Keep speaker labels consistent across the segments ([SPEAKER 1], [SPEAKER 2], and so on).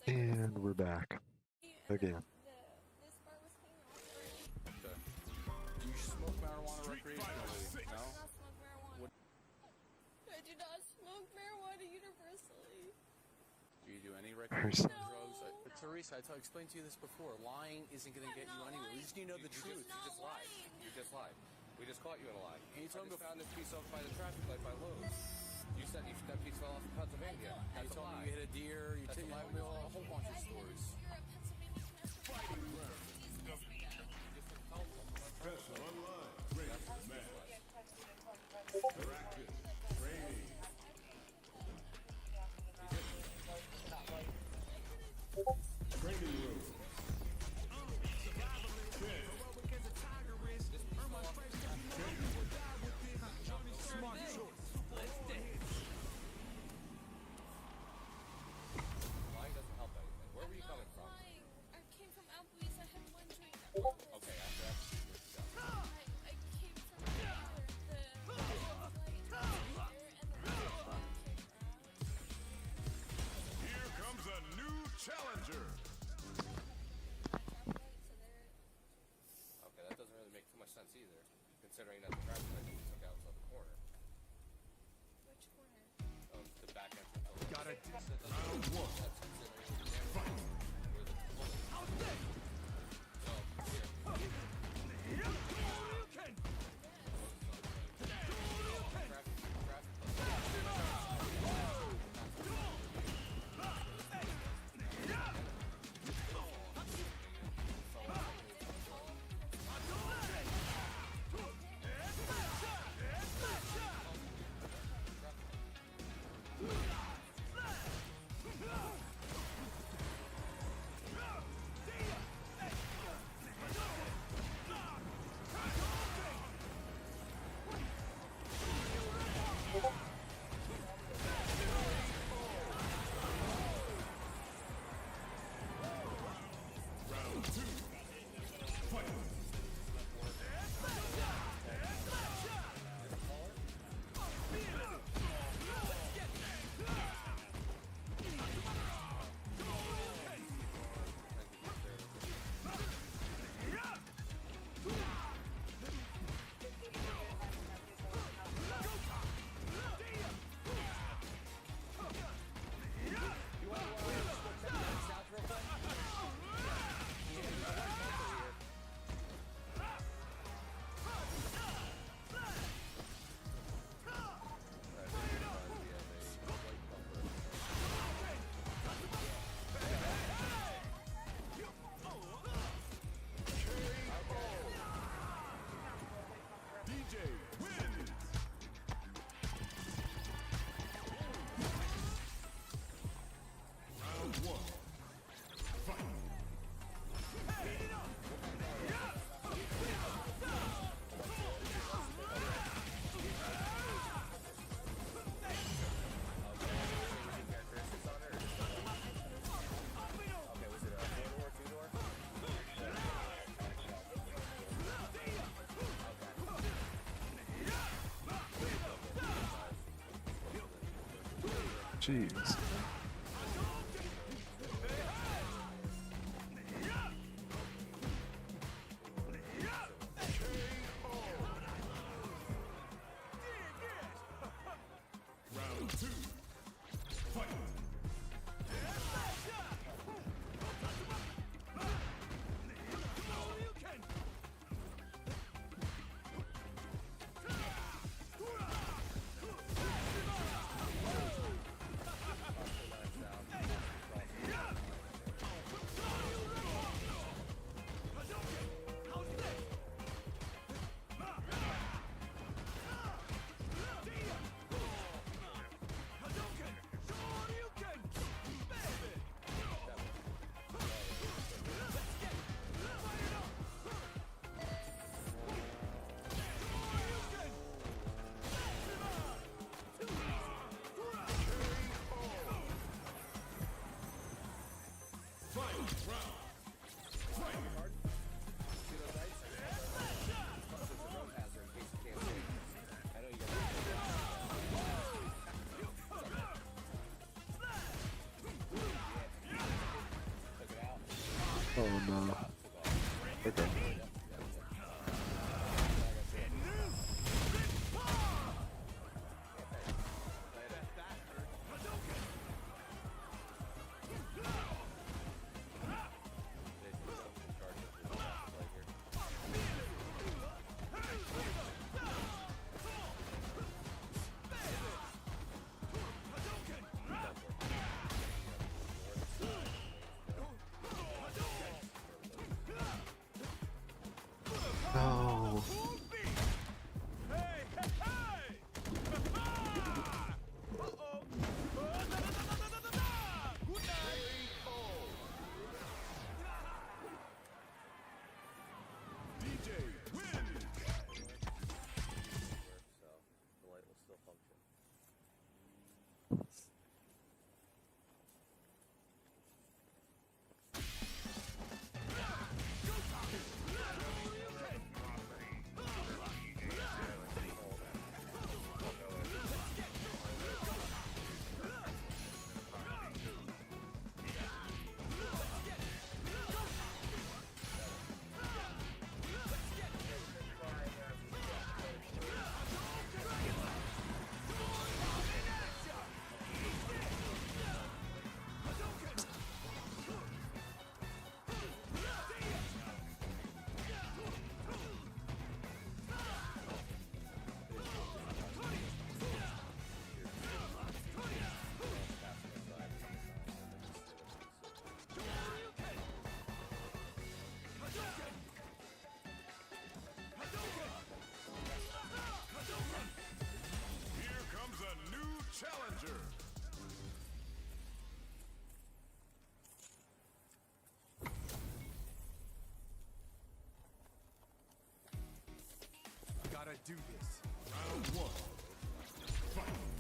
[SPEAKER 1] And we're back again.
[SPEAKER 2] Okay. Do you smoke marijuana recreationally? No? What
[SPEAKER 3] I do not smoke marijuana universally.
[SPEAKER 2] do you do any recreational drugs? But Teresa, I explained to you this before. Lying isn't going to get you anywhere. We just need to know the truth.
[SPEAKER 4] You just lied. You just lied. We just caught you in a lie.
[SPEAKER 2] Can you tell
[SPEAKER 4] I
[SPEAKER 2] me
[SPEAKER 4] just found this piece off by the traffic light by Lowe's. You said that piece fell off in Pennsylvania.
[SPEAKER 2] You
[SPEAKER 4] That's a
[SPEAKER 2] told
[SPEAKER 4] lie.
[SPEAKER 2] me you hit a deer. You
[SPEAKER 4] That's
[SPEAKER 2] told
[SPEAKER 4] a lie.
[SPEAKER 2] me a whole bunch of stories.
[SPEAKER 3] You're a Pennsylvania
[SPEAKER 5] Press online. Race match. Practice. Training. Training room.
[SPEAKER 6] Smart choice. Let's dance.
[SPEAKER 4] Lying doesn't help anything. Where were you coming from?
[SPEAKER 3] lying. I came from Applebee's. I had one drink. That was it.
[SPEAKER 4] Okay, after that,
[SPEAKER 3] I came from there. The light there, and then the came around.
[SPEAKER 5] Here comes a new challenger.
[SPEAKER 4] okay, that doesn't really make too much sense either, considering that the traffic light that we took out was on the corner
[SPEAKER 3] Which corner?
[SPEAKER 4] of the back entrance. Of the
[SPEAKER 6] Got it.
[SPEAKER 5] Round one.
[SPEAKER 4] That's considering the damage where the bullet. So here,
[SPEAKER 5] Round two. Fight. DJ wins. Round one. Fight.
[SPEAKER 4] okay, was it a 4-door, 2-door?
[SPEAKER 1] Jeez.
[SPEAKER 5] Round two. Fight. Fight. Round. Fight.
[SPEAKER 4] See those lights? Plus, there's a road hazard in case you can't see. I know you got
[SPEAKER 1] Oh no. Okay. No.
[SPEAKER 5] DJ wins.
[SPEAKER 4] So the light will still function.
[SPEAKER 5] Here comes a new challenger.
[SPEAKER 6] Gotta do this.
[SPEAKER 5] Round one. Fight.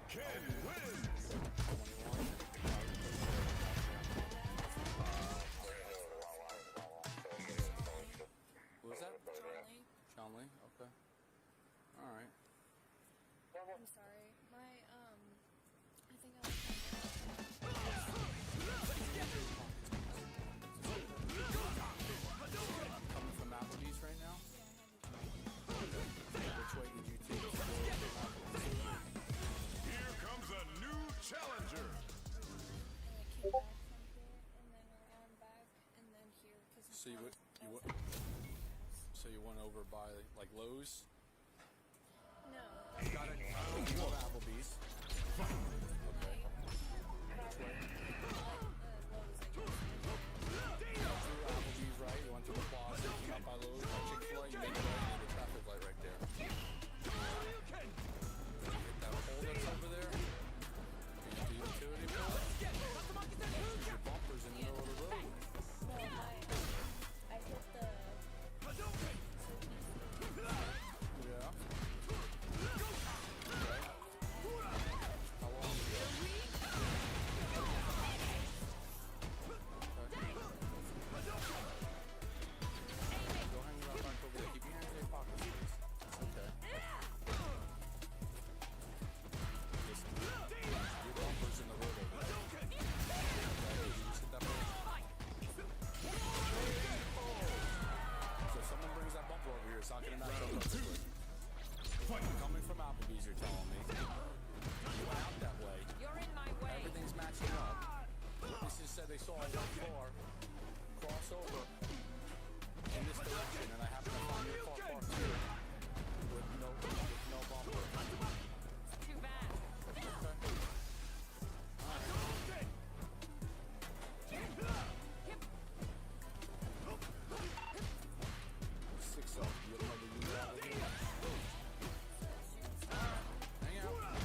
[SPEAKER 5] Ken wins.
[SPEAKER 2] 21. Who was that?
[SPEAKER 3] Charlie.
[SPEAKER 2] Chun-Li? Okay. Alright.
[SPEAKER 3] I'm sorry. I think I was
[SPEAKER 2] Coming from Applebee's right now?
[SPEAKER 3] yeah,
[SPEAKER 2] Which way did you take?
[SPEAKER 5] Here comes a new challenger.
[SPEAKER 3] and I came back from here, and then I ran back, and then here, because
[SPEAKER 2] So you went over by like Lowe's?
[SPEAKER 3] No,
[SPEAKER 2] Got it. You love Applebee's. Okay. Which way? Through Applebee's, right? You went to the plaza, came out by Lowe's, by Chick-fil-A, you made it right into the traffic light right there. You hit that hole that's over there. You hit the utility pole. Your bumper's in the middle of the road.
[SPEAKER 3] no, I hit the.
[SPEAKER 2] Yeah. Okay. How long ago? Go hang it up back over there. Keep your hands in your pockets, please. Okay. Listen. Your bumper's in the road over there. Okay, you just hit that bumper. So if someone brings that bumper over here, it's not going to match up perfectly. Coming from Applebee's, you're telling me. You went out that way.
[SPEAKER 7] You're in my way.
[SPEAKER 2] Everything's matching up. Witnesses said they saw a white car cross over in this direction, and I happen to find your car parked here with no bumper.
[SPEAKER 7] Too bad.
[SPEAKER 2] Okay. Six up. You don't know the unit out of here. Hang out.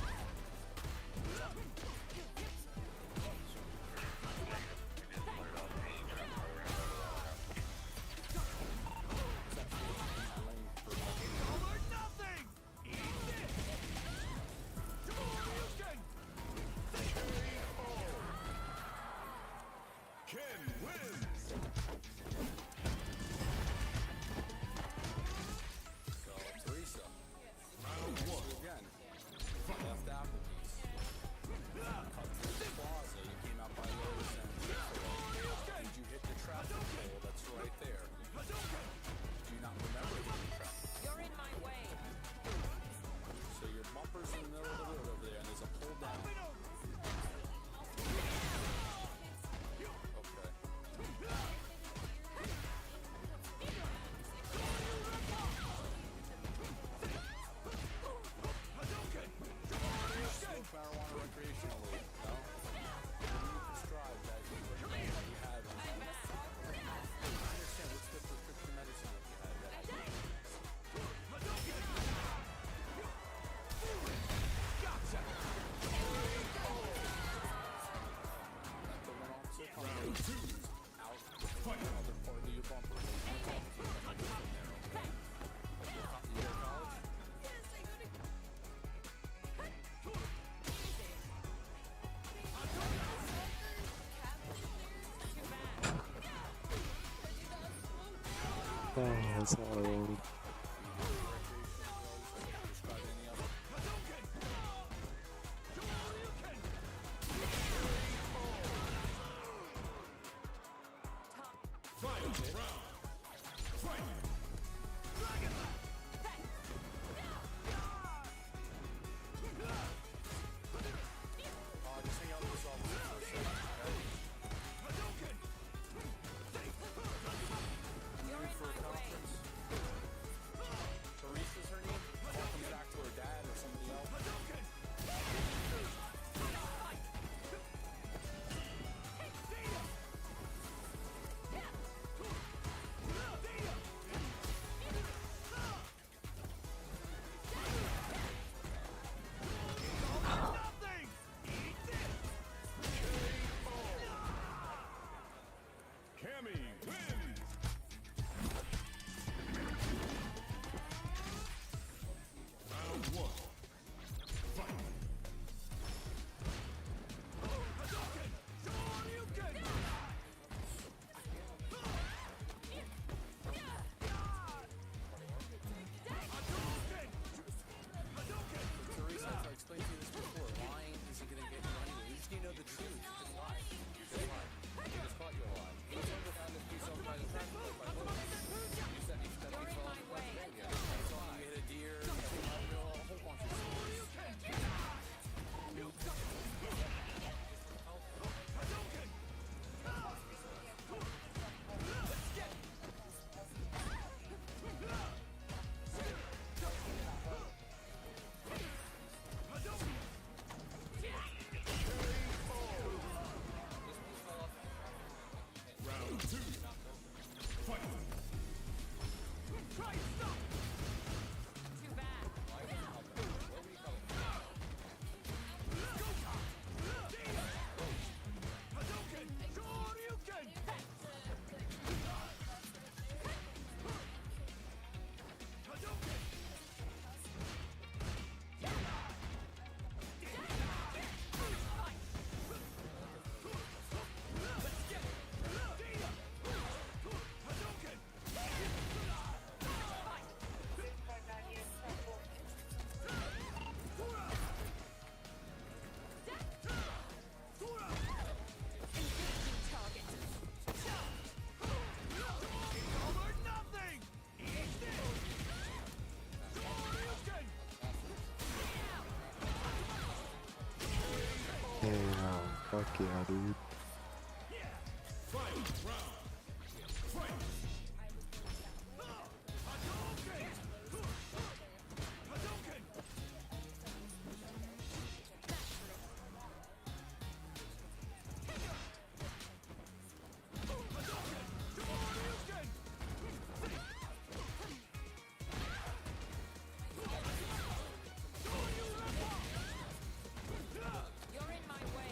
[SPEAKER 5] Ken wins.
[SPEAKER 2] So, Teresa. Round one. Again. Left Applebee's. Cut through the plaza. You came out by Lowe's and Chick-fil-A. Did you hit the traffic pole that's right there? Do you not remember hitting the traffic pole?
[SPEAKER 7] You're in my way.
[SPEAKER 2] So your bumper's in the middle of the road over there, and there's a pull down. Okay. Smoke marijuana recreationally, no? When you prescribe that you have, I understand what's the prescription medicine that you have that has the one officer comes out the other part of your bumper. So you can talk to them like from there, okay? You go to college?
[SPEAKER 1] Oh, sorry.
[SPEAKER 2] Prescribe any other?
[SPEAKER 5] Final round. Fight.
[SPEAKER 2] Just hang out with this officer for a second, okay?
[SPEAKER 7] You're in
[SPEAKER 2] For a
[SPEAKER 7] my way.
[SPEAKER 2] conference?
[SPEAKER 1] Damn, fuck yeah, dude.
[SPEAKER 5] Final round. Fight.
[SPEAKER 7] You're in my way.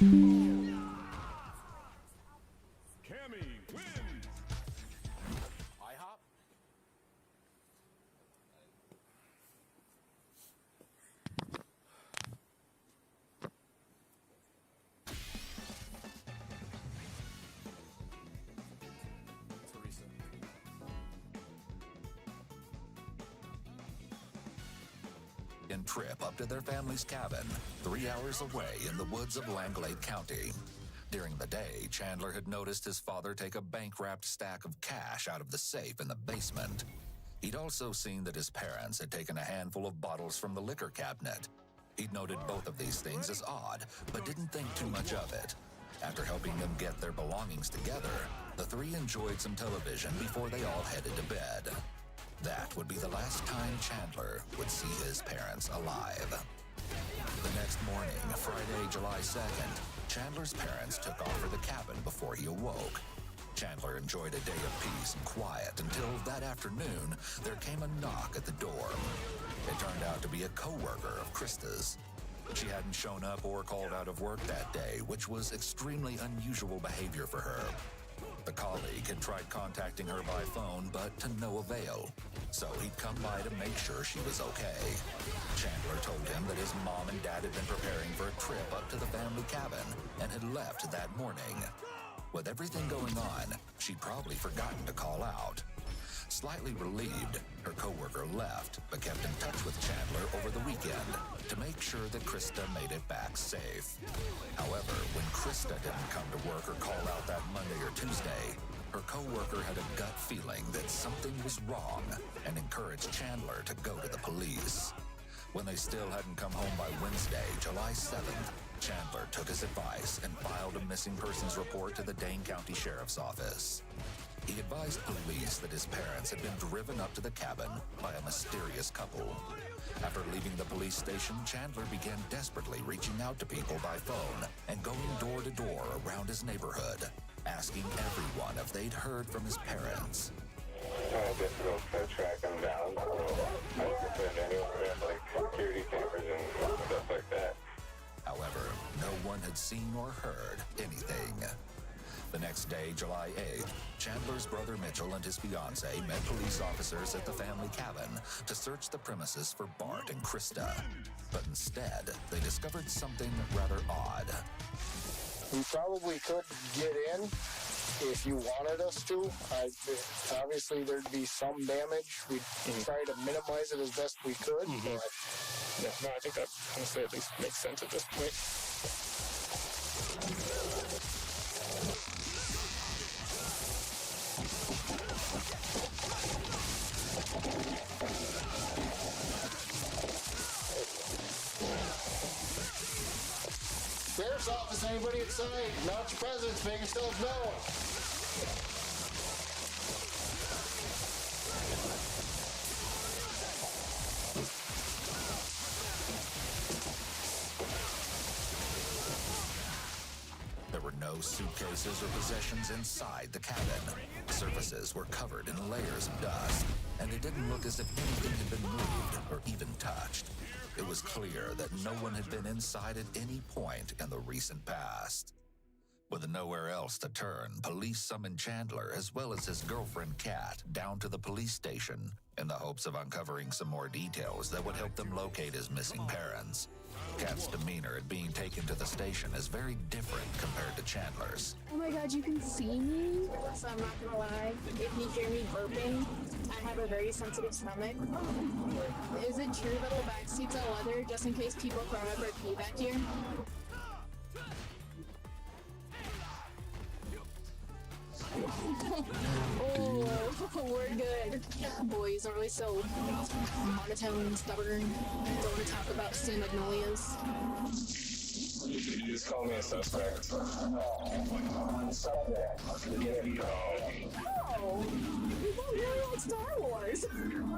[SPEAKER 5] Cammy wins.
[SPEAKER 2] IHOP? Teresa.
[SPEAKER 8] And trip up to their family's cabin, 3 hours away in the woods of Langlade County. During the day, Chandler had noticed his father take a bank-wrapped stack of cash out of the safe in the basement. He'd also seen that his parents had taken a handful of bottles from the liquor cabinet. He'd noted both of these things as odd, but didn't think too much of it. After helping them get their belongings together, the three enjoyed some television before they all headed to bed. That would be the last time Chandler would see his parents alive. The next morning, Friday, July 2nd, Chandler's parents took off for the cabin before he awoke. Chandler enjoyed a day of peace and quiet until that afternoon, there came a knock at the door. It turned out to be a coworker of Krista's. She hadn't shown up or called out of work that day, which was extremely unusual behavior for her. The colleague had tried contacting her by phone, but to no avail. So he'd come by to make sure she was okay. Chandler told him that his mom and dad had been preparing for a trip up to the family cabin and had left that morning. With everything going on, she'd probably forgotten to call out. Slightly relieved, her coworker left, but kept in touch with Chandler over the weekend to make sure that Krista made it back safe. However, when Krista didn't come to work or call out that Monday or Tuesday, her coworker had a gut feeling that something was wrong and encouraged Chandler to go to the police. When they still hadn't come home by Wednesday, July 7th, Chandler took his advice and filed a missing persons report to the Dane County Sheriff's Office. He advised police that his parents had been driven up to the cabin by a mysterious couple. After leaving the police station, Chandler began desperately reaching out to people by phone and going door to door around his neighborhood, asking everyone if they'd heard from his parents.
[SPEAKER 9] Difficult to track them down. I depend anywhere like security cameras and stuff like that.
[SPEAKER 8] However, no one had seen or heard anything. The next day, July 8th, Chandler's brother Mitchell and his fiancée met police officers at the family cabin to search the premises for Bart and Krista. But instead, they discovered something rather odd.
[SPEAKER 10] We probably could get in if you wanted us to. Obviously, there'd be some damage. We'd try to minimize it as best we could. But
[SPEAKER 11] yeah, no, I think that honestly at least makes sense at this point.
[SPEAKER 10] Sheriff's Office, anybody inside? Announce your presence, make yourselves known.
[SPEAKER 8] There were no suitcases or possessions inside the cabin. Surfaces were covered in layers of dust, and it didn't look as if anything had been moved or even touched. It was clear that no one had been inside at any point in the recent past. With nowhere else to turn, police summoned Chandler as well as his girlfriend Kat down to the police station in the hopes of uncovering some more details that would help them locate his missing parents. Kat's demeanor at being taken to the station is very different compared to Chandler's.
[SPEAKER 12] Oh my god, you can see me? So I'm not gonna lie, if you hear me burping, I have a very sensitive stomach. Is it true that the back seats are leather just in case people throw up or pee back here? Oh, we're good. Boys are really so monotone, stubborn. Don't want to talk about sea magnolias.
[SPEAKER 11] You just call me a suspect.
[SPEAKER 12] Oh, you don't really like Star Wars.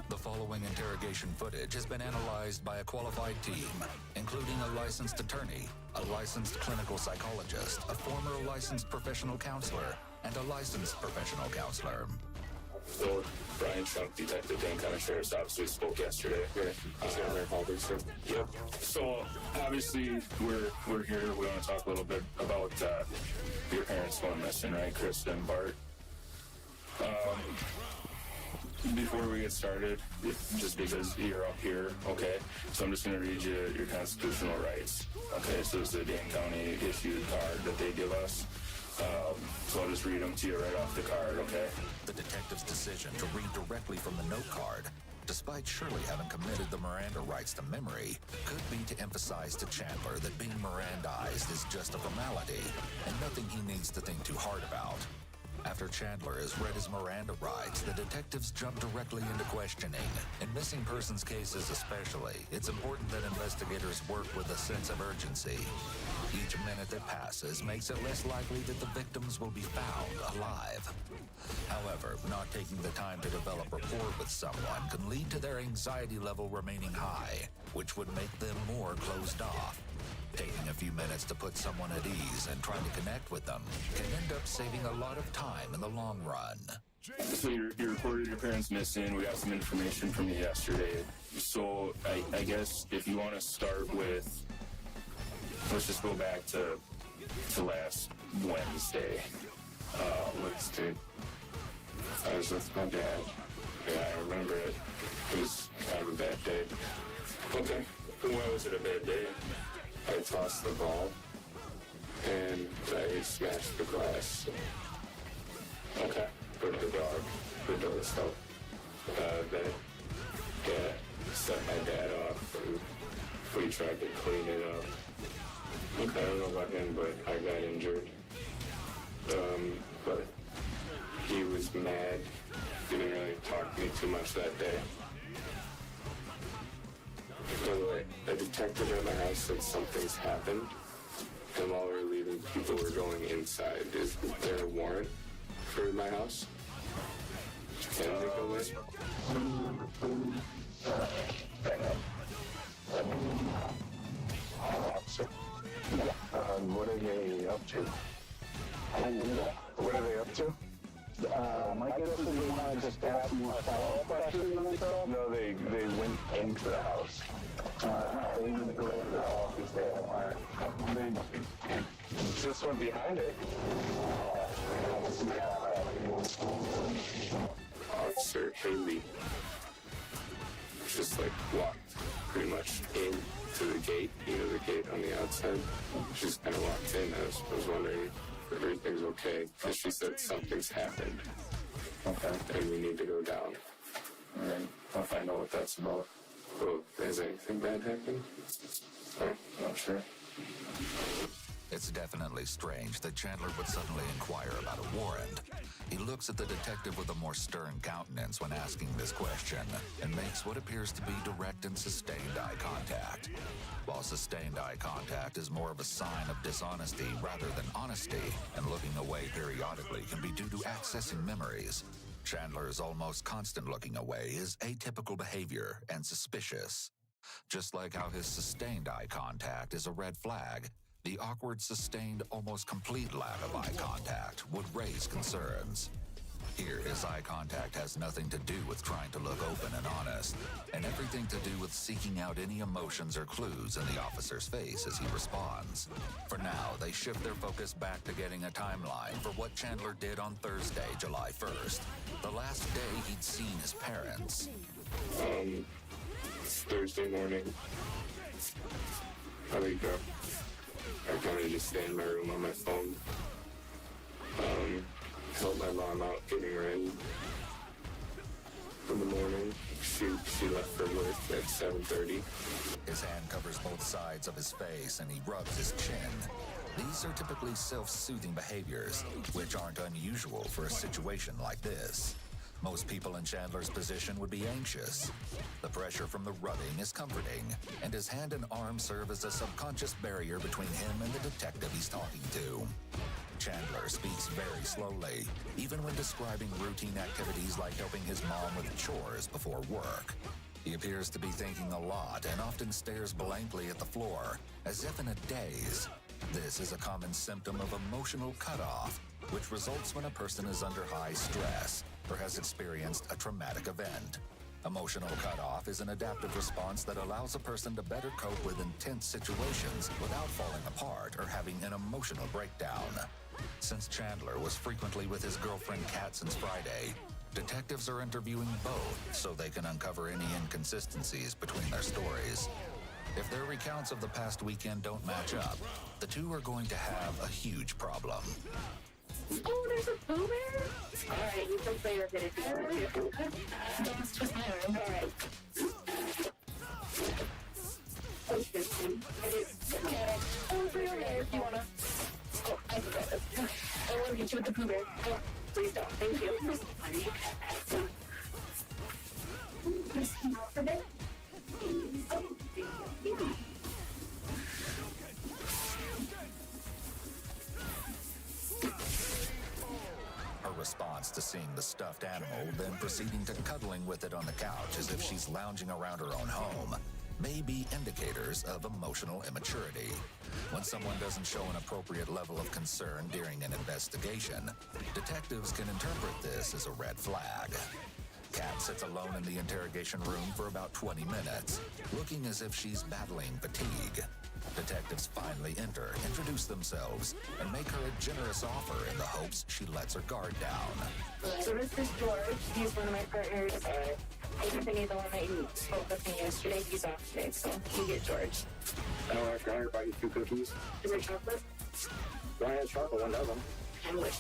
[SPEAKER 8] The following interrogation footage has been analyzed by a qualified team, including a licensed attorney, a licensed clinical psychologist, a former licensed professional counselor, and a licensed professional counselor.
[SPEAKER 11] So Brian Trump, Detective Dane County Sheriff's Office, we spoke yesterday. Yep. So obviously we're here. We want to talk a little bit about your parents going missing, right, Krista and Bart? Before we get started, just because you're up here, okay? So I'm just going to read you your constitutional rights. Okay, so this is a Dane County issued card that they give us. So I'll just read them to you right off the card, okay?
[SPEAKER 8] The detective's decision to read directly from the note card, despite Shirley having committed the Miranda rights to memory, could be to emphasize to Chandler that being Mirandized is just a formality and nothing he needs to think too hard about. After Chandler has read his Miranda rights, the detectives jump directly into questioning. In missing persons cases especially, it's important that investigators work with a sense of urgency. Each minute that passes makes it less likely that the victims will be found alive. However, not taking the time to develop rapport with someone can lead to their anxiety level remaining high, which would make them more closed off. Taking a few minutes to put someone at ease and trying to connect with them can end up saving a lot of time in the long run.
[SPEAKER 11] So you reported your parents missing. We got some information from you yesterday. So I guess if you want to start with, let's just go back to last Wednesday.
[SPEAKER 9] Wednesday. I was with my dad. Yeah, I remember it. It was kind of a bad day.
[SPEAKER 11] Okay. Why was it a bad day?
[SPEAKER 9] I tossed the ball, and I smashed the glass.
[SPEAKER 11] Okay.
[SPEAKER 9] With the dog, the door stop. That set my dad off, and we tried to clean it up.
[SPEAKER 11] Okay.
[SPEAKER 9] I don't know about him, but I got injured. But he was mad. He didn't really talk to me too much that day. By the way, a detective at my house said something's happened, and while we were leaving, people were going inside. Is there a warrant for my house? Can they go in?
[SPEAKER 10] What are they up to?
[SPEAKER 9] What are they up to?
[SPEAKER 10] My guess is they want to just ask more follow-up questions on themselves.
[SPEAKER 9] No, they went into the house.
[SPEAKER 10] They didn't go into the office. They had a warrant.
[SPEAKER 9] They just went behind it. Officer Haley just walked pretty much into the gate, the gate on the outside. She just kind of walked in. I was wondering if everything's okay, because she said something's happened.
[SPEAKER 11] Okay.
[SPEAKER 9] And we need to go down.
[SPEAKER 11] All right. I'll find out what that's about.
[SPEAKER 9] Oh, has anything bad happened?
[SPEAKER 11] Not sure.
[SPEAKER 8] It's definitely strange that Chandler would suddenly inquire about a warrant. He looks at the detective with a more stern countenance when asking this question and makes what appears to be direct and sustained eye contact. While sustained eye contact is more of a sign of dishonesty rather than honesty, and looking away periodically can be due to accessing memories, Chandler's almost constant looking away is atypical behavior and suspicious. Just like how his sustained eye contact is a red flag, the awkward, sustained, almost complete lack of eye contact would raise concerns. Here, his eye contact has nothing to do with trying to look open and honest, and everything to do with seeking out any emotions or clues in the officer's face as he responds. For now, they shift their focus back to getting a timeline for what Chandler did on Thursday, July 1st, the last day he'd seen his parents.
[SPEAKER 9] It's Thursday morning. I wake up. I kind of just stay in my room on my phone. Help my mom out getting ready for the morning. She left for work at 7:30.
[SPEAKER 8] His hand covers both sides of his face and he rubs his chin. These are typically self-soothing behaviors, which aren't unusual for a situation like this. Most people in Chandler's position would be anxious. The pressure from the rubbing is comforting, and his hand and arm serve as a subconscious barrier between him and the detective he's talking to. Chandler speaks very slowly, even when describing routine activities like helping his mom with chores before work. He appears to be thinking a lot and often stares blankly at the floor, as if in a daze. This is a common symptom of emotional cutoff, which results when a person is under high stress, or has experienced a traumatic event. Emotional cutoff is an adaptive response that allows a person to better cope with intense situations without falling apart or having an emotional breakdown. Since Chandler was frequently with his girlfriend Kat since Friday, detectives are interviewing both so they can uncover any inconsistencies between their stories. If their recounts of the past weekend don't match up, the two are going to have a huge problem.
[SPEAKER 12] Oh, there's a Pooh Bear? Alright, you can play with it if you want to. That's just my room. Alright. Oh, it's right over there if you want to. Oh, I forgot this. I want to hit you with the Pooh Bear. Oh, please don't. Thank you. For this? Oh, thank you.
[SPEAKER 8] Her response to seeing the stuffed animal, then proceeding to cuddling with it on the couch as if she's lounging around her own home, may be indicators of emotional immaturity. When someone doesn't show an appropriate level of concern during an investigation, detectives can interpret this as a red flag. Kat sits alone in the interrogation room for about 20 minutes, looking as if she's battling fatigue. Detectives finally enter, introduce themselves, and make her a generous offer in the hopes she lets her guard down.
[SPEAKER 12] So this is George. He's one of my partners. Ethan is the one that you spoke with me yesterday. He's off today, so you get George.
[SPEAKER 10] I don't have to buy you 2 cookies.
[SPEAKER 12] Is there chocolate?
[SPEAKER 10] Do I have chocolate? One of them.
[SPEAKER 12] I wish.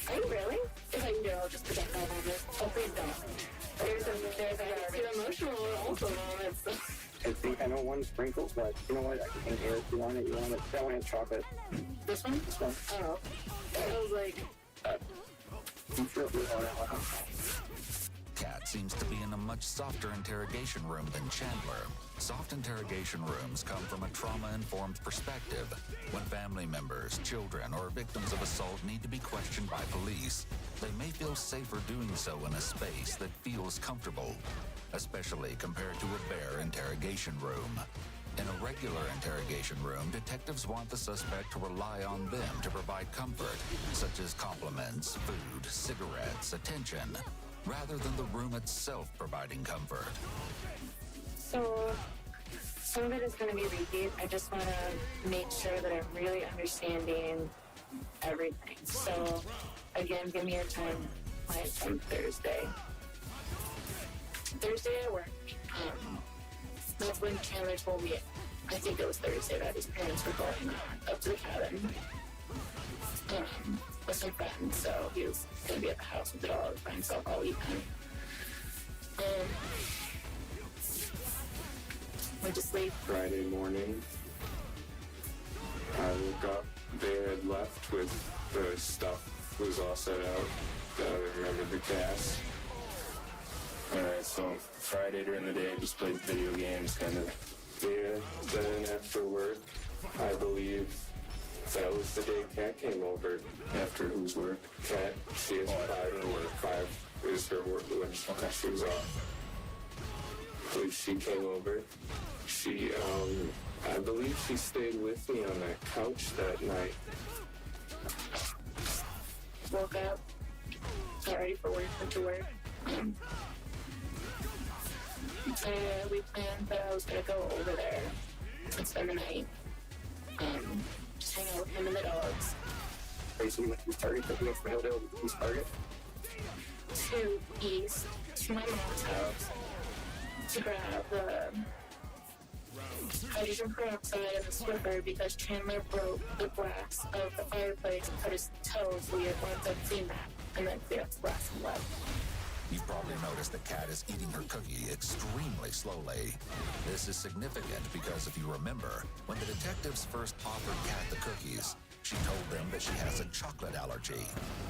[SPEAKER 12] Are you really? If I can do it, I'll just pretend I have it. Oh, please don't. There's a you're emotional also moments. So.
[SPEAKER 10] I think I know one sprinkles, but you know what? I can hear it. You want it? You want it? That one has chocolate.
[SPEAKER 12] This one?
[SPEAKER 10] This one.
[SPEAKER 12] Oh. I was like...
[SPEAKER 10] I'm sure we want that one.
[SPEAKER 8] Kat seems to be in a much softer interrogation room than Chandler. Soft interrogation rooms come from a trauma-informed perspective. When family members, children, or victims of assault need to be questioned by police, they may feel safer doing so in a space that feels comfortable, especially compared to a bare interrogation room. In a regular interrogation room, detectives want the suspect to rely on them to provide comfort, such as compliments, food, cigarettes, attention, rather than the room itself providing comfort.
[SPEAKER 12] So, some of it is going to be repeat. I just want to make sure that I'm really understanding everything. So, again, give me your time. Mine's on Thursday. Thursday I work. That's when Chandler told me, I think it was Thursday, that his parents were going up to the cabin with some friends. So he was going to be at the house with the dog by himself all weekend. Went to sleep.
[SPEAKER 9] Friday morning, I woke up. They had left with the stuff was all set out. I remembered the cast.
[SPEAKER 11] Alright, so Friday during the day, I just played video games, kind of.
[SPEAKER 9] Yeah, then after work, I believe that was the day Kat came over.
[SPEAKER 11] After whose work?
[SPEAKER 9] Kat, she has 5 to work. 5 is her work when she was off. I believe she came over. She, I believe she stayed with me on that couch that night.
[SPEAKER 12] Woke up, got ready for work, went to work. We planned that I was going to go over there and spend the night. Just hang out with him and the dogs.
[SPEAKER 10] So you went to Target, but you went from Hilldale to East Target?
[SPEAKER 12] To East, to my mom's house, to grab the hydrogen peroxide and the Swiffer because Chandler broke the glass of the fireplace and cut his toe, so we had once I'd seen that, and then clear up the glass and left.
[SPEAKER 8] You've probably noticed that Kat is eating her cookie extremely slowly. This is significant because if you remember, when the detectives first offered Kat the cookies, she told them that she has a chocolate allergy.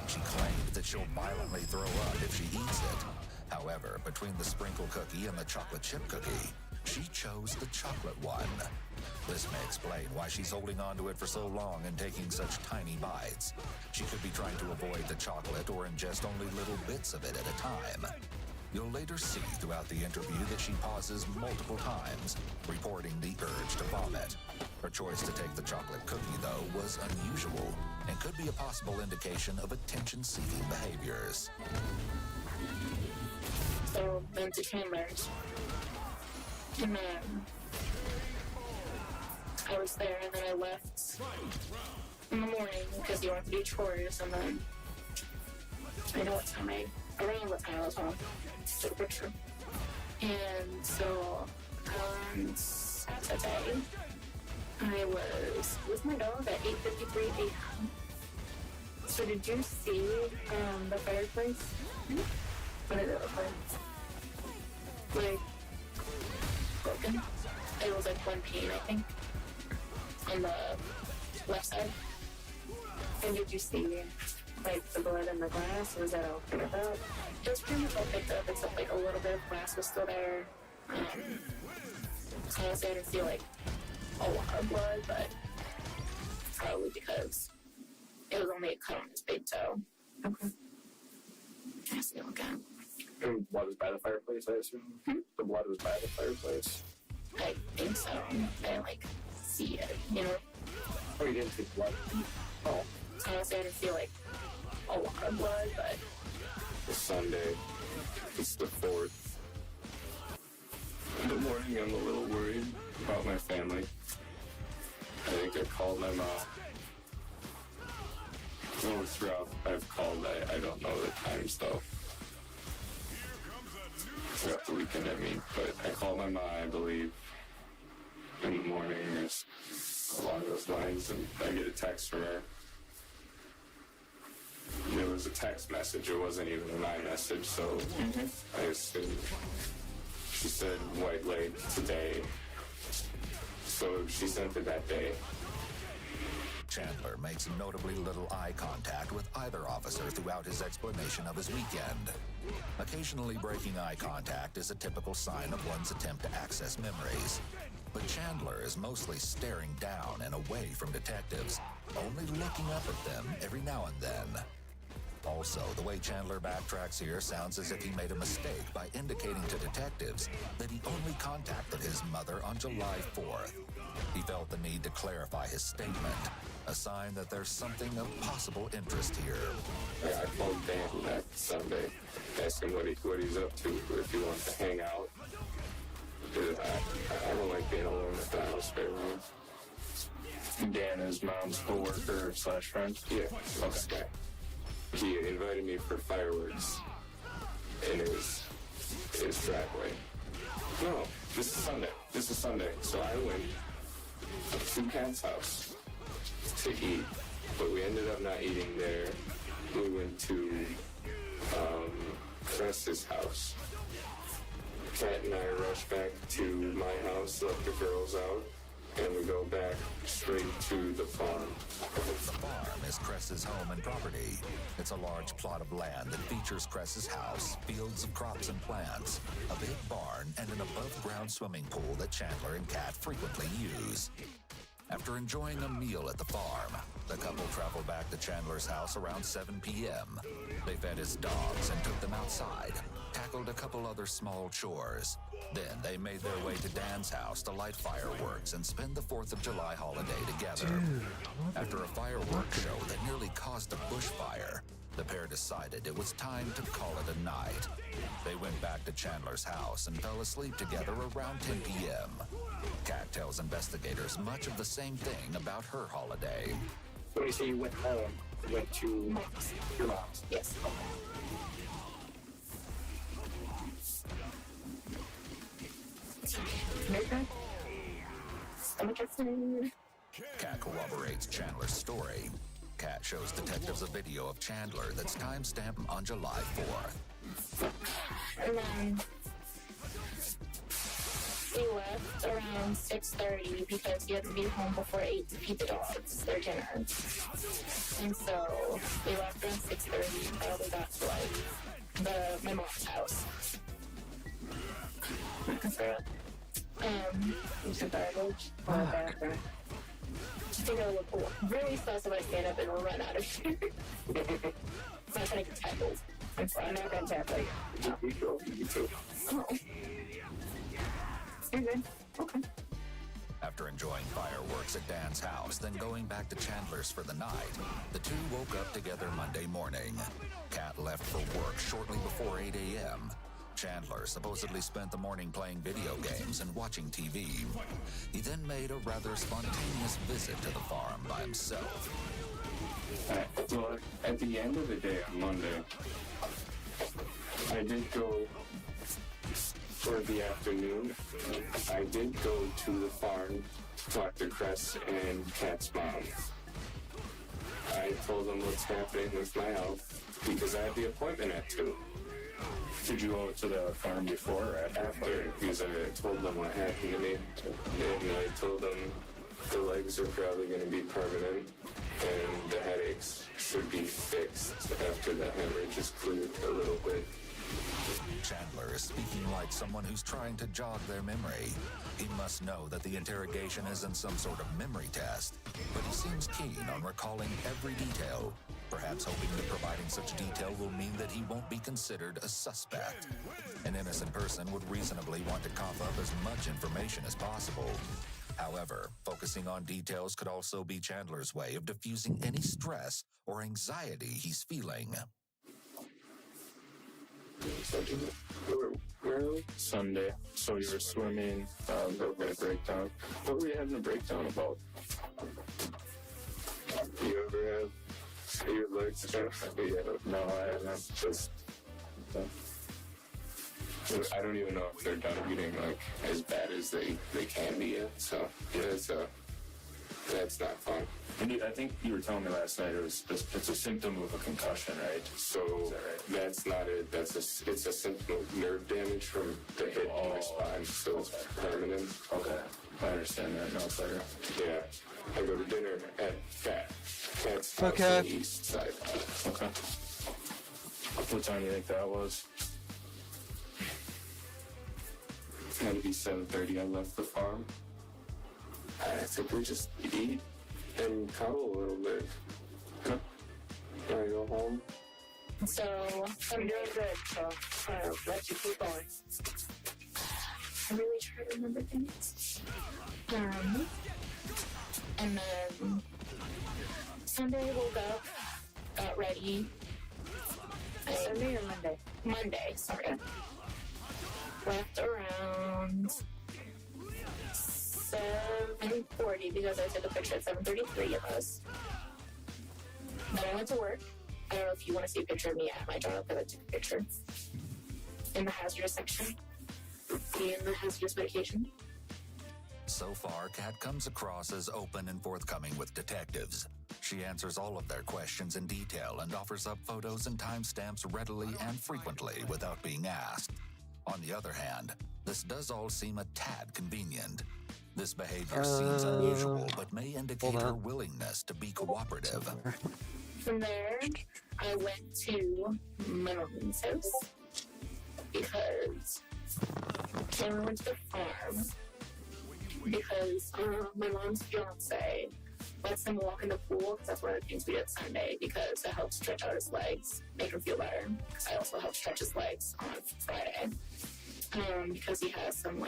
[SPEAKER 8] She claimed that she'll violently throw up if she eats it. However, between the sprinkle cookie and the chocolate chip cookie, she chose the chocolate one. This may explain why she's holding on to it for so long and taking such tiny bites. She could be trying to avoid the chocolate or ingest only little bits of it at a time. You'll later see throughout the interview that she pauses multiple times, reporting the urge to vomit. Her choice to take the chocolate cookie, though, was unusual and could be a possible indication of attention-seeking behaviors.
[SPEAKER 12] So went to Chandler's, and then I was there, and then I left in the morning because you want to do chores, and then I know what time around what time I was home. Took a picture. And so on Saturday, I was with my dog at 8:53 a.m. So did you see the fireplace? What did it look like? Like broken. It was like one pane, I think, on the left side. And did you see like the blood in the glass? Was that all picked up? It was pretty much all picked up except like a little bit of glass was still there. Honestly, I didn't see like a lot of blood, but probably because it was only a cut on his big toe. Okay. I see, okay.
[SPEAKER 11] And the blood was by the fireplace, I assume? The blood was by the fireplace?
[SPEAKER 12] I think so. I didn't like see it, you know?
[SPEAKER 11] Oh, you didn't see blood? Oh.
[SPEAKER 12] Honestly, I didn't see like a lot of blood, but
[SPEAKER 9] It's Sunday. It's the 4th. In the morning, I'm a little worried about my family. I think I called my mom. Oh, it's rough. I've called. I don't know the times, though. Throughout the weekend, I mean. But I called my mom, I believe, in the morning or along those lines, and I get a text from her. It was a text message. It wasn't even a iMessage, so I assumed. She said White Lake today. So she sent it that day.
[SPEAKER 8] Chandler makes notably little eye contact with either officer throughout his explanation of his weekend. Occasionally breaking eye contact is a typical sign of one's attempt to access memories. But Chandler is mostly staring down and away from detectives, only looking up at them every now and then. Also, the way Chandler backtracks here sounds as if he made a mistake by indicating to detectives that he only contacted his mother on July 4th. He felt the need to clarify his statement, a sign that there's something of possible interest here.
[SPEAKER 9] I called Dan that Sunday, asked him what he's up to, if he wants to hang out. I don't like being alone at the house very long.
[SPEAKER 11] Dan is mom's co-worker / friend?
[SPEAKER 9] Yeah, okay. He invited me for fireworks in his driveway. No, this is Sunday. So I went to Kat's house to eat, but we ended up not eating there. We went to Cress's house. Kat and I rushed back to my house, left the girls out, and we go back straight to the farm.
[SPEAKER 8] The farm is Cress's home and property. It's a large plot of land that features Cress's house, fields of crops and plants, a big barn, and an above-ground swimming pool that Chandler and Kat frequently use. After enjoying a meal at the farm, the couple traveled back to Chandler's house around 7 p.m. They fed his dogs and took them outside, tackled a couple other small chores. Then they made their way to Dan's house to light fireworks and spend the 4th of July holiday together. After a fireworks show that nearly caused a bushfire, the pair decided it was time to call it a night. They went back to Chandler's house and fell asleep together around 10 p.m. Kat tells investigators much of the same thing about her holiday.
[SPEAKER 10] When you say you went home, you went to your mom's?
[SPEAKER 12] yes.
[SPEAKER 8] Kat corroborates Chandler's story. Kat shows detectives a video of Chandler that's timestamped on July 4th.
[SPEAKER 12] And then he left around 6:30 because he had to be home before 8 to feed the dogs their dinner. And so we left around 6:30 and probably got to like my mom's house. Some garbage on the bathroom. I think I look really sus if I stand up and run out of here. I'm not trying to get tackled. I'm not gonna tap like.
[SPEAKER 9] You too.
[SPEAKER 12] Oh. You're good. Okay.
[SPEAKER 8] After enjoying fireworks at Dan's house, then going back to Chandler's for the night, the two woke up together Monday morning. Kat left for work shortly before 8 a.m. Chandler supposedly spent the morning playing video games and watching TV. He then made a rather spontaneous visit to the farm by himself.
[SPEAKER 11] Well, at the end of the day on Monday,
[SPEAKER 9] I did go for the afternoon. I did go to the farm to talk to Cress and Kat's mom. I told them what's happening with my health because I had the appointment at 2.
[SPEAKER 11] did you go to the farm before or
[SPEAKER 9] After, because I told them what happened to me. And I told them the legs are probably going to be permanent and the headaches should be fixed after the hemorrhage is cleared a little bit.
[SPEAKER 8] Chandler is speaking like someone who's trying to jog their memory. He must know that the interrogation isn't some sort of memory test, but he seems keen on recalling every detail, perhaps hoping that providing such detail will mean that he won't be considered a suspect. An innocent person would reasonably want to cough up as much information as possible. However, focusing on details could also be Chandler's way of diffusing any stress or anxiety he's feeling.
[SPEAKER 9] Where are we?
[SPEAKER 11] Sunday. So you were swimming, a breakdown. What were you having a breakdown about?
[SPEAKER 9] You ever have your legs cramped? Yeah.
[SPEAKER 11] No, I haven't.
[SPEAKER 9] Just, I don't even know if they're done getting like as bad as they can be yet. So yeah, that's not fun.
[SPEAKER 11] And I think you were telling me last night it's a symptom of a concussion, right?
[SPEAKER 9] So
[SPEAKER 11] is that right?
[SPEAKER 9] That's not it. It's a symptom of nerve damage from the hit to my spine. So it's permanent.
[SPEAKER 11] Okay, I understand that. No, it's better.
[SPEAKER 9] Yeah, I go to dinner at Cat's house
[SPEAKER 1] Okay.
[SPEAKER 9] on the east side.
[SPEAKER 11] Okay. What time do you think that was?
[SPEAKER 9] It's had to be 7:30. I left the farm. I think we just eat and cuddle a little bit.
[SPEAKER 11] Huh?
[SPEAKER 9] I go home.
[SPEAKER 12] So I'm doing good. So I'll let you keep going. I really try to remember things. And then Sunday woke up, got ready. Sunday or Monday? Monday, sorry. Left around 7:40 because I took a picture at 7:33 of us. Then I went to work. I don't know if you want to see a picture of me at my job, but I took a picture in the hazardous section. Me and the hazardous medication.
[SPEAKER 8] So far, Kat comes across as open and forthcoming with detectives. She answers all of their questions in detail and offers up photos and timestamps readily and frequently without being asked. On the other hand, this does all seem a tad convenient. This behavior seems unusual, but may indicate her willingness to be cooperative.
[SPEAKER 12] From there, I went to my mom's house because I went to the farm because my mom's fiance lets him walk in the pool because that's one of the things we did Sunday because it helps stretch out his legs, make him feel better. Because I also helped stretch his legs on Friday because he has some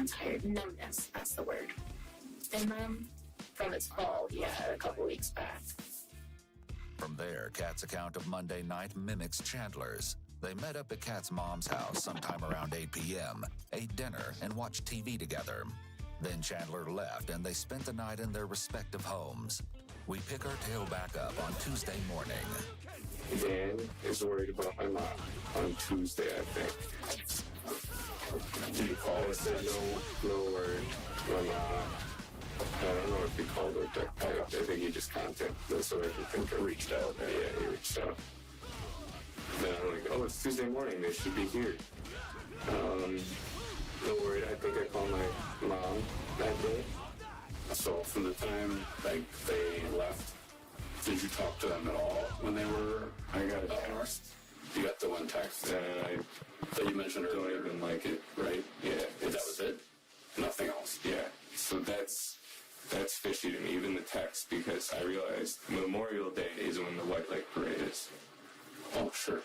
[SPEAKER 12] tired numbness, that's the word, in them from his fall he had a couple weeks back.
[SPEAKER 8] From there, Kat's account of Monday night mimics Chandler's. They met up at Kat's mom's house sometime around 8 p.m., ate dinner, and watched TV together. Then Chandler left, and they spent the night in their respective homes. We pick our tail back up on Tuesday morning.
[SPEAKER 9] Dan is worried about my mom on Tuesday, I think.
[SPEAKER 11] Did you call
[SPEAKER 9] I
[SPEAKER 11] her?
[SPEAKER 9] said no word. My mom, I don't know if he called her. I think he just contacted us so I can think of
[SPEAKER 11] Reached out.
[SPEAKER 9] Yeah, he reached out. Then I'm like, oh, it's Tuesday morning. They should be here. No worry. I think I called my mom that day.
[SPEAKER 11] So from the time they left, did you talk to them at all when they were? I got a text. You got the one text that you mentioned earlier. Don't even like it, right? Yeah. That was it. Nothing else.
[SPEAKER 9] Yeah. So that's that's fishy to me, even the text, because I realized Memorial Day is when the White Lake Parade is. Oh, sure.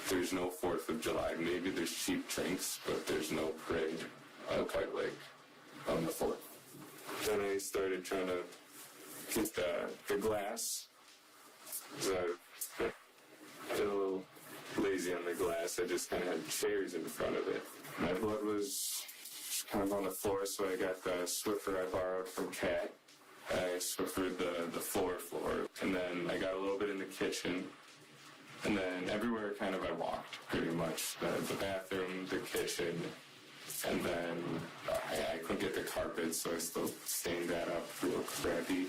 [SPEAKER 9] There's no 4th of July. Maybe there's cheap drinks, but there's no parade at White Lake on the 4th. Then I started trying to get the glass. So I got a little lazy on the glass. I just kind of had chairs in front of it. My blood was kind of on the floor, so I got the Swiffer I borrowed from Kat. I Swiffered the floor, and then I got a little bit in the kitchen, and then everywhere kind of I walked, pretty much. The bathroom, the kitchen, and then I couldn't get the carpet, so I still stained that up real crappy.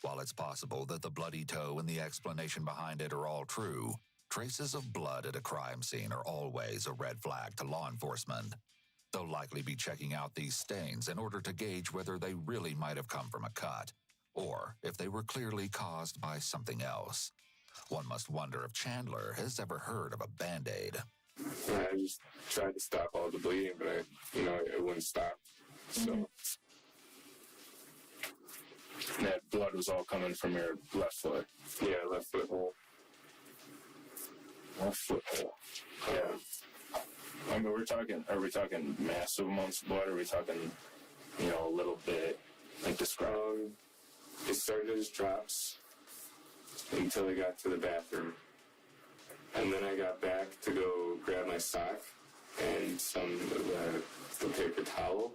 [SPEAKER 8] While it's possible that the bloody toe and the explanation behind it are all true, traces of blood at a crime scene are always a red flag to law enforcement. They'll likely be checking out these stains in order to gauge whether they really might have come from a cut, or if they were clearly caused by something else. One must wonder if Chandler has ever heard of a Band-Aid.
[SPEAKER 9] I just tried to stop all the bleeding, but it wouldn't stop. So
[SPEAKER 11] that blood was all coming from your left foot.
[SPEAKER 9] Yeah, left foot hole.
[SPEAKER 11] Left foot hole. Yeah. I mean, are we talking massive amounts of blood, or are we talking, a little bit, like describe?
[SPEAKER 9] It started as drops until I got to the bathroom. And then I got back to go grab my sock and some of the paper towel.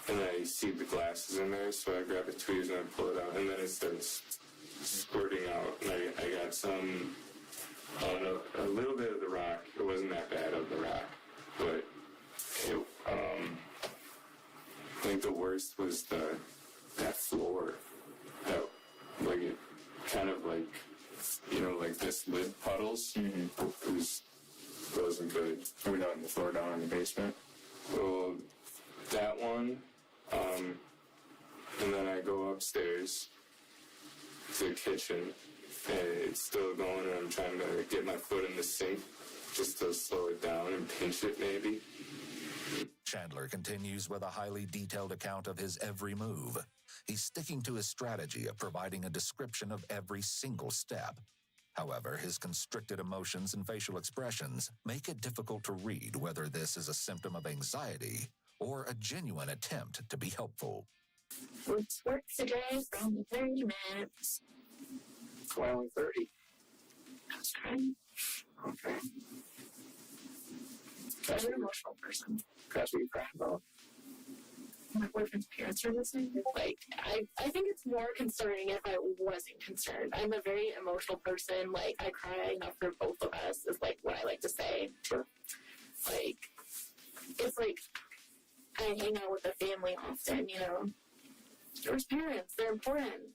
[SPEAKER 9] And I see the glasses in there, so I grab a tweezers and I pull it out. And then it starts squirting out. And I got some, a little bit of the rock. It wasn't that bad of the rock. But I think the worst was that floor. It kind of like this lid puddles. Mm-hmm. It wasn't good.
[SPEAKER 11] Are we knocking the floor down in the basement?
[SPEAKER 9] Well, that one, and then I go upstairs to the kitchen, and it's still going, and I'm trying to get my foot in the sink just to slow it down and pinch it maybe.
[SPEAKER 8] Chandler continues with a highly detailed account of his every move. He's sticking to his strategy of providing a description of every single step. However, his constricted emotions and facial expressions make it difficult to read whether this is a symptom of anxiety or a genuine attempt to be helpful.
[SPEAKER 12] What's work today from 30 minutes?
[SPEAKER 9] Why only 30?
[SPEAKER 12] That's fine.
[SPEAKER 9] Okay.
[SPEAKER 12] I'm an emotional person.
[SPEAKER 9] That's what you're crying about.
[SPEAKER 12] My boyfriend's parents are listening. I think it's more concerning if I wasn't concerned. I'm a very emotional person. I cry enough for both of us, is what I like to say.
[SPEAKER 9] Sure.
[SPEAKER 12] It's I hang out with the family often, There's parents, they're important.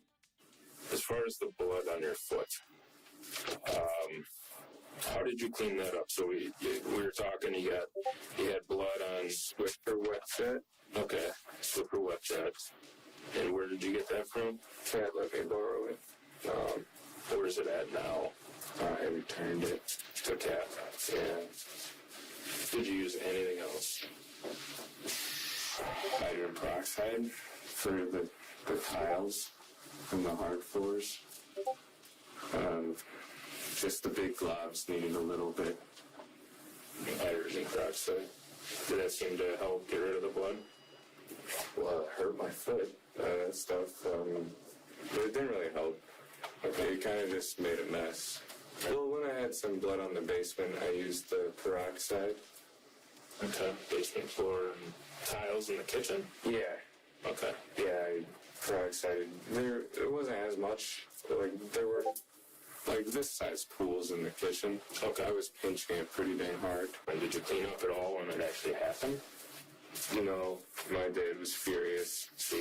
[SPEAKER 11] As far as the blood on your foot, how did you clean that up? So we were talking, you had blood on Swiffer Wet Jet. Okay, Swiffer Wet Jet. And where did you get that from?
[SPEAKER 9] Cat let me borrow it.
[SPEAKER 11] Where is it at now?
[SPEAKER 9] I returned it to Cat.
[SPEAKER 11] Yeah. Did you use anything else?
[SPEAKER 9] Hydrogen peroxide for the tiles and the hard floors. Just the big globs needed a little bit.
[SPEAKER 11] Hydrogen peroxide. Did that seem to help get rid of the blood?
[SPEAKER 9] Well, it hurt my foot. That stuff. But it didn't really help. Okay, it kind of just made a mess. Well, when I had some blood on the basement, I used the peroxide.
[SPEAKER 11] Okay. Basement floor and tiles in the kitchen?
[SPEAKER 9] Yeah.
[SPEAKER 11] Okay.
[SPEAKER 9] Yeah, I peroxided. It wasn't as much. There were this size pools in the kitchen.
[SPEAKER 11] Okay.
[SPEAKER 9] I was pinching it pretty dang hard.
[SPEAKER 11] And did you clean up at all when it actually happened?
[SPEAKER 9] My dad was furious. So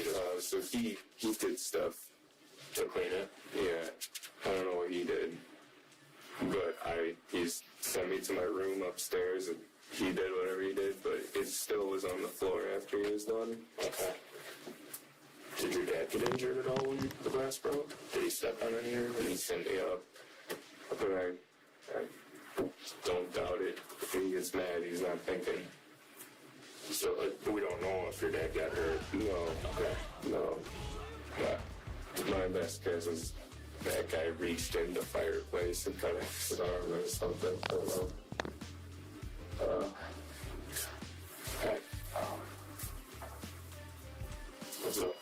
[SPEAKER 9] he did stuff
[SPEAKER 11] to clean it.
[SPEAKER 9] Yeah. I don't know what he did. But he sent me to my room upstairs and he did whatever he did, but it still was on the floor after he was done.
[SPEAKER 11] Okay. Did your dad get injured at all when the glass broke? Did he step on any of it?
[SPEAKER 9] He sent me up. But I don't doubt it. If he gets mad, he's not thinking. So we don't know if your dad got hurt. No. Okay. No. But my best guess is that guy reached in the fireplace and cut his arm or something. I don't know.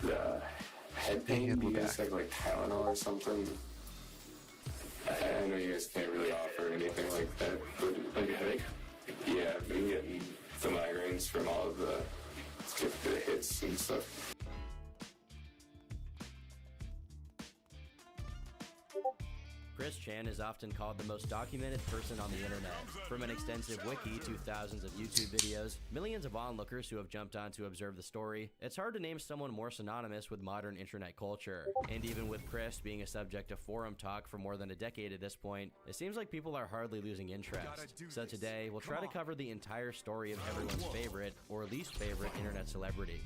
[SPEAKER 9] The head pain, you guys have like Tylenol or something? I know you guys can't really offer anything like that, but like a headache? Yeah, I've been getting the migraines from all of the hits and stuff.
[SPEAKER 13] Chris Chan is often called the most documented person on the internet. From an extensive wiki to thousands of YouTube videos, millions of onlookers who have jumped on to observe the story, it's hard to name someone more synonymous with modern internet culture. And even with Chris being a subject of forum talk for more than a decade at this point, it seems like people are hardly losing interest. So today, we'll try to cover the entire story of everyone's favorite or least favorite internet celebrity.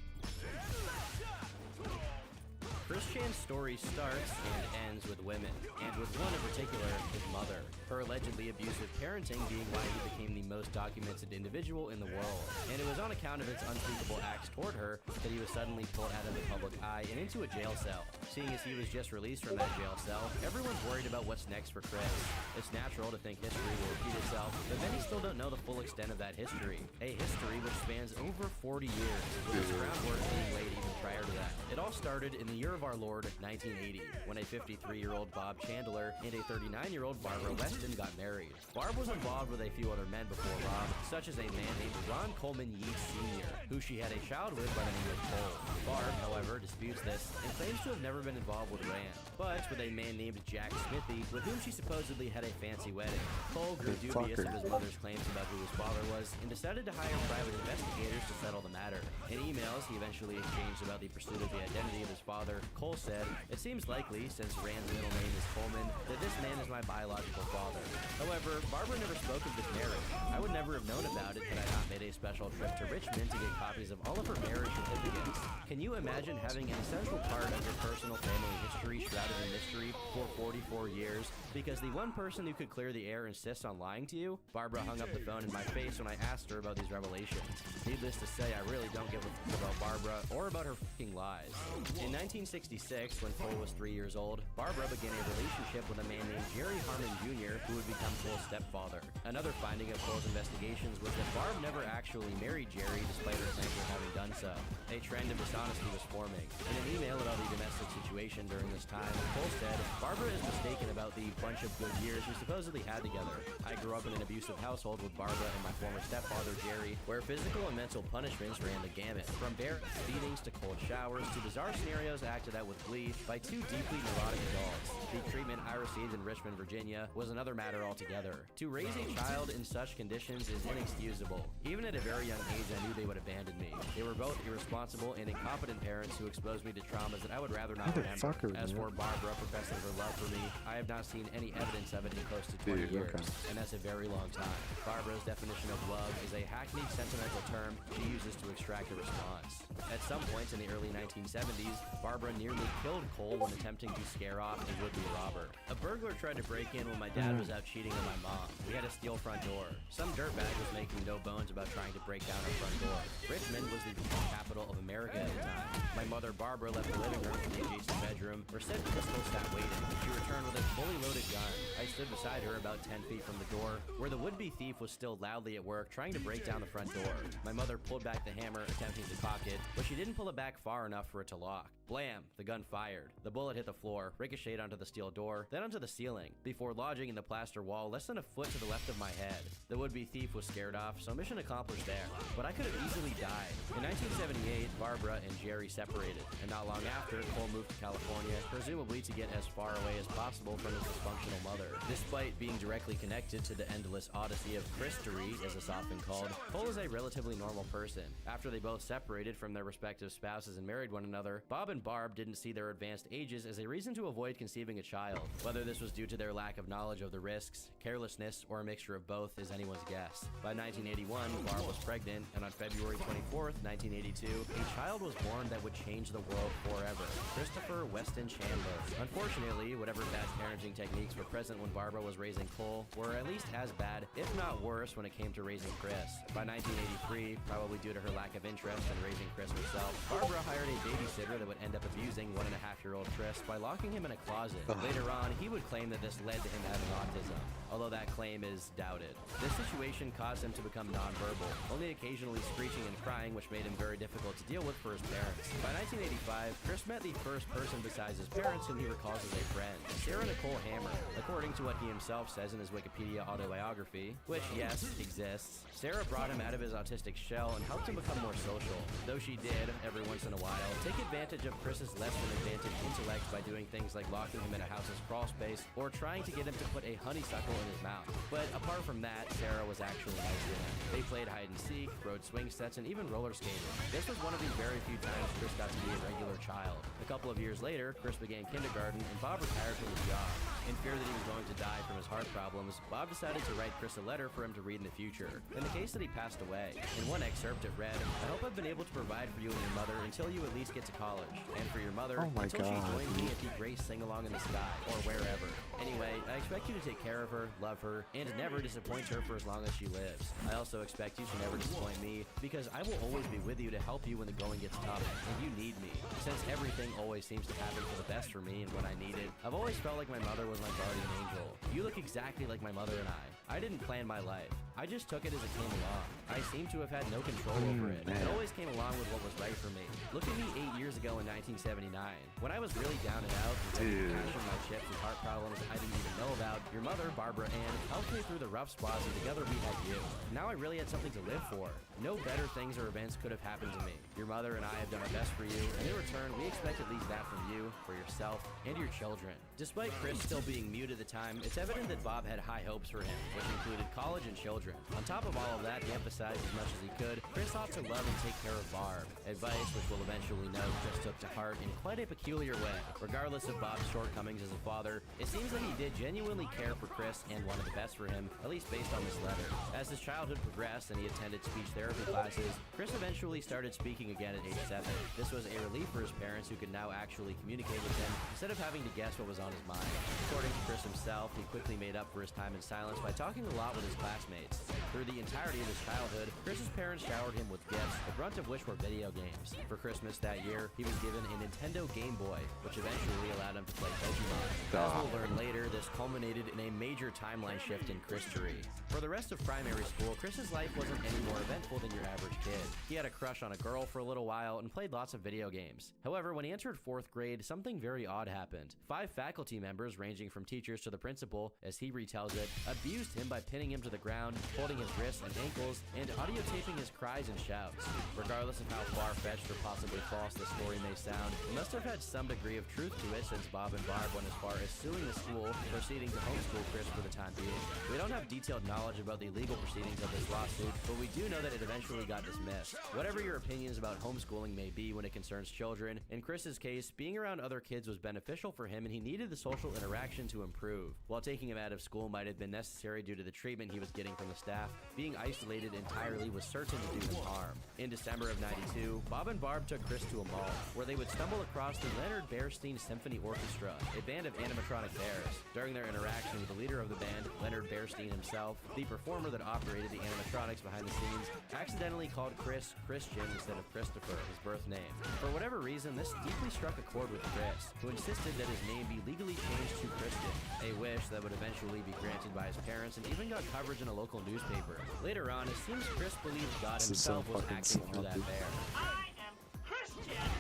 [SPEAKER 13] Chris Chan's story starts and ends with women, and with one in particular, his mother. Her allegedly abusive parenting being why he became the most documented individual in the world. And it was on account of its unspeakable acts toward her that he was suddenly pulled out of the public eye and into a jail cell. Seeing as he was just released from that jail cell, everyone's worried about what's next for Chris. It's natural to think history will repeat itself, but many still don't know the full extent of that history. A history which spans over 40 years, with its groundwork being laid even prior to that. It all started in the year of our Lord, 1980, when a 53-year-old Bob Chandler and a 39-year-old Barbara Weston got married. Barb was involved with a few other men before Bob, such as a man named Ron Coleman Yeats Sr., who she had a child with by the name of Cole. Barb, however, disputes this and claims to have never been involved with Rand, but with a man named Jack Smithy, with whom she supposedly had a fancy wedding. Cole grew dubious of his mother's claims about who his father was and decided to hire private investigators to settle the matter. In emails he eventually exchanged about the pursuit of the identity of his father, Cole said, "It seems likely, since Rand's middle name is Coleman, that this man is my biological father." However, Barbara never spoke of this marriage. I would never have known about it had I not made a special trip to Richmond to get copies of all of her marriage certificates. Can you imagine having an essential part of your personal family history shrouded in mystery for 44 years because the one person who could clear the air insists on lying to you? Barbara hung up the phone in my face when I asked her about these revelations. Needless to say, I really don't give a fuck about Barbara or about her fucking lies. In 1966, when Cole was 3 years old, Barbara began a relationship with a man named Jerry Harmon Jr., who would become Cole's stepfather. Another finding of Cole's investigations was that Barb never actually married Jerry despite her claims of having done so. A trend of dishonesty was forming. In an email about the domestic situation during this time, Cole said, "Barbara is mistaken about the bunch of good years we supposedly had together. I grew up in an abusive household with Barbara and my former stepfather Jerry, where physical and mental punishments ran the gamut, from bare beatings to cold showers to bizarre scenarios acted out with glee by two deeply neurotic adults. The treatment I received in Richmond, Virginia was another matter altogether. To raise a child in such conditions is inexcusable. Even at a very young age, I knew they would abandon me. They were both irresponsible and incompetent parents who exposed me to traumas that I would rather not remember. As for Barbara professing her love for me, I have not seen any evidence of it in close to 20 years, and that's a very long time. Barbara's definition of love is a hackneyed sentimental term she uses to extract a response. At some points in the early 1970s, Barbara nearly killed Cole when attempting to scare off a would-be robber. A burglar tried to break in when my dad was out cheating on my mom. We had a steel front door. Some dirtbag was making no bones about trying to break down our front door. Richmond was the capital of America at the time. My mother Barbara left the living room for the adjacent bedroom, where said pistol sat waiting. She returned with a fully loaded gun. I stood beside her about 10 feet from the door, where the would-be thief was still loudly at work trying to break down the front door. My mother pulled back the hammer, attempting to cock it, but she didn't pull it back far enough for it to lock. Blam! The gun fired. The bullet hit the floor, ricocheted onto the steel door, then onto the ceiling, before lodging in the plaster wall less than a foot to the left of my head. The would-be thief was scared off, so mission accomplished there. But I could have easily died. In 1978, Barbara and Jerry separated, and not long after, Cole moved to California, presumably to get as far away as possible from his dysfunctional mother. Despite being directly connected to the endless odyssey of Christery, as it's often called, Cole is a relatively normal person. After they both separated from their respective spouses and married one another, Bob and Barb didn't see their advanced ages as a reason to avoid conceiving a child. Whether this was due to their lack of knowledge of the risks, carelessness, or a mixture of both is anyone's guess. By 1981, Barb was pregnant, And on February 24th, 1982, a child was born that would change the world forever. Christopher Weston Chandler. Unfortunately, whatever bad parenting techniques were present when Barbara was raising Cole were at least as bad, if not worse, when it came to raising Chris. By 1983, probably due to her lack of interest in raising Chris herself, Barbara hired a babysitter that would end up abusing 1.5-year-old Chris by locking him in a closet. Later on, he would claim that this led to him having autism, although that claim is doubted. This situation caused him to become nonverbal, only occasionally screeching and crying, which made him very difficult to deal with for his parents. By 1985, Chris met the first person besides his parents whom he recalls as a friend, Sarah Nicole Hammer. According to what he himself says in his Wikipedia autobiography, which, yes, exists, Sarah brought him out of his autistic shell and helped him become more social, though she did, every once in a while, take advantage of Chris's less than advantaged intellect by doing things like locking him in a house's crawl space or trying to get him to put a honeysuckle in his mouth. But apart from that, Sarah was actually nice to him. They played hide and seek, rode swing sets, and even roller skated. This was one of the very few times Chris got to be a regular child. A couple of years later, Chris began kindergarten and Bob retired from his job. In fear that he was going to die from his heart problems, Bob decided to write Chris a letter for him to read in the future. In the case that he passed away, in one excerpt it read, "I hope I've been able to provide for you and your mother until you at least get to college. And for your mother, until she joins me at the great sing-along in the sky, or wherever. Anyway, I expect you to take care of her, love her, and never disappoint her for as long as she lives. I also expect you to never disappoint me, because I will always be with you to help you when the going gets tough, and you need me. Since everything always seems to happen for the best for me and when I need it, I've always felt like my mother was my guardian angel. You look exactly like my mother and I. I didn't plan my life. I just took it as it came along. I seem to have had no control over it. It always came along with what was right for me. Look at me 8 years ago in 1979. When I was really down and out, and cashing my chips and heart problems I didn't even know about, your mother, Barbara Ann, helped me through the rough spots, and together we had you. Now I really had something to live for. No better things or events could have happened to me. Your mother and I have done our best for you, and in return, we expect at least that from you, for yourself, and your children." Despite Chris still being mute at the time, it's evident that Bob had high hopes for him, which included college and children. On top of all of that, he emphasized as much as he could, Chris ought to love and take care of Barb. Advice which we'll eventually know Chris took to heart in quite a peculiar way. Regardless of Bob's shortcomings as a father, it seems that he did genuinely care for Chris and wanted the best for him, at least based on this letter. As his childhood progressed and he attended speech therapy classes, Chris eventually started speaking again at age 7. This was a relief for his parents, who could now actually communicate with him instead of having to guess what was on his mind. According to Chris himself, he quickly made up for his time in silence by talking a lot with his classmates. Through the entirety of his childhood, Chris's parents showered him with gifts, the brunt of which were video games. For Christmas that year, he was given a Nintendo Game Boy, which eventually allowed him to play Pokemon. As we'll learn later, this culminated in a major timeline shift in Christory. For the rest of primary school, Chris's life wasn't any more eventful than your average kid. He had a crush on a girl for a little while and played lots of video games. However, when he entered 4th grade, something very odd happened. 5 faculty members, ranging from teachers to the principal, as he retells it, abused him by pinning him to the ground, holding his wrists and ankles, and audio taping his cries and shouts. Regardless of how far-fetched or possibly false the story may sound, it must have had some degree of truth to it, since Bob and Barb went as far as suing the school, proceeding to homeschool Chris for the time being. We don't have detailed knowledge about the legal proceedings of this lawsuit, but we do know that it eventually got dismissed. Whatever your opinions about homeschooling may be when it concerns children, in Chris's case, being around other kids was beneficial for him and he needed the social interaction to improve. While taking him out of school might have been necessary due to the treatment he was getting from the staff, being isolated entirely was certain to do him harm. In December of '92, Bob and Barb took Chris to a mall, where they would stumble across the Leonard Bernstein Symphony Orchestra, a band of animatronic bears. During their interaction with the leader of the band, Leonard Bernstein himself, the performer that operated the animatronics behind the scenes, accidentally called Chris Christian instead of Christopher, his birth name. For whatever reason, this deeply struck a chord with Chris, who insisted that his name be legally changed to Christian, a wish that would eventually be granted by his parents and even got coverage in a local newspaper. Later on, it seems Chris believed God himself was acting through that bear.
[SPEAKER 6] I am Christian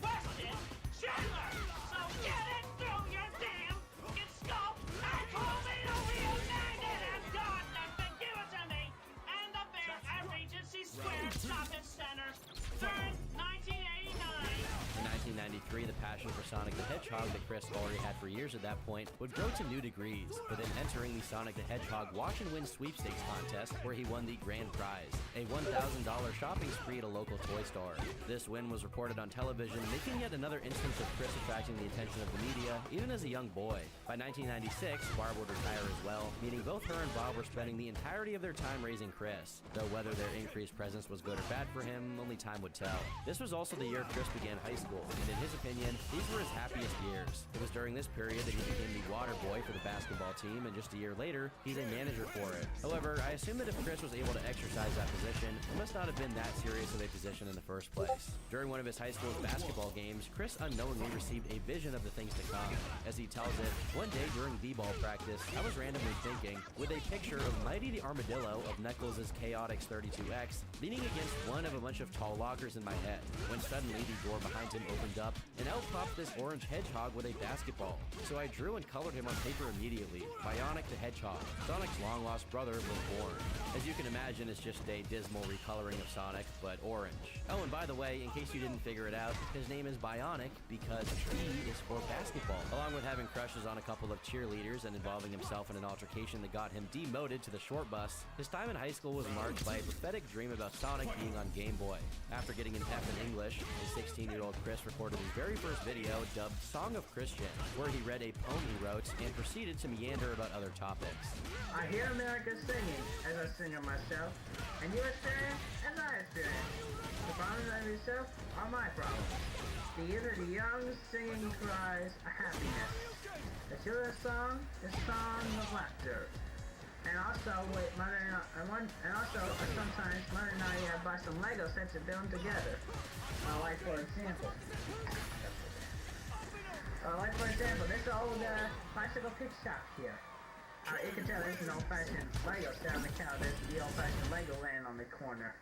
[SPEAKER 6] Weston Chandler, so get it through your damn fucking skull and pull me the wheel magnet, and God let me give it to me. And the bear at Regency Square Shopping Center, 3rd, 1989.
[SPEAKER 13] In 1993, the passion for Sonic the Hedgehog that Chris already had for years at that point would grow to new degrees, with him entering the Sonic the Hedgehog Watch and Win sweepstakes contest where he won the grand prize, a $1,000 shopping spree at a local toy store. This win was reported on television, making yet another instance of Chris attracting the attention of the media, even as a young boy. By 1996, Barb would retire as well, meaning both her and Bob were spending the entirety of their time raising Chris, though whether their increased presence was good or bad for him, only time would tell. This was also the year Chris began high school, and in his opinion, these were his happiest years. It was during this period that he became the water boy for the basketball team, and just a year later, he's a manager for it. However, I assume that if Chris was able to exercise that position, it must not have been that serious of a position in the first place. During one of his high school's basketball games, Chris unknowingly received a vision of the things to come. As he tells it, one day during b-ball practice, I was randomly thinking, with a picture of Mighty the Armadillo of Knuckles' Chaotix 32X leaning against one of a bunch of tall lockers in my head, when suddenly the door behind him opened up, and out popped this orange hedgehog with a basketball. So I drew and colored him on paper immediately. Bionic the Hedgehog, Sonic's long-lost brother, was born. As you can imagine, it's just a dismal recoloring of Sonic, but orange. Oh, and by the way, in case you didn't figure it out, his name is Bionic because B is for basketball. Along with having crushes on a couple of cheerleaders and involving himself in an altercation that got him demoted to the short bus, his time in high school was marked by a prophetic dream about Sonic being on Game Boy. After getting an F in English, his 16-year-old Chris recorded his very first video dubbed Song of Christian, where he read a poem he wrote and proceeded to meander about other topics.
[SPEAKER 6] I hear America singing as I sing of myself, and you experience as I experience. The problems of yourself are my problems. The ear of the young singing cries a happiness. The children's song is song of laughter. And also, sometimes Mother and I buy some Lego sets and build them together. Like for example, this old bicycle pick shop here. You can tell it's an old-fashioned Lego style account. There's the old-fashioned Lego land on the corner.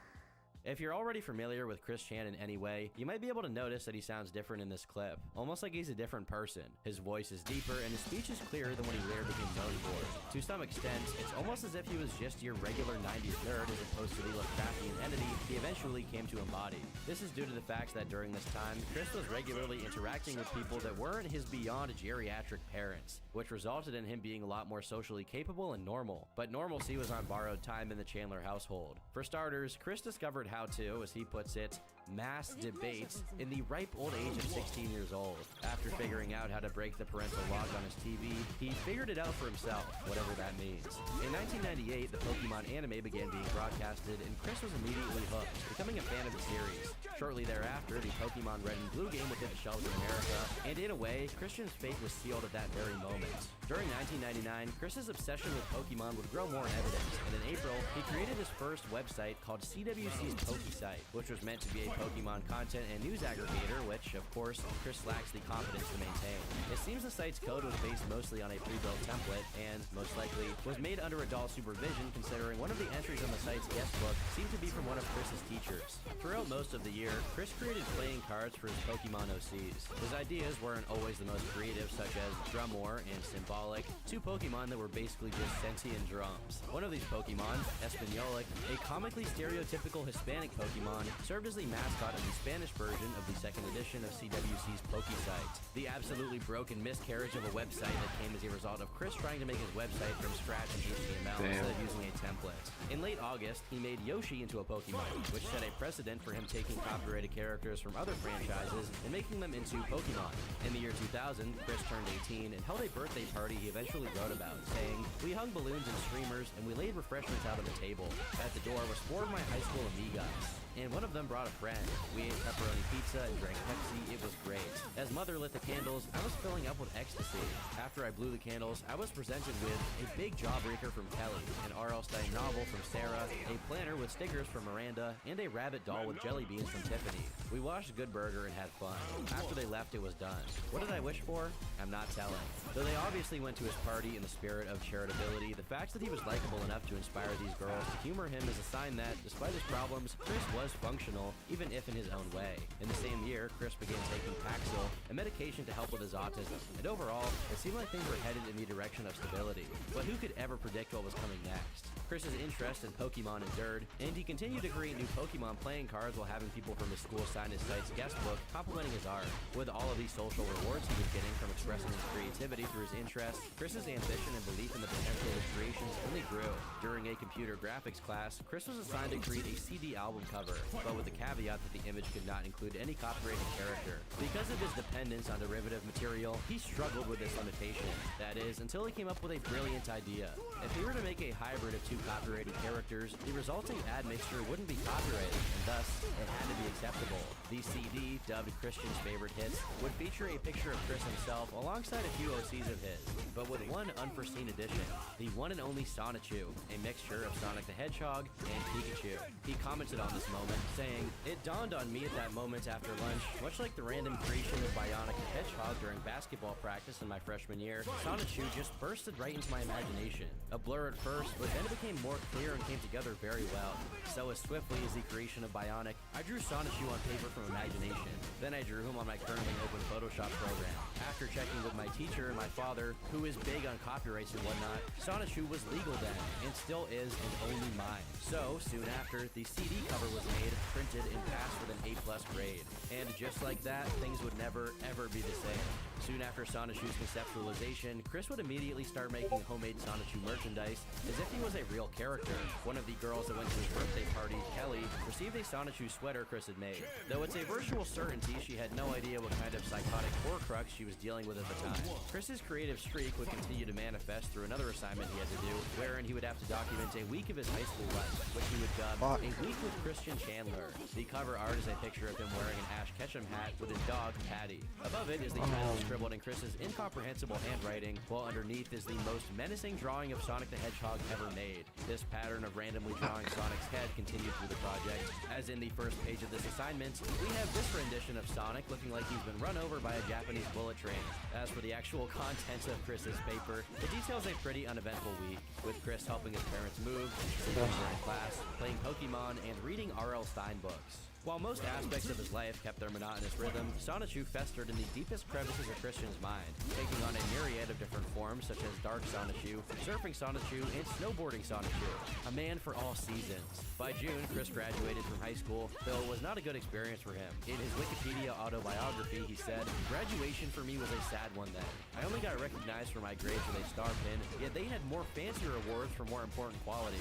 [SPEAKER 13] If you're already familiar with Chris Chan in any way, you might be able to notice that he sounds different in this clip, almost like he's a different person. His voice is deeper and his speech is clearer than what he later became known for. To some extent, it's almost as if he was just your regular 90s nerd as opposed to the Lovecraftian entity he eventually came to embody. This is due to the fact that during this time, Chris was regularly interacting with people that weren't his beyond geriatric parents, which resulted in him being a lot more socially capable and normal. But normalcy was on borrowed time in the Chandler household. For starters, Chris discovered how to, as he puts it, mass debates in the ripe old age of 16 years old. After figuring out how to break the parental lock on his TV, he figured it out for himself, whatever that means. In 1998, the Pokemon anime began being broadcasted, and Chris was immediately hooked, becoming a fan of the series. Shortly thereafter, the Pokemon Red and Blue game would hit the shelves in America, and in a way, Christian's fate was sealed at that very moment. During 1999, Chris's obsession with Pokemon would grow more in evidence, and in April, he created his first website called CWC's PokeSite, which was meant to be a Pokemon content and news aggregator, which, of course, Chris lacks the confidence to maintain. It seems the site's code was based mostly on a pre-built template, and, most likely, was made under adult supervision considering one of the entries on the site's guest book seemed to be from one of Chris's teachers. Throughout most of the year, Chris created playing cards for his Pokemon OCs. His ideas weren't always the most creative, such as Drummore and Symbolic, two Pokemon that were basically just sentient drums. One of these Pokemon, Espinolic, a comically stereotypical Hispanic Pokemon, served as the mascot of the Spanish version of the second edition of CWC's PokeSite. The absolutely broken miscarriage of a website that came as a result of Chris trying to make his website from scratch in HTML instead of using a template. In late August, he made Yoshi into a Pokemon, which set a precedent for him taking copyrighted characters from other franchises and making them into Pokemon. In the year 2000, Chris turned 18 and held a birthday party he eventually wrote about, saying, "We hung balloons and streamers and we laid refreshments out on the table. At the door was 4 of my high school amigas, and one of them brought a friend. We ate pepperoni pizza and drank Pepsi. It was great. As Mother lit the candles, I was filling up with ecstasy. After I blew the candles, I was presented with a big jawbreaker from Kelly, an R.L. Stein novel from Sarah, a planner with stickers from Miranda, and a rabbit doll with jelly beans from Tiffany. We watched Good Burger and had fun. After they left, it was done. What did I wish for? I'm not telling. Though they obviously went to his party in the spirit of charitability, the fact that he was likable enough to inspire these girls to humor him is a sign that, despite his problems, Chris was was functional, even if in his own way. In the same year, Chris began taking Paxil, a medication to help with his autism, and overall, it seemed like things were headed in the direction of stability. But who could ever predict what was coming next? Chris's interest in Pokemon endured, and he continued to create new Pokemon playing cards while having people from his school sign his site's guest book, complimenting his art. With all of these social rewards he was getting from expressing his creativity through his interests, Chris's ambition and belief in the potential of his creations only grew. During a computer graphics class, Chris was assigned to create a CD album cover, but with the caveat that the image could not include any copyrighted character. Because of his dependence on derivative material, he struggled with this limitation. That is, until he came up with a brilliant idea. If he were to make a hybrid of two copyrighted characters, the resulting admixture wouldn't be copyrighted, and thus, it had to be acceptable. The CD, dubbed Christian's Favorite Hits, would feature a picture of Chris himself alongside a few OCs of his, but with one unforeseen addition, the one and only Sonichu, a mixture of Sonic the Hedgehog and Pikachu. He commented on this moment, saying, "It dawned on me at that moment after lunch, much like the random creation of Bionic the Hedgehog during basketball practice in my freshman year, Sonichu just bursted right into my imagination. A blur at first, but then it became more clear and came together very well. So as swiftly as the creation of Bionic, I drew Sonichu on paper from imagination. Then I drew him on my currently open Photoshop program. After checking with my teacher and my father, who is big on copyrights and whatnot, Sonichu was legal then, and still is, and only mine. So, soon after, the CD cover was made, printed, and passed with an A+ grade. And just like that, things would never, ever be the same. Soon after Sonichu's conceptualization, Chris would immediately start making homemade Sonichu merchandise as if he was a real character. One of the girls that went to his birthday party, Kelly, received a Sonichu sweater Chris had made. Though it's a virtual certainty she had no idea what kind of psychotic horcrux she was dealing with at the time. Chris's creative streak would continue to manifest through another assignment he had to do, wherein he would have to document a week of his high school life, which he would dub A Week with Christian Chandler. The cover art is a picture of him wearing an Ash Ketchum hat with his dog, Patty. Above it is the title scribbled in Chris's incomprehensible handwriting, while underneath is the most menacing drawing of Sonic the Hedgehog ever made. This pattern of randomly drawing Sonic's head continued through the project. As in the first page of this assignment, we have this rendition of Sonic looking like he's been run over by a Japanese bullet train. As for the actual contents of Chris's paper, it details a pretty uneventful week, with Chris helping his parents move, sleeping during class, playing Pokemon, and reading R.L. Stein books. While most aspects of his life kept their monotonous rhythm, Sonichu festered in the deepest crevices of Christian's mind, taking on a myriad of different forms such as Dark Sonichu, Surfing Sonichu, and Snowboarding Sonichu. A man for all seasons. By June, Chris graduated from high school, though it was not a good experience for him. In his Wikipedia autobiography, he said, "Graduation for me was a sad one then. I only got recognized for my grades with a star pin, yet they had more fancier awards for more important qualities.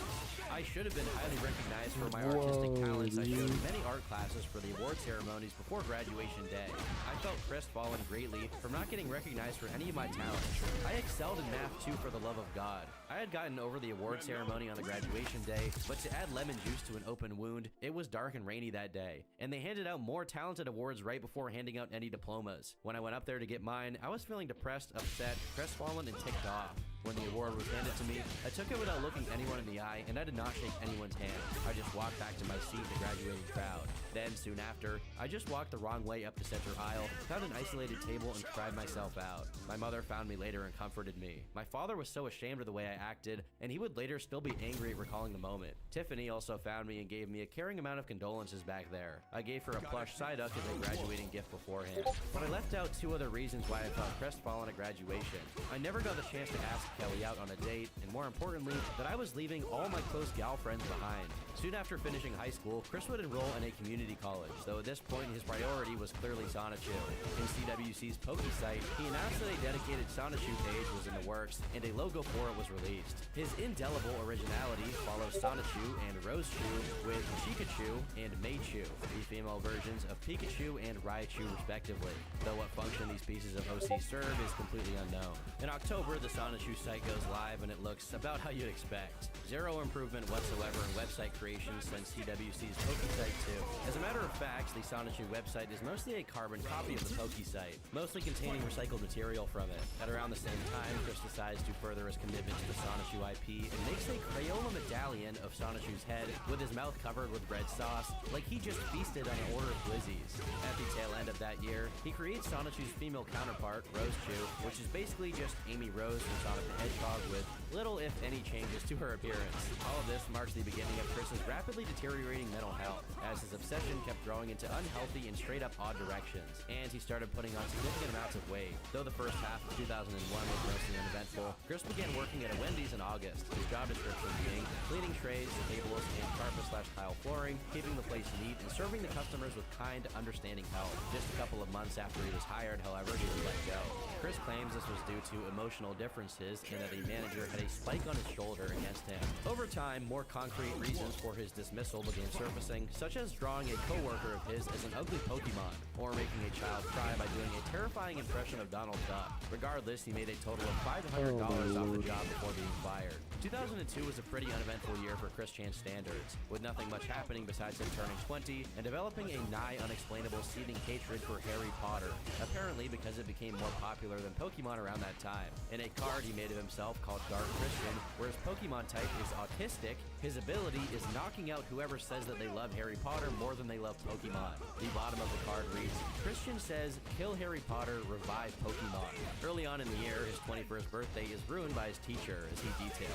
[SPEAKER 13] I should have been highly recognized for my artistic talents. I showed many art classes for the award ceremonies before graduation day. I felt crestfallen greatly from not getting recognized for any of my talents. I excelled in math too, for the love of God. I had gotten over the award ceremony on the graduation day, but to add lemon juice to an open wound, it was dark and rainy that day, and they handed out more talented awards right before handing out any diplomas. When I went up there to get mine, I was feeling depressed, upset, crestfallen, and ticked off. When the award was handed to me, I took it without looking anyone in the eye, and I did not shake anyone's hand. I just walked back to my seat in the graduating crowd. Then, soon after, I just walked the wrong way up the center aisle, found an isolated table, and cried myself out. My mother found me later and comforted me. My father was so ashamed of the way I acted, and he would later still be angry at recalling the moment. Tiffany also found me and gave me a caring amount of condolences back there. I gave her a plush Psyduck as a graduating gift beforehand. But I left out two other reasons why I felt crestfallen at graduation. I never got the chance to ask Kelly out on a date, and more importantly, that I was leaving all my close gal friends behind. Soon after finishing high school, Chris would enroll in a community college, though at this point his priority was clearly Sonichu. In CWC's Poke site, he announced that a dedicated Sonichu page was in the works, and a logo for it was released. His indelible originality follows Sonichu and Rosechu with Chikachu and Meichu, the female versions of Pikachu and Raichu respectively, though what function these pieces of OC serve is completely unknown. In October, the Sonichu site goes live and it looks about how you'd expect. Zero improvement whatsoever in website creation since CWC's Poke site 2. As a matter of facts, the Sonichu website is mostly a carbon copy of the Poke site, mostly containing recycled material from it. At around the same time, Chris decides to further his commitment to the Sonichu IP and makes a Crayola medallion of Sonichu's head with his mouth covered with red sauce, like he just feasted on an order of Blizzies. At the tail end of that year, he creates Sonichu's female counterpart, Rose Chew, which is basically just Amy Rose from Sonic the Hedgehog with little if any changes to her appearance. All of this marks the beginning of Chris's rapidly deteriorating mental health, as his obsession kept growing into unhealthy and straight up odd directions, and he started putting on significant amounts of weight. Though the first half of 2001 was mostly uneventful, Chris began working at a Wendy's in August, his job description being cleaning trays, tables, and carpet/tile flooring, keeping the place neat, and serving the customers with kind, understanding help. Just a couple of months after he was hired, however, he was let go. Chris claims this was due to emotional differences and that a manager had a spike on his shoulder against him. Over time, more concrete reasons for his dismissal began surfacing, such as drawing a coworker of his as an ugly Pokemon, or making a child cry by doing a terrifying impression of Donald Duck. Regardless, he made a total of $500 off the job before being fired. 2002 was a pretty uneventful year for Chris Chan standards, with nothing much happening besides him turning 20 and developing a nigh unexplainable seething hatred for Harry Potter, apparently because it became more popular than Pokemon around that time. In a card he made of himself called Dark Christian, where his Pokemon type is autistic, his ability is knocking out whoever says that they love Harry Potter more than they love Pokemon. The bottom of the card reads, Christian says, kill Harry Potter, revive Pokemon. Early on in the year, his 21st birthday is ruined by his teacher, as he details.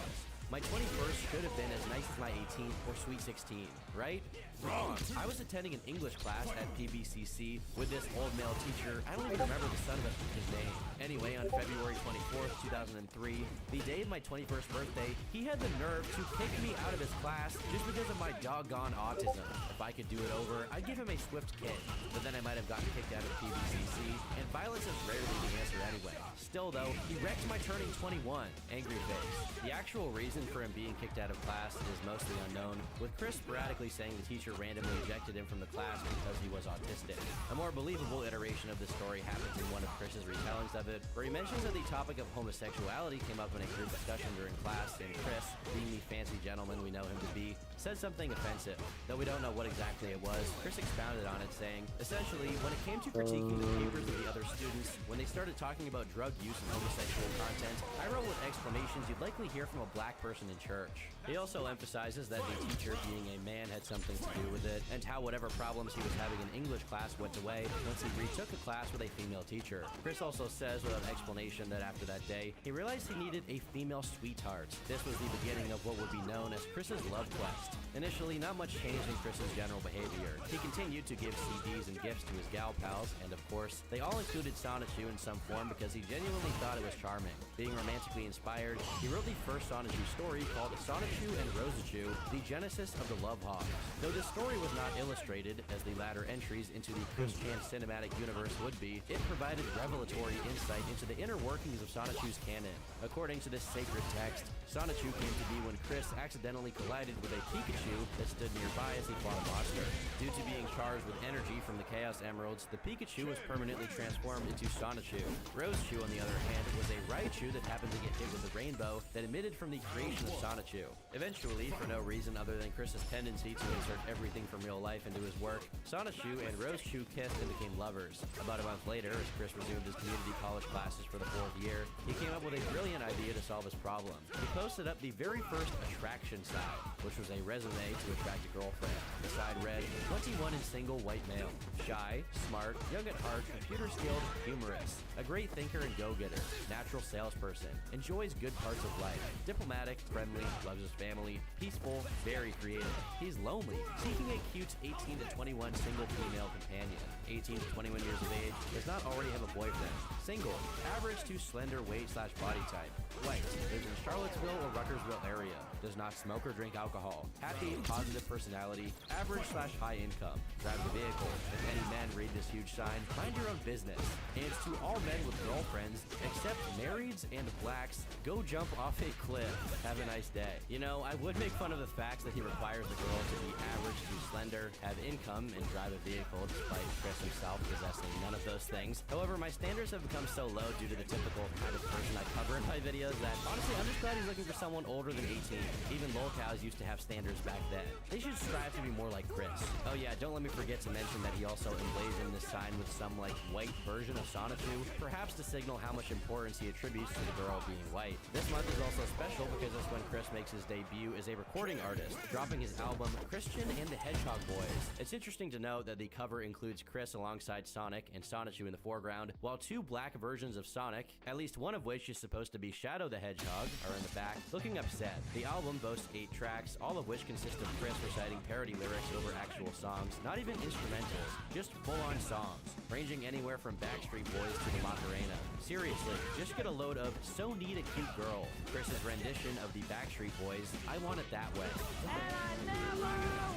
[SPEAKER 13] My 21st should have been as nice as my 18th or Sweet 16, right? Wrong. I was attending an English class at PBCC with this old male teacher. I don't even remember the son of a teacher's name. Anyway, on February 24th, 2003, the day of my 21st birthday, he had the nerve to kick me out of his class just because of my doggone autism. If I could do it over, I'd give him a swift kick, but then I might have gotten kicked out of PBCC, and violence is rarely the answer anyway. Still though, he wrecked my turning 21, angry face. The actual reason for him being kicked out of class is mostly unknown, with Chris sporadically saying the teacher randomly ejected him from the class because he was autistic. A more believable iteration of this story happens in one of Chris's retellings of it, where he mentions that the topic of homosexuality came up in a group discussion during class, and Chris, being the fancy gentleman we know him to be, said something offensive. Though we don't know what exactly it was, Chris expounded on it, saying, essentially, when it came to critiquing the papers of the other students, when they started talking about drug use and homosexual content, I wrote with exclamations you'd likely hear from a black person in church. He also emphasizes that the teacher, being a man, had something to do with it, and how whatever problems he was having in English class went away once he retook a class with a female teacher. Chris also says without explanation that after that day, he realized he needed a female sweetheart. This was the beginning of what would be known as Chris's love quest. Initially, not much changed in Chris's general behavior. He continued to give CDs and gifts to his gal pals, and of course, they all included Sonichu in some form because he genuinely thought it was charming. Being romantically inspired, he wrote the first Sonichu story called Sonichu and Rosachu, the genesis of the Love Hogs. Though this story was not illustrated, as the latter entries into the Chris Chan cinematic universe would be, it provided revelatory insight into the inner workings of Sonichu's canon. According to this sacred text, Sonichu came to be when Chris accidentally collided with a Pikachu that stood nearby as he fought a monster. Due to being charged with energy from the Chaos Emeralds, the Pikachu was permanently transformed into Sonichu. Rosechu, on the other hand, was a Raichu that happened to get hit with a rainbow that emitted from the creation of Sonichu. Eventually, for no reason other than Chris's tendency to insert everything from real life into his work, Sonichu and Rosechu kissed and became lovers. About a month later, as Chris resumed his community college classes for the 4th year, he came up with a brilliant idea to solve his problem. He posted up the very first attraction side, which was a resume to attract a girlfriend. The side read, 21 and single white male, shy, smart, young at heart, computer skilled, humorous, a great thinker and go-getter, natural salesperson, enjoys good parts of life, diplomatic, friendly, loves his family, peaceful, very creative. He's lonely, seeking a cute 18 to 21 single female companion. 18 to 21 years of age, does not already have a boyfriend. Single, average to slender weight/body type. White, lives in Charlottesville or Ruckersville area. Does not smoke or drink alcohol. Happy, positive personality. Average/high income. Drives a vehicle. If any men read this huge sign, mind your own business. And to all men with girlfriends, except marrieds and blacks, go jump off a cliff. Have a nice day. You know, I would make fun of the fact that he requires the girl to be average to slender, have income, and drive a vehicle, despite Chris himself possessing none of those things. However, my standards have become so low due to the typical kind of person I cover in my videos that, honestly, I'm just glad he's looking for someone older than 18. Even lolcows used to have standards back then. They should strive to be more like Chris. Oh yeah, don't let me forget to mention that he also emblazoned this sign with some, like, white version of Sonichu, perhaps to signal how much importance he attributes to the girl being white. This month is also special because it's when Chris makes his debut as a recording artist, dropping his album Christian and the Hedgehog Boys. It's interesting to note that the cover includes Chris alongside Sonic and Sonichu in the foreground, while two black versions of Sonic, at least one of which is supposed to be Shadow the Hedgehog, are in the back, looking upset. The album boasts 8 tracks, all of which consist of Chris reciting parody lyrics over actual songs, not even instrumentals, just full-on songs, ranging anywhere from Backstreet Boys to the Macarena. Seriously, just get a load of So Need a Cute Girl, Chris's rendition of the Backstreet Boys, I Want It That Way.
[SPEAKER 6] And I never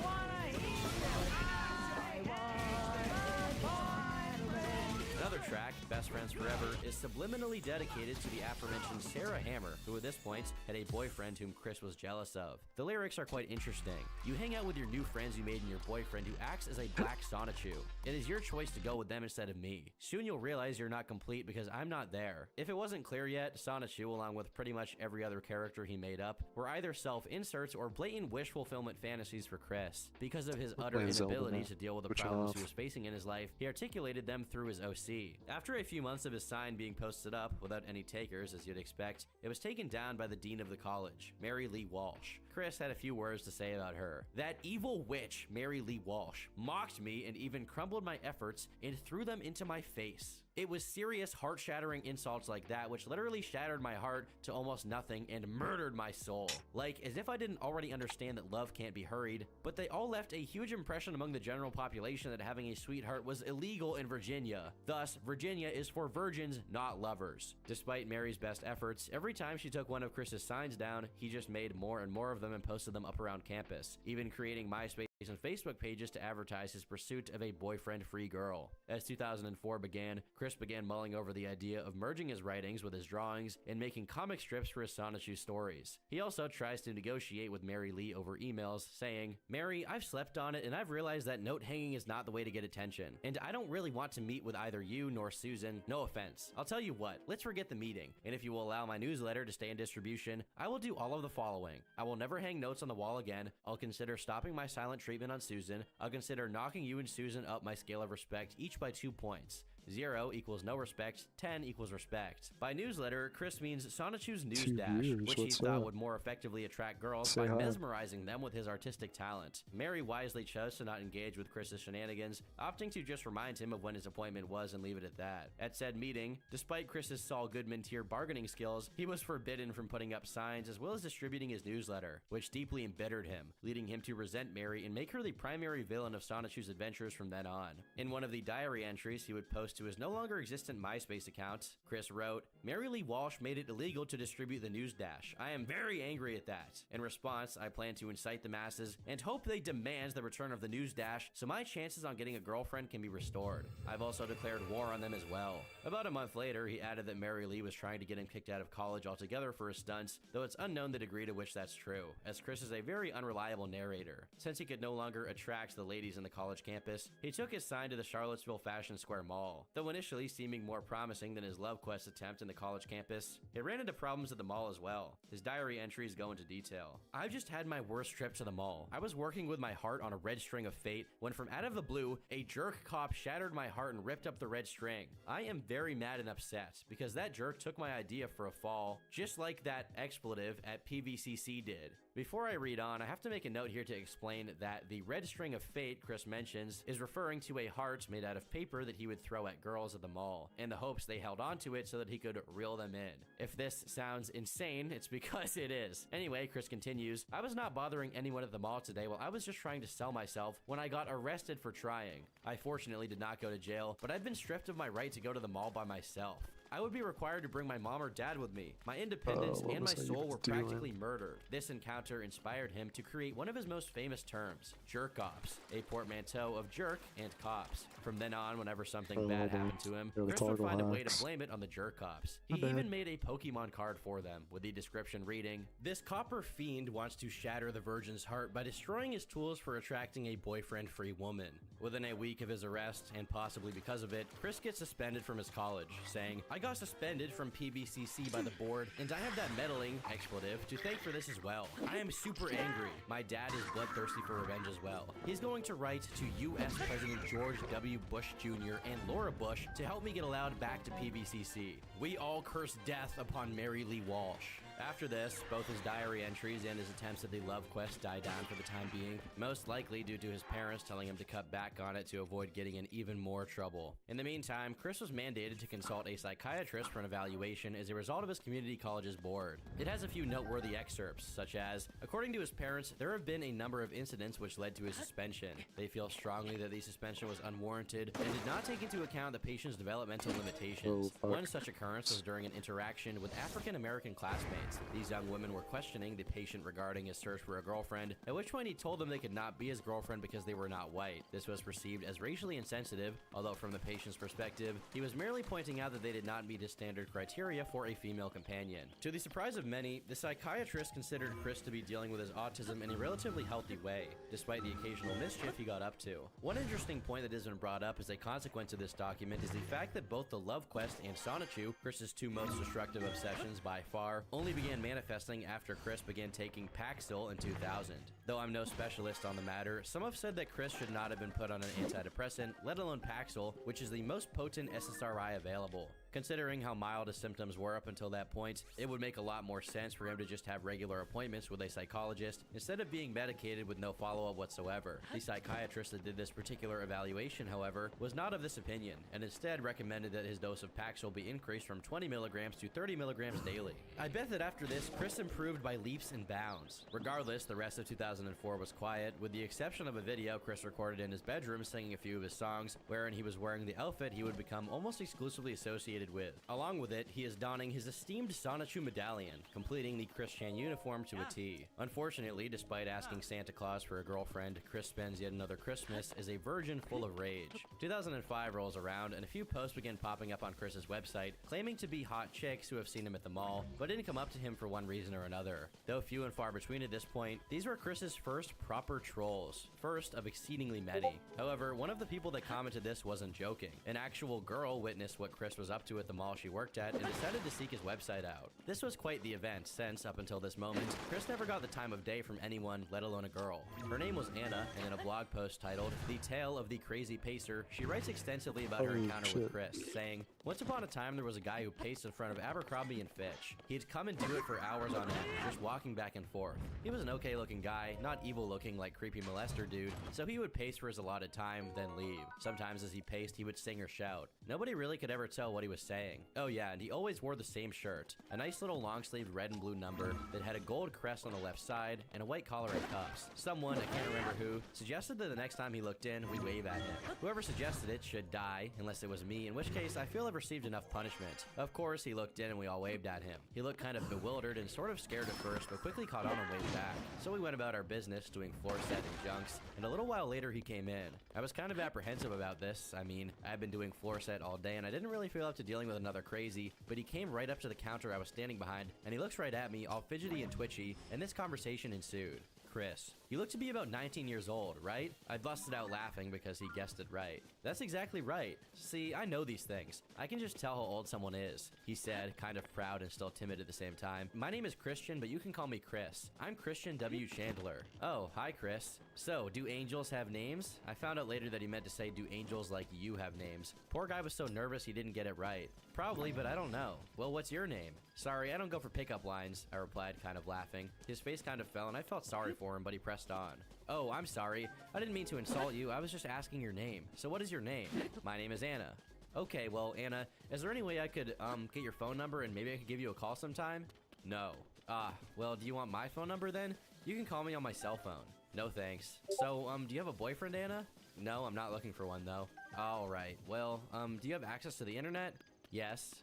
[SPEAKER 6] wanna hear I want a boyfriend.
[SPEAKER 13] Another track, Best Friends Forever, is subliminally dedicated to the aforementioned Sarah Hammer, who at this point had a boyfriend whom Chris was jealous of. The lyrics are quite interesting. You hang out with your new friends you made and your boyfriend who acts as a black Sonichu. It is your choice to go with them instead of me. Soon you'll realize you're not complete because I'm not there. If it wasn't clear yet, Sonichu, along with pretty much every other character he made up, were either self-inserts or blatant wish fulfillment fantasies for Chris. Because of his utter inability to deal with the problems he was facing in his life, he articulated them through his OC. After a few months of his sign being posted up without any takers, as you'd expect, it was taken down by the dean of the college, Mary Lee Walsh. Chris had a few words to say about her. That evil witch, Mary Lee Walsh, mocked me and even crumbled my efforts and threw them into my face. It was serious, heart-shattering insults like that which literally shattered my heart to almost nothing and murdered my soul. Like, as if I didn't already understand that love can't be hurried, but they all left a huge impression among the general population that having a sweetheart was illegal in Virginia. Thus, Virginia is for virgins, not lovers. Despite Mary's best efforts, every time she took one of Chris's signs down, he just made more and more of them and posted them up around campus, even creating MySpace and Facebook pages to advertise his pursuit of a boyfriend-free girl. As 2004 began, Chris began mulling over the idea of merging his writings with his drawings and making comic strips for his Sonichu stories. He also tries to negotiate with Mary Lee over emails, saying, "Mary, I've slept on it and I've realized that note hanging is not the way to get attention, and I don't really want to meet with either you nor Susan. No offense. I'll tell you what, let's forget the meeting, and if you will allow my newsletter to stay in distribution, I will do all of the following. I will never hang notes on the wall again. I'll consider stopping my silent treatment on Susan. I'll consider knocking you and Susan up my scale of respect, each by 2 points. 0 equals no respect, 10 equals respect. By newsletter, Chris means Sonichu's News Dash, which he thought would more effectively attract girls by mesmerizing them with his artistic talent. Mary wisely chose to not engage with Chris's shenanigans, opting to just remind him of when his appointment was and leave it at that. At said meeting, despite Chris's Saul Goodman tier bargaining skills, he was forbidden from putting up signs as well as distributing his newsletter, which deeply embittered him, leading him to resent Mary and make her the primary villain of Sonichu's adventures from then on. In one of the diary entries he would post to his no longer existent MySpace account, Chris wrote, "Mary Lee Walsh made it illegal to distribute the news dash. I am very angry at that. In response, I plan to incite the masses and hope they demand the return of the news dash so my chances on getting a girlfriend can be restored. I've also declared war on them as well." About a month later, he added that Mary Lee was trying to get him kicked out of college altogether for his stunts, though it's unknown the degree to which that's true, as Chris is a very unreliable narrator. Since he could no longer attract the ladies in the college campus, he took his sign to the Charlottesville Fashion Square Mall. Though initially seeming more promising than his Love Quest attempt in the college campus, it ran into problems at the mall as well. His diary entries go into detail. "I've just had my worst trip to the mall. I was working with my heart on a red string of fate when from out of the blue, a jerk cop shattered my heart and ripped up the red string. I am very mad and upset because that jerk took my idea for a fall, just like that expletive at PVCC did." Before I read on, I have to make a note here to explain that the red string of fate Chris mentions is referring to a heart made out of paper that he would throw at girls at the mall, in the hopes they held onto it so that he could reel them in. If this sounds insane, it's because it is. Anyway, Chris continues, "I was not bothering anyone at the mall today while I was just trying to sell myself when I got arrested for trying. I fortunately did not go to jail, but I've been stripped of my right to go to the mall by myself. I would be required to bring my mom or dad with me. My independence
[SPEAKER 1] what
[SPEAKER 13] and my
[SPEAKER 1] was I
[SPEAKER 13] soul were
[SPEAKER 1] doing?
[SPEAKER 13] practically murdered. This encounter inspired him to create one of his most famous terms, jerk-ops, a portmanteau of jerk and cops. From then on, whenever something bad happened to him,
[SPEAKER 1] Yeah, the
[SPEAKER 13] Chris would
[SPEAKER 1] toggle
[SPEAKER 13] find a way to
[SPEAKER 1] hacks.
[SPEAKER 13] blame it on the jerk-cops. He
[SPEAKER 1] My bad.
[SPEAKER 13] even made a Pokemon card for them, with the description reading, "This copper fiend wants to shatter the virgin's heart by destroying his tools for attracting a boyfriend-free woman." Within a week of his arrest, and possibly because of it, Chris gets suspended from his college, saying, "I got suspended from PBCC by the board, and I have that meddling expletive to thank for this as well. I am super angry. My dad is bloodthirsty for revenge as well. He's going to write to U.S. President George W. Bush Jr. and Laura Bush to help me get allowed back to PBCC. We all curse death upon Mary Lee Walsh." After this, both his diary entries and his attempts at the love quest died down for the time being, most likely due to his parents telling him to cut back on it to avoid getting in even more trouble. In the meantime, Chris was mandated to consult a psychiatrist for an evaluation as a result of his community college's board. It has a few noteworthy excerpts, such as, according to his parents, there have been a number of incidents which led to his suspension. They feel strongly that the suspension was unwarranted and did not take into account the patient's developmental limitations. One such occurrence was during an interaction with African-American classmates. These young women were questioning the patient regarding his search for a girlfriend, at which point he told them they could not be his girlfriend because they were not white. This was perceived as racially insensitive, although from the patient's perspective, he was merely pointing out that they did not meet his standard criteria for a female companion. To the surprise of many, the psychiatrist considered Chris to be dealing with his autism in a relatively healthy way, despite the occasional mischief he got up to. One interesting point that has been brought up as a consequence of this document is the fact that both the Love Quest and Sonichu, Chris's two most destructive obsessions by far, only began manifesting after Chris began taking Paxil in 2000. Though I'm no specialist on the matter, some have said that Chris should not have been put on an antidepressant, let alone Paxil, which is the most potent SSRI available. Considering how mild his symptoms were up until that point, it would make a lot more sense for him to just have regular appointments with a psychologist instead of being medicated with no follow-up whatsoever. The psychiatrist that did this particular evaluation, however, was not of this opinion, and instead recommended that his dose of Paxil be increased from 20 milligrams to 30 milligrams daily. I bet that after this, Chris improved by leaps and bounds. Regardless, the rest of 2004 was quiet, with the exception of a video Chris recorded in his bedroom singing a few of his songs, wherein he was wearing the outfit he would become almost exclusively associated with. Along with it, he is donning his esteemed Sonichu medallion, completing the Chris Chan uniform to a T. Unfortunately, despite asking Santa Claus for a girlfriend, Chris spends yet another Christmas as a virgin full of rage. 2005 rolls around, and a few posts begin popping up on Chris's website, claiming to be hot chicks who have seen him at the mall, but didn't come up to him for one reason or another. Though few and far between at this point, these were Chris's first proper trolls, first of exceedingly many. However, one of the people that commented this wasn't joking. An actual girl witnessed what Chris was up to at the mall she worked at and decided to seek his website out. This was quite the event since, up until this moment, Chris never got the time of day from anyone, let alone a girl. Her name was Anna, and in a blog post titled, "The Tale of the Crazy Pacer," she writes extensively about her
[SPEAKER 1] Holy
[SPEAKER 13] encounter with
[SPEAKER 1] shit.
[SPEAKER 13] Chris, saying, "Once upon a time there was a guy who paced in front of Abercrombie & Fitch. He'd come and do it for hours on end, just walking back and forth. He was an okay looking guy, not evil looking like creepy molester dude, so he would pace for his allotted time, then leave. Sometimes as he paced, he would sing or shout. Nobody really could ever tell what he was saying. Oh yeah, and he always wore the same shirt, a nice little long-sleeved red and blue number that had a gold crest on the left side and a white collar and cuffs. Someone, I can't remember who, suggested that the next time he looked in, we'd wave at him. Whoever suggested it should die, unless it was me, in which case I feel I've received enough punishment. Of course, he looked in and we all waved at him. He looked kind of bewildered and sort of scared at first, but quickly caught on and waved back. So we went about our business, doing floor set and junks, and a little while later he came in. I was kind of apprehensive about this. I mean, I've been doing floor set all day and I didn't really feel up to dealing with another crazy, but he came right up to the counter I was standing behind, and he looks right at me, all fidgety and twitchy, and this conversation ensued. Chris, you look to be about 19 years old, right? I busted out laughing because he guessed it right. That's exactly right. See, I know these things. I can just tell how old someone is, he said, kind of proud and still timid at the same time. My name is Christian, but you can call me Chris. I'm Christian W. Chandler. Oh, hi, Chris. So, do angels have names? I found out later that he meant to say, do angels like you have names? Poor guy was so nervous he didn't get it right. Probably, but I don't know. Well, what's your name? Sorry, I don't go for pickup lines, I replied, kind of laughing. His face kind of fell and I felt sorry for him, but he pressed on. Oh, I'm sorry. I didn't mean to insult you. I was just asking your name. So what is your name? My name is Anna. Okay, well, Anna, is there any way I could, get your phone number and maybe I could give you a call sometime? No. Well, do you want my phone number then? You can call me on my cell phone. No thanks. So, do you have a boyfriend, Anna? No, I'm not looking for one, though. Alright, well, do you have access to the internet? Yes.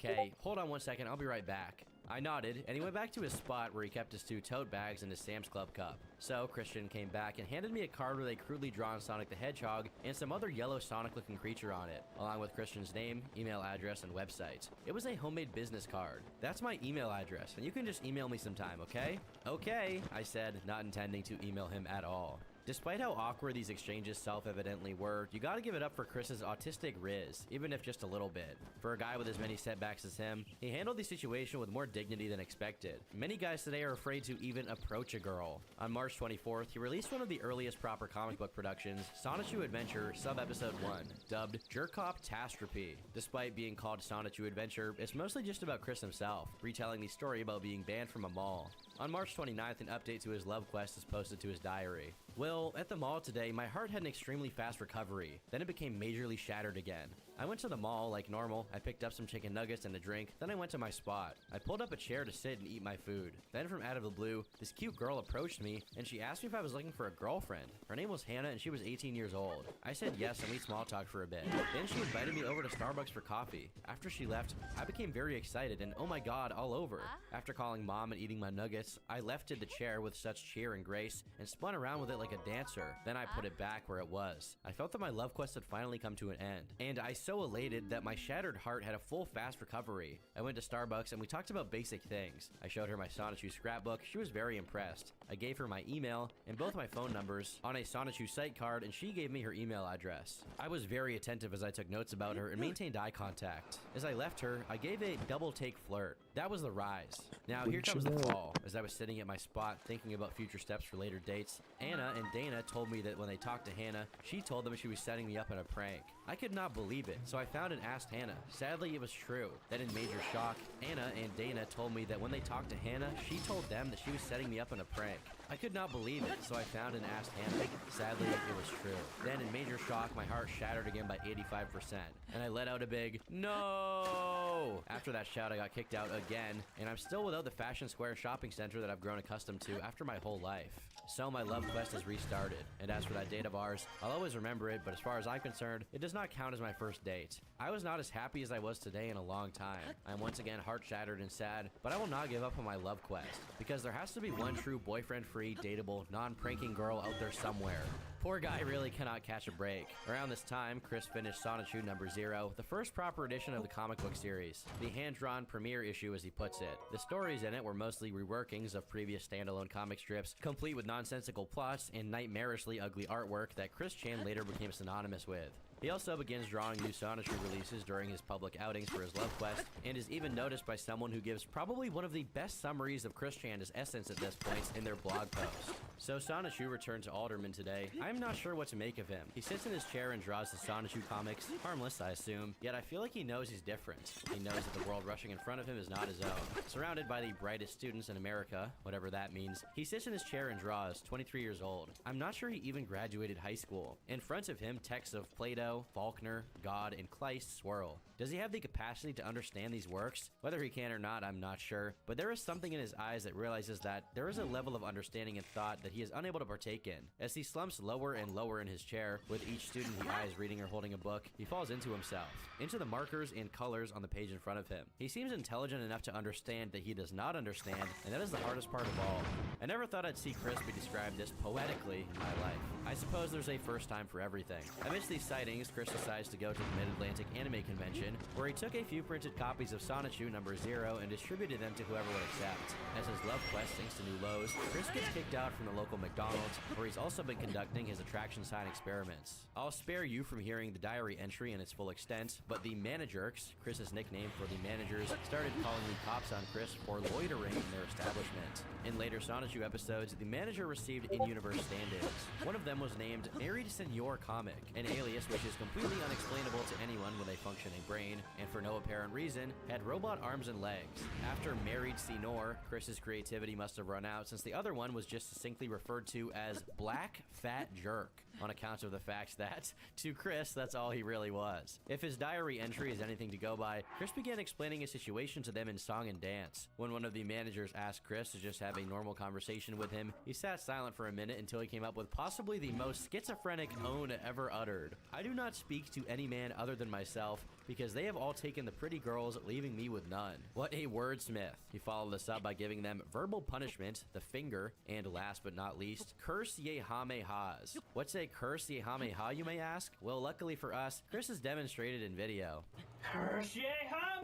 [SPEAKER 13] Okay, hold on one second, I'll be right back. I nodded, and he went back to his spot where he kept his 2 tote bags and his Sam's Club cup. So, Christian came back and handed me a card with a crudely drawn Sonic the Hedgehog and some other yellow Sonic-looking creature on it, along with Christian's name, email address, and website. It was a homemade business card. That's my email address, and you can just email me sometime, okay? Okay, I said, not intending to email him at all. Despite how awkward these exchanges self-evidently were, you gotta give it up for Chris's autistic riz, even if just a little bit. For a guy with as many setbacks as him, he handled the situation with more dignity than expected. Many guys today are afraid to even approach a girl. On March 24th, he released one of the earliest proper comic book productions, Sonichu Adventure Sub-Episode 1, dubbed Jerkop-tastrophe. Despite being called Sonichu Adventure, it's mostly just about Chris himself, retelling the story about being banned from a mall. On March 29th, an update to his love quest is posted to his diary. Well, at the mall today, my heart had an extremely fast recovery. Then it became majorly shattered again. I went to the mall like normal. I picked up some chicken nuggets and a drink. Then I went to my spot. I pulled up a chair to sit and eat my food. Then from out of the blue, this cute girl approached me and she asked me if I was looking for a girlfriend. Her name was Hannah and she was 18 years old. I said yes and we small talked for a bit. Then she invited me over to Starbucks for coffee. After she left, I became very excited and oh my god, all over. After calling mom and eating my nuggets, I lifted the chair with such cheer and grace and spun around with it like a dancer. Then I put it back where it was. I felt that my love quest had finally come to an end. And I so elated that my shattered heart had a full fast recovery. I went to Starbucks and we talked about basic things. I showed her my Sonichu scrapbook. She was very impressed. I gave her my email and both my phone numbers on a Sonichu site card and she gave me her email address. I was very attentive as I took notes about her and maintained eye contact. As I left her, I gave a double take flirt. That was the rise. Now here comes the fall. As I was sitting at my spot thinking about future steps for later dates, Anna and Dana told me that when they talked to Hannah, she told them she was setting me up in a prank. I could not believe it, so I found and asked Hannah. Sadly, it was true. Then in major shock, Anna and Dana told me that when they talked to Hannah, she told them that she was setting me up in a prank. I could not believe it, so I found and asked Hannah. Sadly, it was true. Then in major shock, my heart shattered again by 85%, and I let out a big no! After that shout, I got kicked out again, and I'm still without the Fashion Square shopping center that I've grown accustomed to after my whole life. So my love quest has restarted, and as for that date of ours, I'll always remember it, but as far as I'm concerned, it does not count as my first date. I was not as happy as I was today in a long time. I'm once again heart-shattered and sad, but I will not give up on my love quest, because there has to be one true boyfriend-free, dateable, non-pranking girl out there somewhere. Poor guy really cannot catch a break. Around this time, Chris finished Sonichu number 0, the first proper edition of the comic book series. The hand-drawn premiere issue, as he puts it. The stories in it were mostly reworkings of previous standalone comic strips, complete with nonsensical plots and nightmarishly ugly artwork that Chris Chan later became synonymous with. He also begins drawing new Sonichu releases during his public outings for his love quest, and is even noticed by someone who gives probably one of the best summaries of Chris Chan's essence at this point in their blog post. So Sonichu returned to Alderman today. I'm not sure what to make of him. He sits in his chair and draws the Sonichu comics, harmless I assume, yet I feel like he knows he's different. He knows that the world rushing in front of him is not his own. Surrounded by the brightest students in America, whatever that means, he sits in his chair and draws, 23 years old. I'm not sure he even graduated high school. In front of him, texts of Plato, Faulkner, God, and Kleist swirl. Does he have the capacity to understand these works? Whether he can or not, I'm not sure, but there is something in his eyes that realizes that there is a level of understanding and thought that he is unable to partake in. As he slumps lower and lower in his chair, with each student he eyes reading or holding a book, he falls into himself, into the markers and colors on the page in front of him. He seems intelligent enough to understand that he does not understand, and that is the hardest part of all. I never thought I'd see Chris be described this poetically in my life. I suppose there's a first time for everything. Amidst these sightings, Chris decides to go to the Mid-Atlantic Anime Convention, where he took a few printed copies of Sonichu number 0 and distributed them to whoever would accept. As his love quest sinks to new lows, Chris gets kicked out from the local McDonald's, where he's also been conducting his attraction sign experiments. I'll spare you from hearing the diary entry in its full extent, but the Managerks, Chris's nickname for the managers, started calling the cops on Chris for loitering in their establishment. In later Sonichu episodes, the manager received in-universe stand-ins. One of them was named Married Senor Comic, an alias which is completely unexplainable to anyone with a functioning brain, and for no apparent reason, had robot arms and legs. After Married Senor, Chris's creativity must have run out, since the other one was just succinctly referred to as Black Fat Jerk. on account of the fact that, to Chris, that's all he really was. If his diary entry is anything to go by, Chris began explaining his situation to them in song and dance. When one of the managers asked Chris to just have a normal conversation with him, he sat silent for a minute until he came up with possibly the most schizophrenic own ever uttered. I do not speak to any man other than myself, because they have all taken the pretty girls, leaving me with none. What a wordsmith. He followed this up by giving them verbal punishment, the finger, and last but not least, curse Yehamehas. What's a curse Yehameha, you may ask? Well, luckily for us, Chris has demonstrated in video.
[SPEAKER 6] Curse Yehamehá!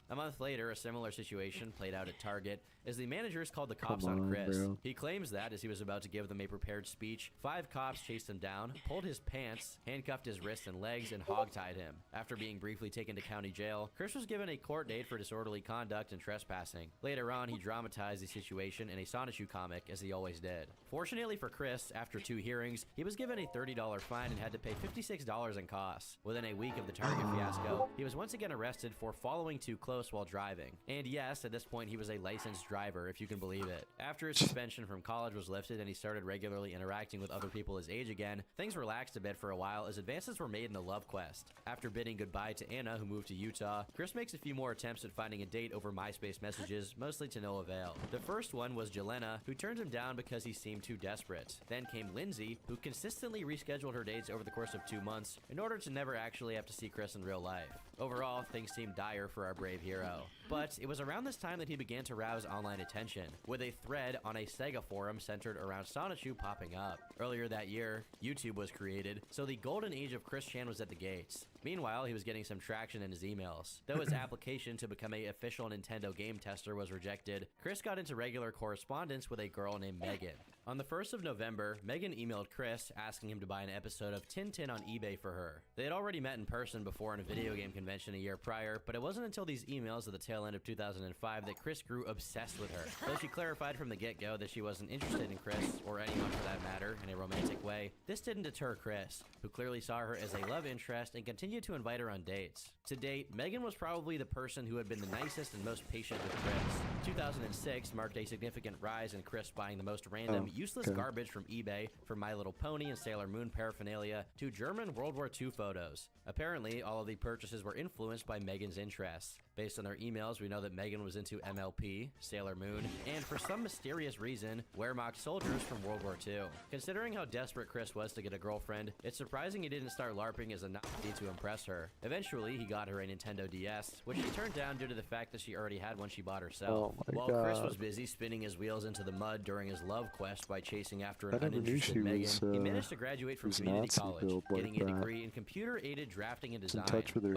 [SPEAKER 13] A month later, a similar situation played out at Target as the managers called the cops
[SPEAKER 1] Come
[SPEAKER 13] on
[SPEAKER 1] on,
[SPEAKER 13] Chris.
[SPEAKER 1] bro.
[SPEAKER 13] He claims that as he was about to give them a prepared speech, 5 cops chased him down, pulled his pants, handcuffed his wrists and legs, and hogtied him. After being briefly taken to county jail, Chris was given a court date for disorderly conduct and trespassing. Later on, he dramatized the situation in a Sonichu comic, as he always did. Fortunately for Chris, after 2 hearings, he was given a $30 fine and had to pay $56 in costs. Within a week of the Target fiasco, he was once again arrested for following too close while driving. And yes, at this point, he was a licensed driver, if you can believe it. After his suspension from college was lifted and he started regularly interacting with other people his age again, things relaxed a bit for a while as advances were made in the love quest. After bidding goodbye to Anna, who moved to Utah, Chris makes a few more attempts at finding a date over MySpace messages, mostly to no avail. The first one was Jelena, who turned him down because he seemed too desperate. Then came Lindsay, who consistently rescheduled her dates over the course of 2 months in order to never actually have to see Chris in real life. Overall, things seemed dire for our brave hero. But it was around this time that he began to rouse online attention, with a thread on a Sega forum centered around Sonichu popping up. Earlier that year, YouTube was created, so the golden age of Chris Chan was at the gates. Meanwhile, he was getting some traction in his emails. Though his application to become an official Nintendo game tester was rejected, Chris got into regular correspondence with a girl named Megan. On the 1st of November, Megan emailed Chris asking him to buy an episode of Tintin on eBay for her. They had already met in person before in a video game convention a year prior, but it wasn't until these emails at the tail end of 2005 that Chris grew obsessed with her. Though she clarified from the get-go that she wasn't interested in Chris, or anyone for that matter, in a romantic way, this didn't deter Chris, who clearly saw her as a love interest and continued to invite her on dates. To date, Megan was probably the person who had been the nicest and most patient with Chris. 2006 marked a significant rise in Chris buying the most random, useless garbage from eBay, from My Little Pony and Sailor Moon paraphernalia to German World War II photos. Apparently, all of the purchases were influenced by Megan's interests. Based on their emails, we know that Megan was into MLP, Sailor Moon, and for some mysterious reason, Wehrmacht soldiers from World War II. Considering how desperate Chris was to get a girlfriend, it's surprising he didn't start LARPing as a Nazi to impress her. Eventually, he got her a Nintendo DS, which she turned down due to the fact that she already had one she bought herself. While Chris was busy spinning his wheels into the mud during his love quest by chasing after an uninterested Megan, he managed to graduate from community college, getting a degree in computer-aided drafting and design.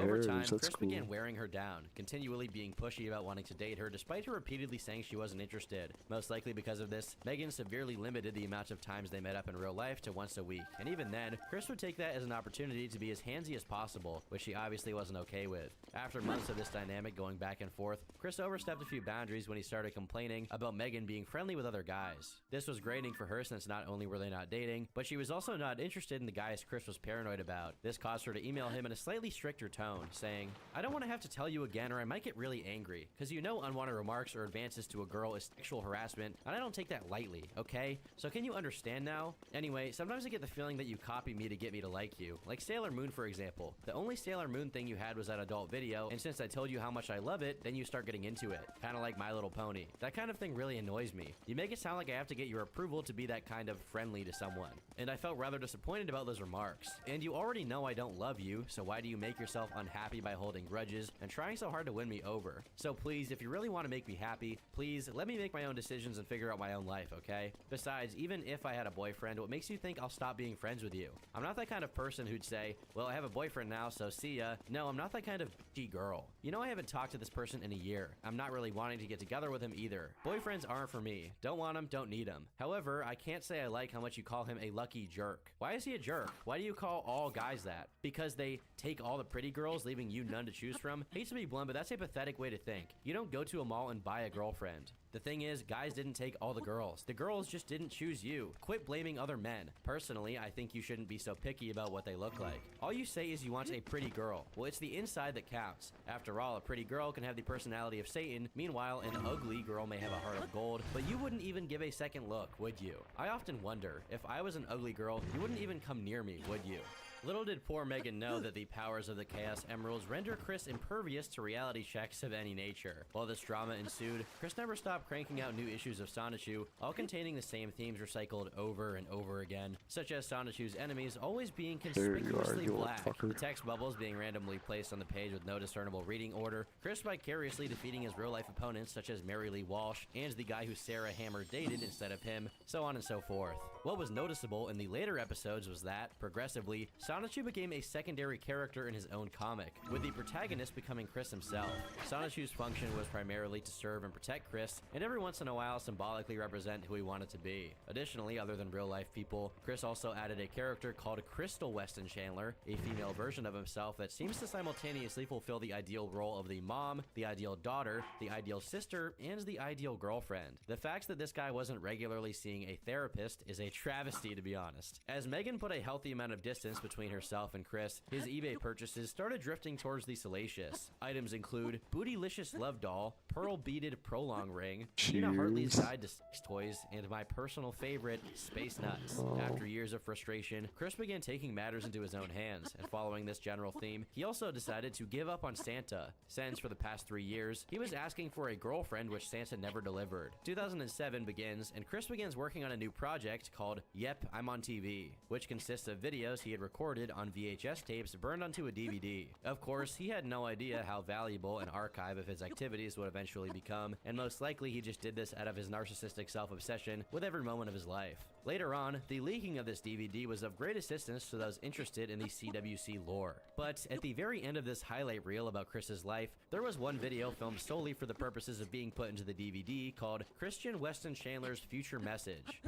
[SPEAKER 13] Over time, Chris began wearing her down, continually being pushy about wanting to date her despite her repeatedly saying she wasn't interested. Most likely because of this, Megan severely limited the amount of times they met up in real life to once a week. And even then, Chris would take that as an opportunity to be as handsy as possible, which she obviously wasn't okay with. After months of this dynamic going back and forth, Chris overstepped a few boundaries when he started complaining about Megan being friendly with other guys. This was grating for her since not only were they not dating, but she was also not interested in the guys Chris was paranoid about. This caused her to email him in a slightly stricter tone, saying, "I don't want to have to tell you again or I might get really angry, because you know unwanted remarks or advances to a girl is sexual harassment, and I don't take that lightly, okay? So can you understand now? Anyway, sometimes I get the feeling that you copy me to get me to like you. Like Sailor Moon, for example. The only Sailor Moon thing you had was that adult video, and since I told you how much I love it, then you start getting into it. Kinda like My Little Pony. That kind of thing really annoys me. You make it sound like I have to get your approval to be that kind of friendly to someone." And I felt rather disappointed about those remarks. And you already know I don't love you, so why do you make yourself unhappy by holding grudges and trying so hard to win me over? So please, if you really want to make me happy, please let me make my own decisions and figure out my own life, okay? Besides, even if I had a boyfriend, what makes you think I'll stop being friends with you? I'm not that kind of person who'd say, well, I have a boyfriend now, so see ya. No, I'm not that kind of bitchy girl. You know I haven't talked to this person in a year. I'm not really wanting to get together with him either. Boyfriends aren't for me. Don't want them, don't need them. However, I can't say I like how much you call him a lucky jerk. Why is he a jerk? Why do you call all guys that? Because they take all the pretty girls, leaving you none to choose from? Hate to be blunt, but that's a pathetic way to think. You don't go to a mall and buy a girlfriend. The thing is, guys didn't take all the girls. The girls just didn't choose you. Quit blaming other men. Personally, I think you shouldn't be so picky about what they look like. All you say is you want a pretty girl. Well, it's the inside that counts. After all, a pretty girl can have the personality of Satan. Meanwhile, an ugly girl may have a heart of gold, but you wouldn't even give a second look, would you? I often wonder, if I was an ugly girl, you wouldn't even come near me, would you? Little did poor Megan know that the powers of the Chaos Emeralds render Chris impervious to reality checks of any nature. While this drama ensued, Chris never stopped cranking out new issues of Sonichu, all containing the same themes recycled over and over again, such as Sonichu's enemies always being conspicuously black, the text bubbles being randomly placed on the page with no discernible reading order, Chris vicariously defeating his real-life opponents such as Mary Lee Walsh and the guy who Sarah Hammer dated instead of him, so on and so forth. What was noticeable in the later episodes was that, progressively, Sonichu became a secondary character in his own comic, with the protagonist becoming Chris himself. Sonichu's function was primarily to serve and protect Chris, and every once in a while symbolically represent who he wanted to be. Additionally, other than real-life people, Chris also added a character called Crystal Weston Chandler, a female version of himself that seems to simultaneously fulfill the ideal role of the mom, the ideal daughter, the ideal sister, and the ideal girlfriend. The fact that this guy wasn't regularly seeing a therapist is a travesty, to be honest. As Megan put a healthy amount of distance between herself and Chris, his eBay purchases started drifting towards the salacious. Items include Bootylicious Love Doll, Pearl Beaded Prolong Ring, Tina Hartley's Guide to Sex Toys, and my personal favorite, Space Nuts. After years of frustration, Chris began taking matters into his own hands, and following this general theme, he also decided to give up on Santa, since for the past 3 years, he was asking for a girlfriend which Santa never delivered. 2007 begins, and Chris begins working on a new project called Yep, I'm on TV, which consists of videos he had recorded on VHS tapes burned onto a DVD. Of course, he had no idea how valuable an archive of his activities would eventually become, and most likely he just did this out of his narcissistic self-obsession with every moment of his life. Later on, the leaking of this DVD was of great assistance to those interested in the CWC lore. But at the very end of this highlight reel about Chris's life, there was one video filmed solely for the purposes of being put into the DVD called Christian Weston Chandler's Future Message.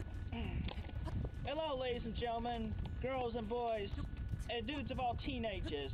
[SPEAKER 6] Hello, ladies and gentlemen, girls and boys, and dudes of all teenagers.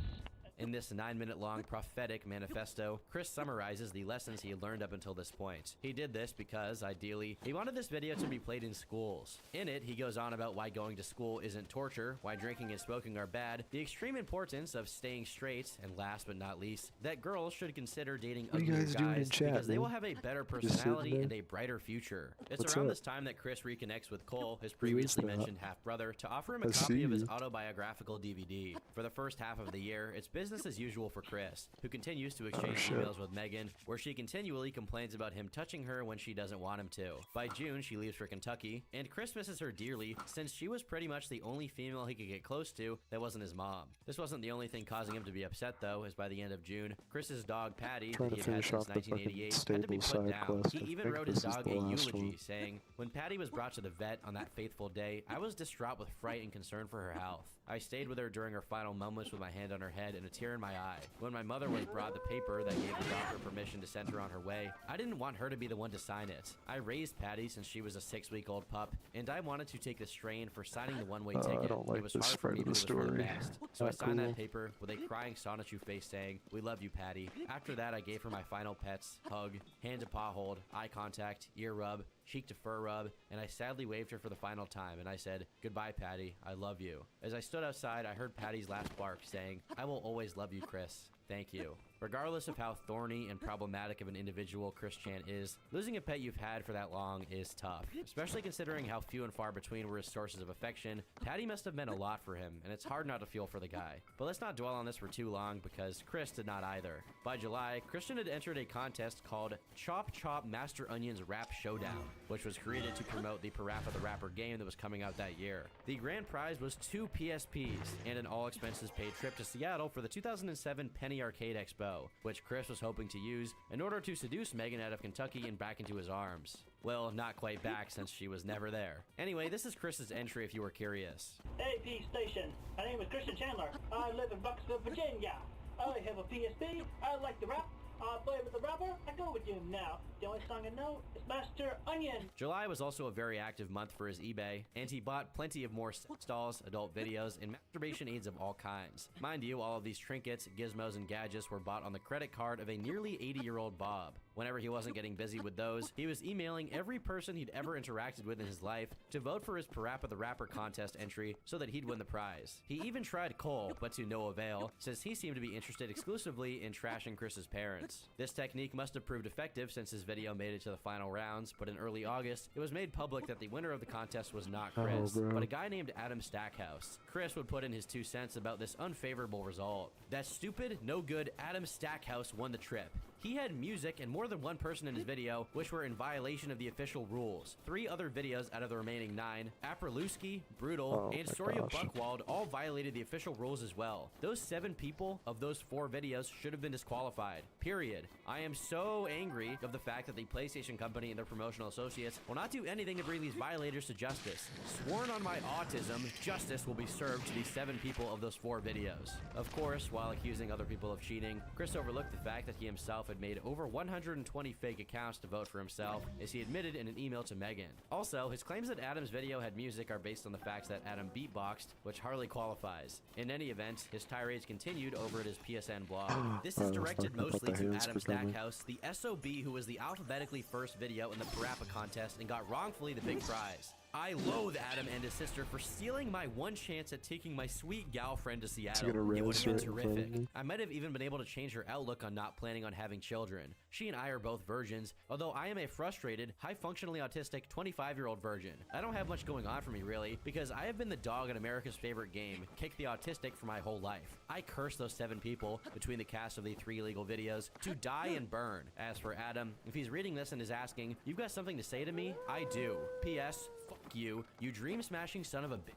[SPEAKER 13] In this 9-minute-long prophetic manifesto, Chris summarizes the lessons he had learned up until this point. He did this because, ideally, he wanted this video to be played in schools. In it, he goes on about why going to school isn't torture, why drinking and smoking are bad, the extreme importance of staying straight, and last but not least, that girls should consider dating uglier guys because they will have a better personality and a brighter future. It's around this time that Chris reconnects with Cole, his previously mentioned half-brother, to offer him a copy of his autobiographical DVD. For the first half of the year, it's business as usual for Chris, who continues to exchange emails with Megan, where she continually complains about him touching her when she doesn't want him to. By June, she leaves for Kentucky, and Chris misses her dearly since she was pretty much the only female he could get close to that wasn't his mom. This wasn't the only thing causing him to be upset though, as by the end of June, Chris's dog Patty, that he had had since 1988, had to be put down. He even wrote his dog a eulogy, saying, "When Patty was brought to the vet on that faithful day, I was distraught with fright and concern for her health. I stayed with her during her final moments with my hand on her head and a tear in my eye. When my mother was brought the paper that gave the doctor permission to send her on her way, I didn't want her to be the one to sign it. I raised Patty since she was a 6-week-old pup, and I wanted to take the strain for signing the one-way ticket. It was hard for me to do for the best. So I signed that paper with a crying Sonichu face saying, 'We love you, Patty.' After that, I gave her my final pets, hug, hand to paw hold, eye contact, ear rub, cheek to fur rub, and I sadly waved her for the final time, and I said, 'Goodbye, Patty, I love you.' As I stood outside, I heard Patty's last bark saying, 'I will always love you, Chris. Thank you.' Regardless of how thorny and problematic of an individual Chris Chan is, losing a pet you've had for that long is tough. Especially considering how few and far between were his sources of affection, Patty must have meant a lot for him, and it's hard not to feel for the guy. But let's not dwell on this for too long, because Chris did not either. By July, Christian had entered a contest called Chop Chop Master Onion's Rap Showdown, which was created to promote the Parappa the Rapper game that was coming out that year. The grand prize was 2 PSPs, and an all-expenses-paid trip to Seattle for the 2007 Penny Arcade Expo, which Chris was hoping to use in order to seduce Megan out of Kentucky and back into his arms. Well, not quite back since she was never there. Anyway, this is Chris's entry if you were curious.
[SPEAKER 6] AP Station. My name is Christian Chandler. I live in Bucksville, Virginia. I have a PSP. I like to rap. I play with the rapper. I go with you now. The only song I know is Master Onion.
[SPEAKER 13] July was also a very active month for his eBay, and he bought plenty of more sex dolls, adult videos, and masturbation aids of all kinds. Mind you, all of these trinkets, gizmos, and gadgets were bought on the credit card of a nearly 80-year-old Bob. Whenever he wasn't getting busy with those, he was emailing every person he'd ever interacted with in his life to vote for his Parappa the Rapper contest entry so that he'd win the prize. He even tried Cole, but to no avail, since he seemed to be interested exclusively in trashing Chris's parents. This technique must have proved effective since his video made it to the final rounds, but in early August, it was made public that the winner of the contest was not Chris, but a guy named Adam Stackhouse. Chris would put in his 2 cents about this unfavorable result. That stupid, no good Adam Stackhouse won the trip. He had music and more than one person in his video, which were in violation of the official rules. 3 other videos out of the remaining 9, Apraluski, Brutal, and Story of Buckwald all violated the official rules as well. Those 7 people of those 4 videos should have been disqualified. Period. I am so angry of the fact that the PlayStation Company and their promotional associates will not do anything to bring these violators to justice. Sworn on my autism, justice will be served to these 7 people of those 4 videos. Of course, while accusing other people of cheating, Chris overlooked the fact that he himself had made over 120 fake accounts to vote for himself, as he admitted in an email to Megan. Also, his claims that Adam's video had music are based on the facts that Adam beatboxed, which hardly qualifies. In any event, his tirades continued over at his PSN blog. This is directed mostly to Adam Stackhouse, the SOB who was the alphabetically first video in the Parappa contest and got wrongfully the big prize. I loathe Adam and his sister for stealing my one chance at taking my sweet gal friend to Seattle. It would have been terrific. I might have even been able to change her outlook on not planning on having children. She and I are both virgins, although I am a frustrated, high-functionally autistic 25-year-old virgin. I don't have much going on for me, really, because I have been the dog in America's favorite game, Kick the Autistic, for my whole life. I curse those 7 people, between the cast of the 3 illegal videos, to die and burn. As for Adam, if he's reading this and is asking, "You've got something to say to me?" I do. P.S. Fuck you dream-smashing son of a bitch.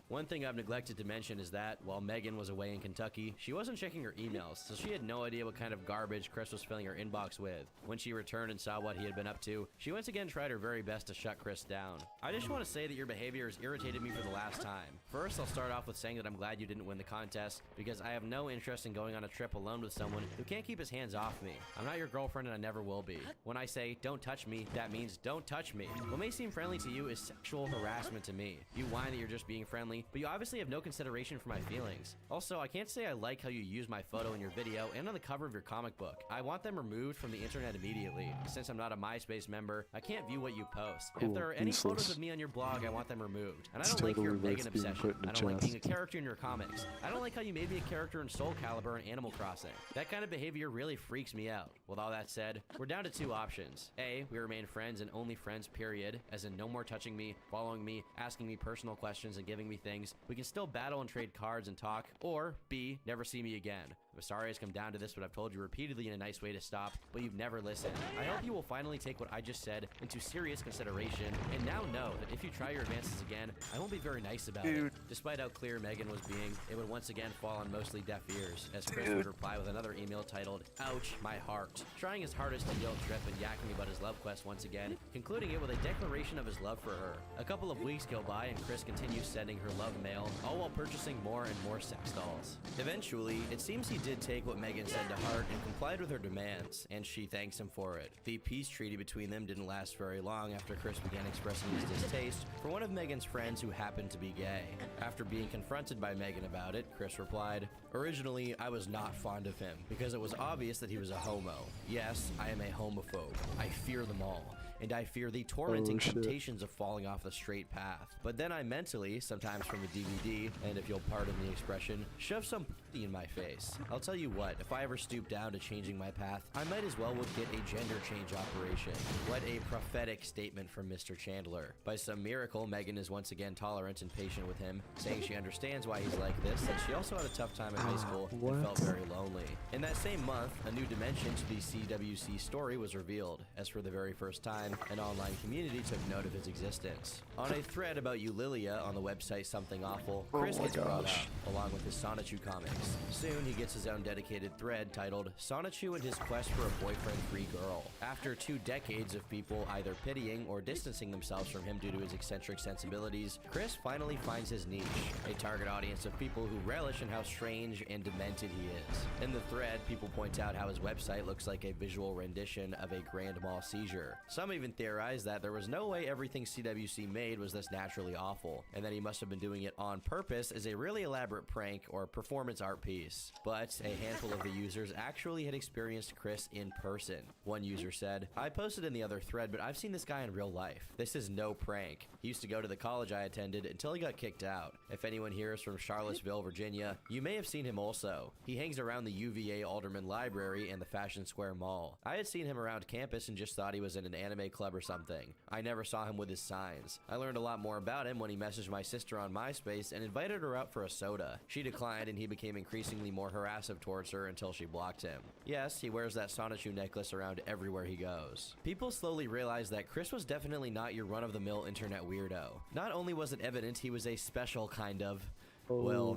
[SPEAKER 13] One thing I've neglected to mention is that, while Megan was away in Kentucky, she wasn't checking her emails, so she had no idea what kind of garbage Chris was filling her inbox with. When she returned and saw what he had been up to, she once again tried her very best to shut Chris down. I just want to say that your behavior has irritated me for the last time. First, I'll start off with saying that I'm glad you didn't win the contest, because I have no interest in going on a trip alone with someone who can't keep his hands off me. I'm not your girlfriend and I never will be. When I say, don't touch me, that means don't touch me. What may seem friendly to you is sexual harassment to me. You whine that you're just being friendly, but you obviously have no consideration for my feelings. Also, I can't say I like how you use my photo in your video and on the cover of your comic book. I want them removed from the internet immediately. Since I'm not a MySpace member, I can't view what you post. If there are any photos of me on your blog, I want them removed. And I don't like your Megan obsession. I don't like being a character in your comics. I don't like how you made me a character in Soul Calibur and Animal Crossing. That kind of behavior really freaks me out. With all that said, we're down to 2 options. A, we remain friends and only friends, period, as in no more touching me, following me, asking me personal questions, and giving me things. We can still battle and trade cards and talk. Or B, never see me again. I'm sorry it's come down to this, but I've told you repeatedly in a nice way to stop, but you've never listened. I hope you will finally take what I just said into serious consideration, and now know that if you try your advances again, I won't be very nice about it. Despite how clear Megan was being, it would once again fall on mostly deaf ears, as Chris would reply with another email titled, "Ouch, my heart." Trying his hardest to guilt trip and yakking about his love quest once again, concluding it with a declaration of his love for her. A couple of weeks go by and Chris continues sending her love mail, all while purchasing more and more sex dolls. Eventually, it seems he did take what Megan said to heart and complied with her demands, and she thanks him for it. The peace treaty between them didn't last very long after Chris began expressing his distaste for one of Megan's friends who happened to be gay. After being confronted by Megan about it, Chris replied, "Originally, I was not fond of him because it was obvious that he was a homo. Yes, I am a homophobe. I fear them all. And I fear the tormenting temptations of falling off the straight path. But then I mentally, sometimes from a DVD, and if you'll pardon the expression, shove some p***y in my face. I'll tell you what, if I ever stoop down to changing my path, I might as well get a gender change operation." What a prophetic statement from Mr. Chandler. By some miracle, Megan is once again tolerant and patient with him, saying she understands why he's like this, that she also had a tough time in high school and felt very lonely. In that same month, a new dimension to the CWC story was revealed, as for the very first time, an online community took note of his existence. On a thread about Eulillia on the website Something Awful, Chris gets brought up, along with his Sonichu comics. Soon, he gets his own dedicated thread titled Sonichu and His Quest for a Boyfriend-Free Girl. After 2 decades of people either pitying or distancing themselves from him due to his eccentric sensibilities, Chris finally finds his niche, a target audience of people who relish in how strange and demented he is. In the thread, people point out how his website looks like a visual rendition of a grand mal seizure. Some even theorize that there was no way everything CWC made was this naturally awful, and that he must have been doing it on purpose as a really elaborate prank or performance art piece. But a handful of the users actually had experienced Chris in person. One user said, "I posted in the other thread, but I've seen this guy in real life. This is no prank. He used to go to the college I attended until he got kicked out. If anyone here is from Charlottesville, Virginia, you may have seen him also. He hangs around the UVA Alderman Library and the Fashion Square Mall. I had seen him around campus and just thought he was in an anime club or something. I never saw him with his signs. I learned a lot more about him when he messaged my sister on MySpace and invited her out for a soda. She declined and he became increasingly more harassive towards her until she blocked him. Yes, he wears that Sonichu necklace around everywhere he goes." People slowly realized that Chris was definitely not your run-of-the-mill internet weirdo. Not only was it evident he was a special kind of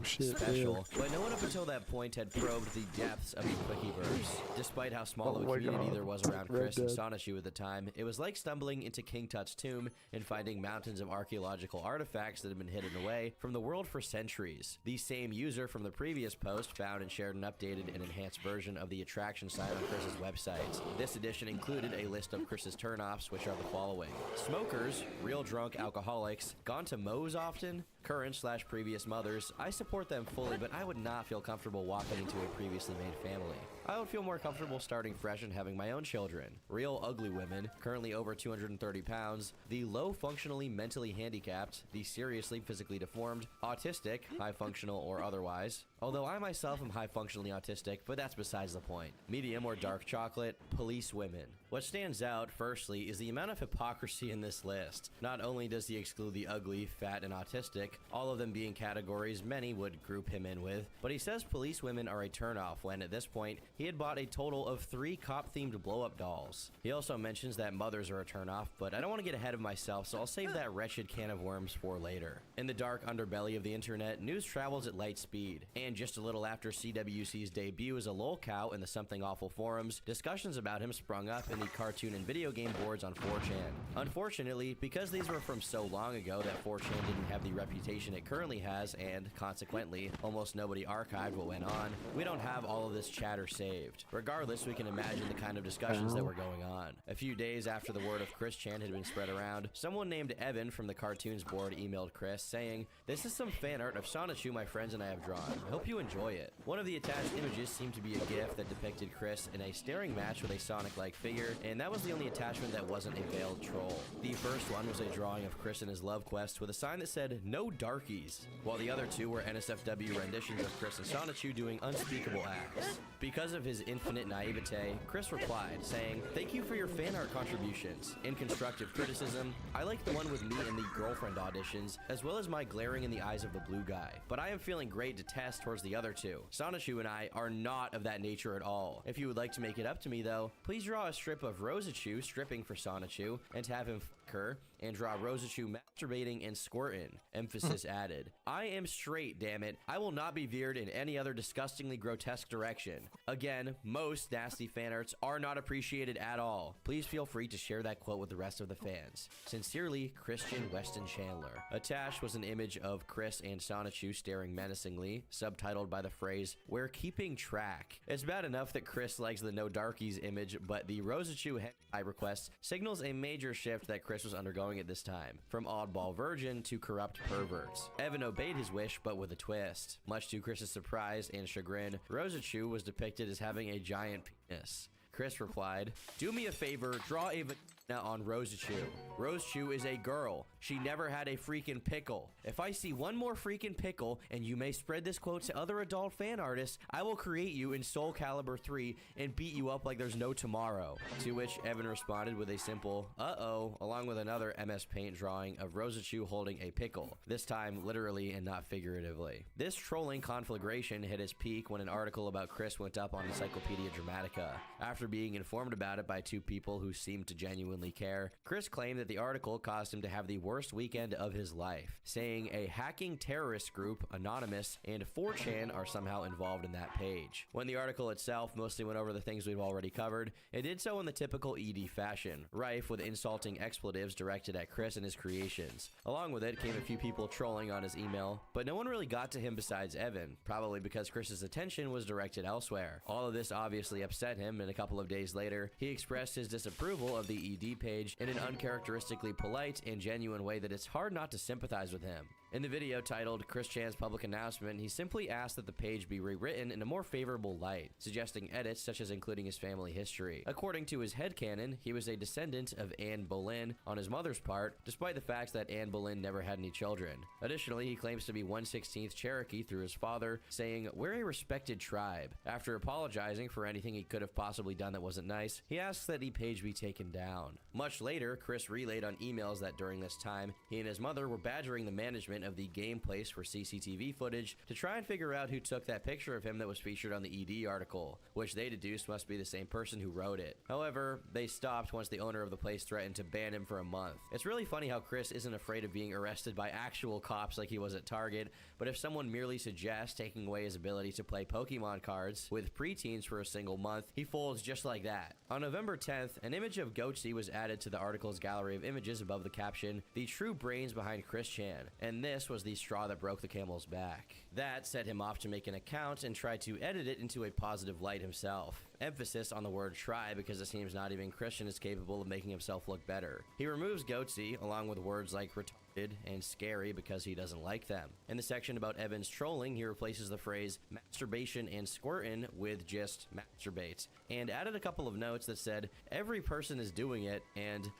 [SPEAKER 13] special. But no one up until that point had probed the depths of the Quickiverse. Despite how small of a community there was around Chris and Sonichu at the time, it was like stumbling into King Tut's tomb and finding mountains of archaeological artifacts that had been hidden away from the world for centuries. The same user from the previous post found and shared an updated and enhanced version of the attraction site on Chris's website. This edition included a list of Chris's turnoffs, which are the following: smokers, real drunk alcoholics, gone to Moe's often, current/previous mothers. I support them fully, but I would not feel comfortable walking into a previously made family. I would feel more comfortable starting fresh and having my own children. Real ugly women, currently over 230 pounds, the low functionally mentally handicapped, the seriously physically deformed, autistic, high functional or otherwise. Although I myself am high functionally autistic, but that's besides the point. Medium or dark chocolate, police women. What stands out, firstly, is the amount of hypocrisy in this list. Not only does he exclude the ugly, fat, and autistic, all of them being categories many would group him in with, but he says police women are a turnoff when, at this point, he had bought a total of 3 cop-themed blow-up dolls. He also mentions that mothers are a turnoff, but I don't want to get ahead of myself, so I'll save that wretched can of worms for later. In the dark underbelly of the internet, news travels at light speed, and just a little after CWC's debut as a lolcow in the Something Awful forums, discussions about him sprung up in the cartoon and video game boards on 4chan. Unfortunately, because these were from so long ago that 4chan didn't have the reputation it currently has, and consequently, almost nobody archived what went on, we don't have all of this chatter saved. Regardless, we can imagine the kind of discussions that were going on. A few days after the word of Chris Chan had been spread around, someone named Evan from the cartoons board emailed Chris saying, "This is some fan art of Sonichu my friends and I have drawn. Hope you enjoy it." One of the attached images seemed to be a GIF that depicted Chris in a staring match with a Sonic-like figure, and that was the only attachment that wasn't a veiled troll. The first one was a drawing of Chris in his love quest with a sign that said, "No darkies," while the other two were NSFW renditions of Chris and Sonichu doing unspeakable acts. Because of his infinite naivete, Chris replied, saying, "Thank you for your fan art contributions. In constructive criticism, I like the one with me in the girlfriend auditions, as well as my glaring in the eyes of the blue guy. But I am feeling great to test towards the other two. Sonichu and I are not of that nature at all. If you would like to make it up to me, though, please draw a strip of Rosachu stripping for Sonichu and have him f her, and draw Rosachu masturbating and squirting." Emphasis added. "I am straight, damn it. I will not be veered in any other disgustingly grotesque direction." Again, most nasty fan arts are not appreciated at all. Please feel free to share that quote with the rest of the fans. Sincerely, Christian Weston Chandler. Attached was an image of Chris and Sonichu staring menacingly, subtitled by the phrase, "We're keeping track." It's bad enough that Chris likes the No Darkies image, but the Rosachu hentai request signals a major shift that Chris was undergoing at this time, from oddball virgin to corrupt perverts. Evan obeyed his wish, but with a twist. Much to Chris's surprise and chagrin, Rosachu was depicted as having a giant penis. Chris replied, "Do me a favor, draw a vagina on Rosachu. Rosachu is a girl. She never had a freaking pickle. If I see one more freaking pickle, and you may spread this quote to other adult fan artists, I will create you in Soul Calibur 3 and beat you up like there's no tomorrow." To which Evan responded with a simple, "Uh-oh," along with another MS Paint drawing of Rosachu holding a pickle, this time literally and not figuratively. This trolling conflagration hit its peak when an article about Chris went up on Encyclopedia Dramatica. After being informed about it by 2 people who seemed to genuinely genuinely care, Chris claimed that the article caused him to have the worst weekend of his life, saying a hacking terrorist group, Anonymous, and 4chan are somehow involved in that page. When the article itself mostly went over the things we've already covered, it did so in the typical ED fashion, rife with insulting expletives directed at Chris and his creations. Along with it came a few people trolling on his email, but no one really got to him besides Evan, probably because Chris's attention was directed elsewhere. All of this obviously upset him, and a couple of days later, he expressed his disapproval of the ED page in an uncharacteristically polite and genuine way that it's hard not to sympathize with him. In the video titled Chris Chan's Public Announcement, he simply asked that the page be rewritten in a more favorable light, suggesting edits such as including his family history. According to his headcanon, he was a descendant of Anne Boleyn on his mother's part, despite the fact that Anne Boleyn never had any children. Additionally, he claims to be 1/16th Cherokee through his father, saying, "We're a respected tribe." After apologizing for anything he could have possibly done that wasn't nice, he asks that the page be taken down. Much later, Chris relayed on emails that during this time, he and his mother were badgering the management of the game place for CCTV footage to try and figure out who took that picture of him that was featured on the ED article, which they deduced must be the same person who wrote it. However, they stopped once the owner of the place threatened to ban him for a month. It's really funny how Chris isn't afraid of being arrested by actual cops like he was at Target, but if someone merely suggests taking away his ability to play Pokemon cards with preteens for a single month, he folds just like that. On November 10th, an image of Goatsy was added to the article's gallery of images above the caption, "The true brains behind Chris Chan," and this was the straw that broke the camel's back. That set him off to make an account and try to edit it into a positive light himself. Emphasis on the word try because it seems not even Christian is capable of making himself look better. He removes Goatsy along with words like retarded and scary because he doesn't like them. In the section about Evan's trolling, he replaces the phrase masturbation and squirtin' with just masturbate, and added a couple of notes that said every person is doing it and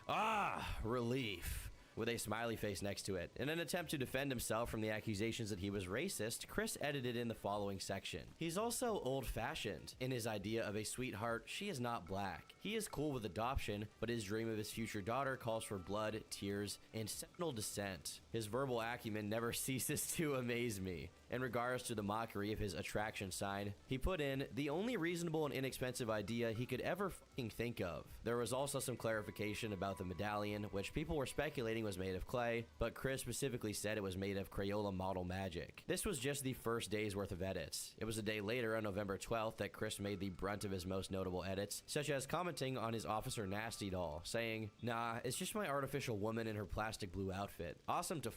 [SPEAKER 13] relief, with a smiley face next to it. In an attempt to defend himself from the accusations that he was racist, Chris edited in the following section. He's also old-fashioned in his idea of a sweetheart. She is not black. He is cool with adoption, but his dream of his future daughter calls for blood, tears, and sentinel descent. His verbal acumen never ceases to amaze me. In regards to the mockery of his attraction sign, he put in the only reasonable and inexpensive idea he could ever fucking think of. There was also some clarification about the medallion, which people were speculating was made of clay, but Chris specifically said it was made of Crayola model magic. This was just the first day's worth of edits. It was a day later, on November 12th, that Chris made the brunt of his most notable edits, such as commenting on his Officer Nasty doll, saying, "Nah, it's just my artificial woman in her plastic blue outfit. Awesome to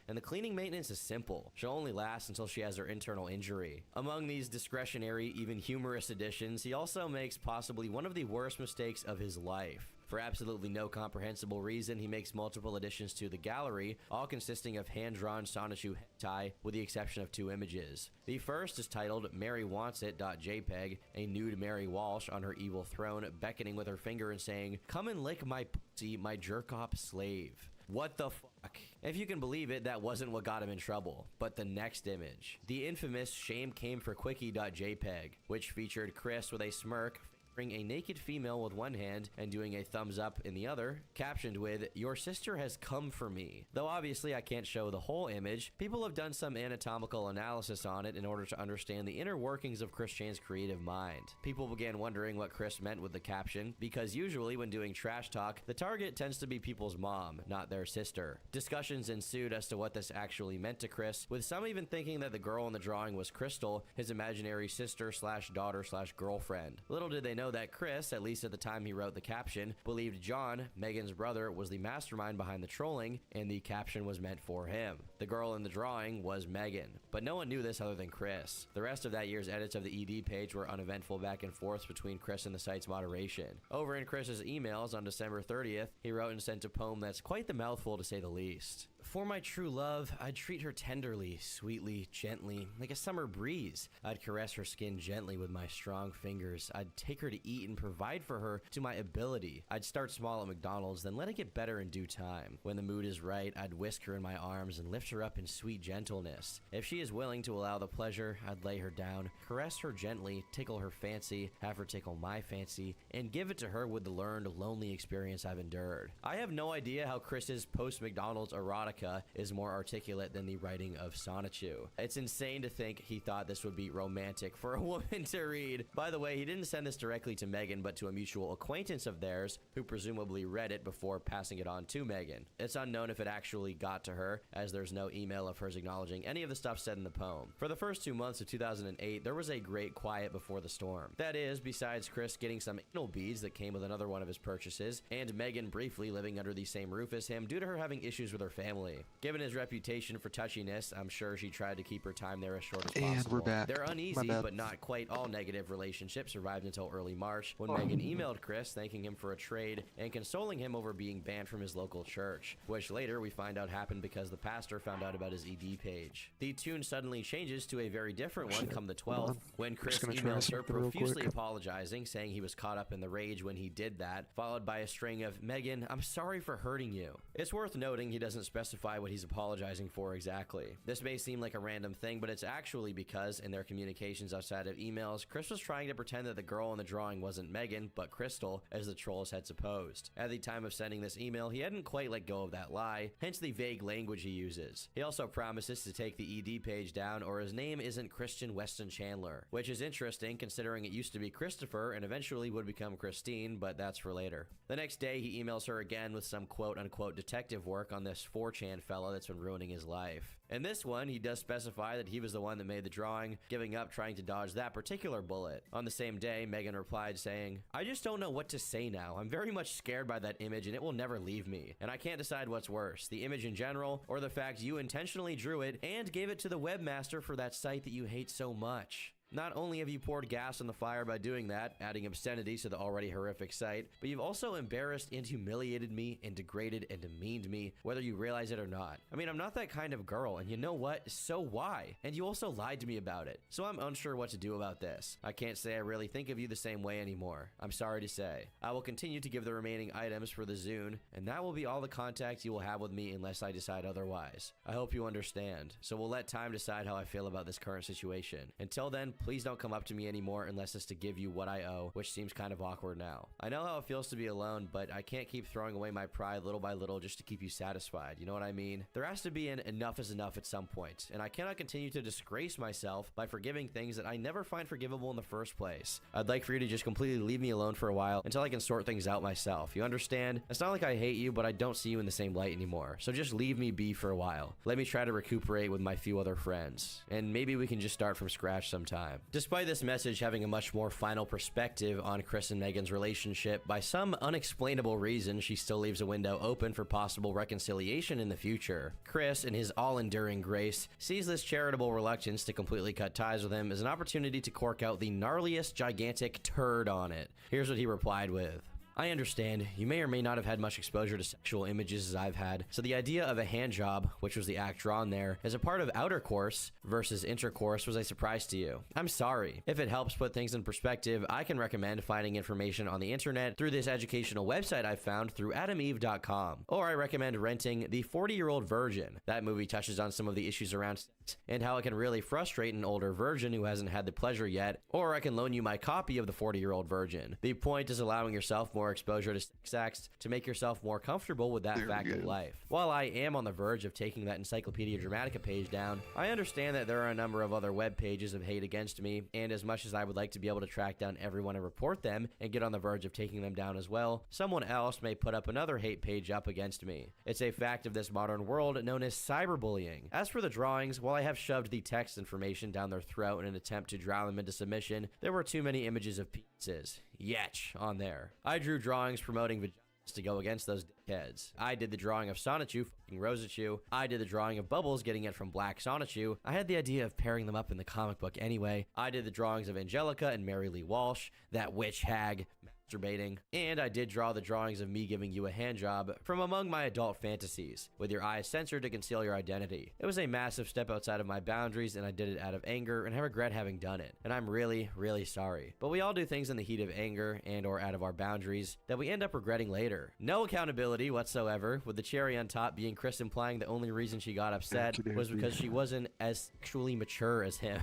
[SPEAKER 13] and the cleaning maintenance is simple. She'll only last until she has her internal injury." Among these discretionary, even humorous additions, he also makes possibly one of the worst mistakes of his life. For absolutely no comprehensible reason, he makes multiple additions to the gallery, all consisting of hand-drawn Sonichu hentai, with the exception of 2 images. The first is titled MaryWantsIt.jpg, a nude Mary Walsh on her evil throne, beckoning with her finger and saying, "Come and lick my pussy, my jerk-off slave." What the fuck? If you can believe it, that wasn't what got him in trouble. But the next image. The infamous Shame Came for Quickie.jpg, which featured Chris with a smirk, a naked female with one hand and doing a thumbs up in the other, captioned with, "Your sister has come for me." Though obviously I can't show the whole image, people have done some anatomical analysis on it in order to understand the inner workings of Chris Chan's creative mind. People began wondering what Chris meant with the caption, because usually when doing trash talk, the target tends to be people's mom, not their sister. Discussions ensued as to what this actually meant to Chris, with some even thinking that the girl in the drawing was Crystal, his imaginary sister/daughter/girlfriend. Little did they know that Chris, at least at the time he wrote the caption, believed John, Megan's brother, was the mastermind behind the trolling, and the caption was meant for him. The girl in the drawing was Megan, but no one knew this other than Chris. The rest of that year's edits of the ED page were uneventful back and forths between Chris and the site's moderation. Over in Chris's emails on December 30th, he wrote and sent a poem that's quite the mouthful to say the least. "For my true love, I'd treat her tenderly, sweetly, gently, like a summer breeze. I'd caress her skin gently with my strong fingers. I'd take her to eat and provide for her to my ability. I'd start small at McDonald's, then let it get better in due time. When the mood is right, I'd whisk her in my arms and lift her up in sweet gentleness. If she is willing to allow the pleasure, I'd lay her down, caress her gently, tickle her fancy, have her tickle my fancy, and give it to her with the learned, lonely experience I've endured." I have no idea how Chris's post-McDonald's erotic Angelica is more articulate than the writing of Sonichu. It's insane to think he thought this would be romantic for a woman to read. By the way, he didn't send this directly to Megan, but to a mutual acquaintance of theirs who presumably read it before passing it on to Megan. It's unknown if it actually got to her, as there's no email of hers acknowledging any of the stuff said in the poem. For the first 2 months of 2008, there was a great quiet before the storm. That is, besides Chris getting some anal beads that came with another one of his purchases, and Megan briefly living under the same roof as him due to her having issues with her family. Given his reputation for touchiness, I'm sure she tried to keep her time there as short as possible.
[SPEAKER 1] And we're back.
[SPEAKER 13] Their
[SPEAKER 1] My
[SPEAKER 13] uneasy
[SPEAKER 1] bad.
[SPEAKER 13] but not quite all negative relationship survived until early March, when Megan emailed Chris thanking him for a trade and consoling him over being banned from his local church, which later we find out happened because the pastor found out about his ED page. The tune suddenly changes to a very different one come the 12th, when Chris
[SPEAKER 1] gonna try
[SPEAKER 13] emails her
[SPEAKER 1] something real
[SPEAKER 13] profusely
[SPEAKER 1] quick.
[SPEAKER 13] apologizing, saying he was caught up in the rage when he did that, followed by a string of, "Megan, I'm sorry for hurting you." It's worth noting he doesn't specify what he's apologizing for exactly. This may seem like a random thing, but it's actually because, in their communications outside of emails, Chris was trying to pretend that the girl in the drawing wasn't Megan, but Crystal, as the trolls had supposed. At the time of sending this email, he hadn't quite let go of that lie, hence the vague language he uses. He also promises to take the ED page down, or his name isn't Christian Weston Chandler, which is interesting considering it used to be Christopher and eventually would become Christine, but that's for later. The next day, he emails her again with some quote-unquote detective work on this 4chan fella that's been ruining his life. In this one, he does specify that he was the one that made the drawing, giving up trying to dodge that particular bullet. On the same day, Megan replied saying, "I just don't know what to say now. I'm very much scared by that image and it will never leave me. And I can't decide what's worse, the image in general or the fact you intentionally drew it and gave it to the webmaster for that site that you hate so much." Not only have you poured gas on the fire by doing that, adding obscenities to the already horrific site, but you've also embarrassed and humiliated me and degraded and demeaned me, whether you realize it or not. I mean, I'm not that kind of girl, and you know what? So why? And you also lied to me about it. So I'm unsure what to do about this. I can't say I really think of you the same way anymore. I'm sorry to say. I will continue to give the remaining items for the Zune, and that will be all the contact you will have with me unless I decide otherwise. I hope you understand. So we'll let time decide how I feel about this current situation. Until then, please don't come up to me anymore unless it's to give you what I owe, which seems kind of awkward now. I know how it feels to be alone, but I can't keep throwing away my pride little by little just to keep you satisfied, you know what I mean? There has to be an enough is enough at some point, and I cannot continue to disgrace myself by forgiving things that I never find forgivable in the first place. I'd like for you to just completely leave me alone for a while until I can sort things out myself, you understand? It's not like I hate you, but I don't see you in the same light anymore, so just leave me be for a while. Let me try to recuperate with my few other friends, and maybe we can just start from scratch sometime. Despite this message having a much more final perspective on Chris and Megan's relationship, by some unexplainable reason, she still leaves a window open for possible reconciliation in the future. Chris, in his all-enduring grace, sees this charitable reluctance to completely cut ties with him as an opportunity to cork out the gnarliest, gigantic turd on it. Here's what he replied with. I understand, you may or may not have had much exposure to sexual images as I've had, so the idea of a hand job, which was the act drawn there, as a part of outer course versus intercourse was a surprise to you. I'm sorry. If it helps put things in perspective, I can recommend finding information on the internet through this educational website I found through adameve.com. Or I recommend renting The 40-Year-Old Virgin. That movie touches on some of the issues around sex and how it can really frustrate an older virgin who hasn't had the pleasure yet, or I can loan you my copy of The 40-Year-Old Virgin. The point is allowing yourself more exposure to sex acts to make yourself more comfortable with that fact of life. While I am on the verge of taking that Encyclopedia Dramatica page down, I understand that there are a number of other web pages of hate against me, and as much as I would like to be able to track down everyone and report them and get on the verge of taking them down as well, someone else may put up another hate page up against me. It's a fact of this modern world known as cyberbullying. As for the drawings, while I have shoved the text information down their throat in an attempt to drown them into submission, there were too many images of penises. Yetch on there. I drew drawings promoting vaginas to go against those dickheads. I did the drawing of Sonichu fucking Rosachu. I did the drawing of Bubbles getting it from Black Sonichu. I had the idea of pairing them up in the comic book anyway. I did the drawings of Angelica and Mary Lee Walsh, that witch hag masturbating, and I did draw the drawings of me giving you a hand job from among my adult fantasies, with your eyes censored to conceal your identity. It was a massive step outside of my boundaries, and I did it out of anger, and I regret having done it, and I'm really, really sorry. But we all do things in the heat of anger and or out of our boundaries that we end up regretting later. No accountability whatsoever, with the cherry on top being Chris implying the only reason she got upset was because she wasn't as sexually mature as him.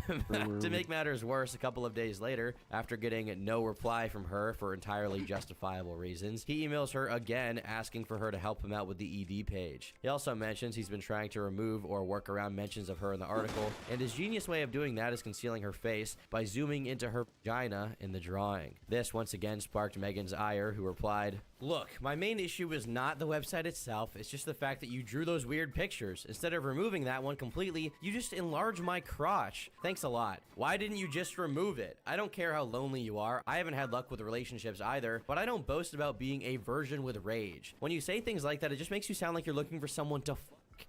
[SPEAKER 13] To make matters worse, a couple of days later, after getting no reply from her for entirely entirely justifiable reasons, he emails her again asking for her to help him out with the ED page. He also mentions he's been trying to remove or work around mentions of her in the article, and his genius way of doing that is concealing her face by zooming into her vagina in the drawing. This once again sparked Megan's ire, who replied, "Look, my main issue is not the website itself, it's just the fact that you drew those weird pictures. Instead of removing that one completely, you just enlarged my crotch. Thanks a lot. Why didn't you just remove it? I don't care how lonely you are. I haven't had luck with relationships either, but I don't boast about being a virgin with rage. When you say things like that, it just makes you sound like you're looking for someone to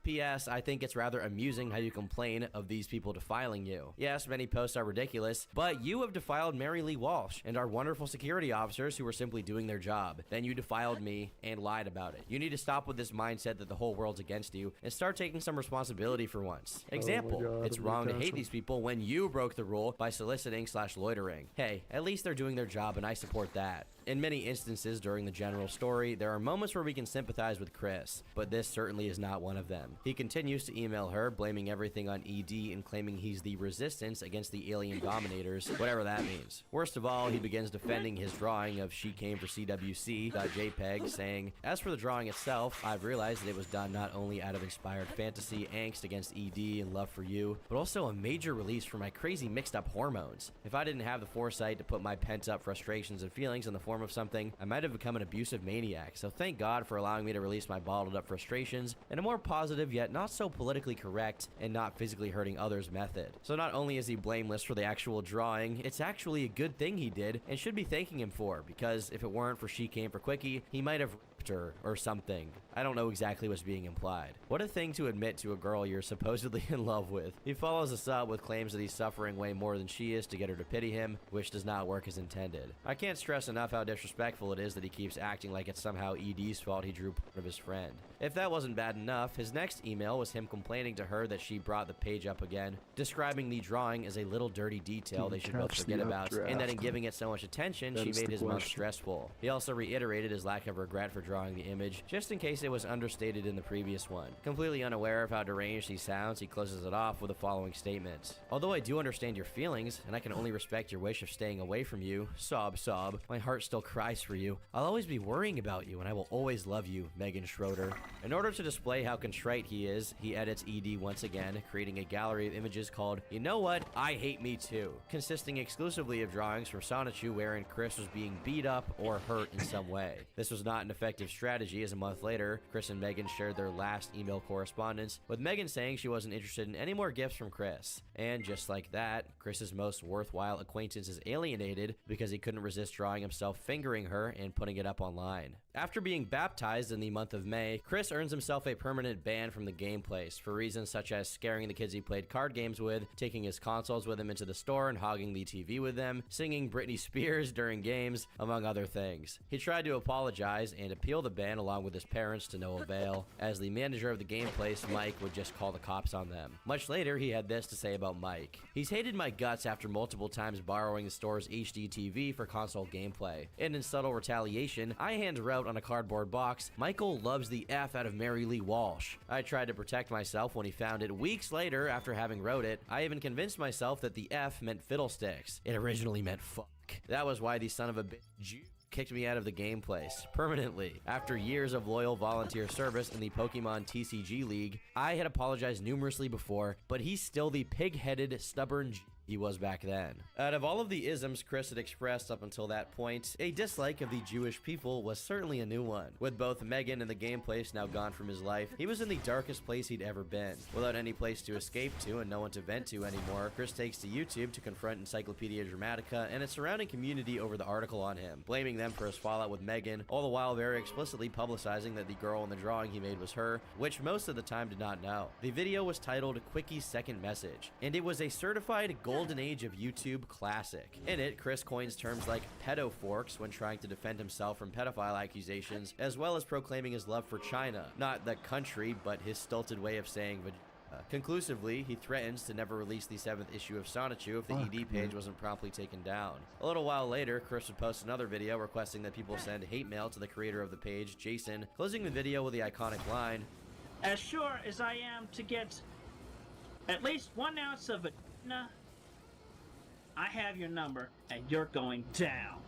[SPEAKER 13] P.S. I think it's rather amusing how you complain of these people defiling you. Yes, many posts are ridiculous, but you have defiled Mary Lee Walsh and our wonderful security officers who were simply doing their job. Then you defiled me and lied about it. You need to stop with this mindset that the whole world's against you and start taking some responsibility for once. Example,
[SPEAKER 1] God,
[SPEAKER 13] it's wrong to hate these people when you broke the rule by soliciting/loitering. Hey, at least they're doing their job and I support that. In many instances during the general story, there are moments where we can sympathize with Chris, but this certainly is not one of them. He continues to email her, blaming everything on ED and claiming he's the resistance against the alien dominators, whatever that means. Worst of all, he begins defending his drawing of She Came for CWC.jpg, saying, "As for the drawing itself, I've realized that it was done not only out of inspired fantasy, angst against ED, and love for you, but also a major release for my crazy mixed up hormones. If I didn't have the foresight to put my pent up frustrations and feelings in the form of something, I might have become an abusive maniac, so thank God for allowing me to release my bottled up frustrations in a more positive yet not so politically correct and not physically hurting others method." So not only is he blameless for the actual drawing, it's actually a good thing he did and should be thanking him for, because if it weren't for She Came for Quickie, he might have raped her or something. I don't know exactly what's being implied. What a thing to admit to a girl you're supposedly in love with. He follows this up with claims that he's suffering way more than she is to get her to pity him, which does not work as intended. I can't stress enough how disrespectful it is that he keeps acting like it's somehow ED's fault he drew part of his friend. If that wasn't bad enough, his next email was him complaining to her that she brought the page up again, describing the drawing as a little dirty detail they should both forget about, and that in giving it so much attention, she made his month stressful. He also reiterated his lack of regret for drawing the image, just in case it was understated in the previous one. Completely unaware of how deranged he sounds, he closes it off with the following statement: "Although I do understand your feelings, and I can only respect your wish of staying away from you, sob, sob, my heart still cries for you. I'll always be worrying about you, and I will always love you, Megan Schroeder." In order to display how contrite he is, he edits ED once again, creating a gallery of images called "You Know What? I Hate Me Too," consisting exclusively of drawings from Sonichu wherein Chris was being beat up or hurt in some way. This was not an effective strategy, as a month later, Chris and Megan shared their last email correspondence, with Megan saying she wasn't interested in any more gifts from Chris. And just like that, Chris's most worthwhile acquaintance is alienated because he couldn't resist drawing himself fingering her and putting it up online. After being baptized in the month of May, Chris earns himself a permanent ban from the game place for reasons such as scaring the kids he played card games with, taking his consoles with him into the store and hogging the TV with them, singing Britney Spears during games, among other things. He tried to apologize and appeal the ban along with his parents to no avail, as the manager of the game place, Mike, would just call the cops on them. Much later, he had this to say about Mike: "He's hated my guts after multiple times borrowing the store's HD TV for console gameplay. And in subtle retaliation, I hand wrote on a cardboard box, 'Michael loves the F out of Mary Lee Walsh.' I tried to protect myself when he found it weeks later after having wrote it. I even convinced myself that the F meant fiddlesticks. It originally meant fuck. That was why the son of a bitch Jew kicked me out of the game place, permanently. After years of loyal volunteer service in the Pokemon TCG League, I had apologized numerously before, but he's still the pig-headed, stubborn he was back then." Out of all of the isms Chris had expressed up until that point, a dislike of the Jewish people was certainly a new one. With both Megan and the game place now gone from his life, he was in the darkest place he'd ever been. Without any place to escape to and no one to vent to anymore, Chris takes to YouTube to confront Encyclopedia Dramatica and its surrounding community over the article on him, blaming them for his fallout with Megan, all the while very explicitly publicizing that the girl in the drawing he made was her, which most of the time did not know. The video was titled Quickie's Second Message, and it was a certified golden age of YouTube classic. In it, Chris coins terms like pedoforks when trying to defend himself from pedophile accusations, as well as proclaiming his love for China, not the country, but his stilted way of saying vagina. Conclusively, he threatens to never release the 7th issue of Sonichu if the ED page wasn't promptly taken down. A little while later, Chris would post another video requesting that people send hate mail to the creator of the page, Jason, closing the video with the iconic line,
[SPEAKER 6] "As sure as I am to get at least 1 ounce of vagina, I have your number, and you're going down."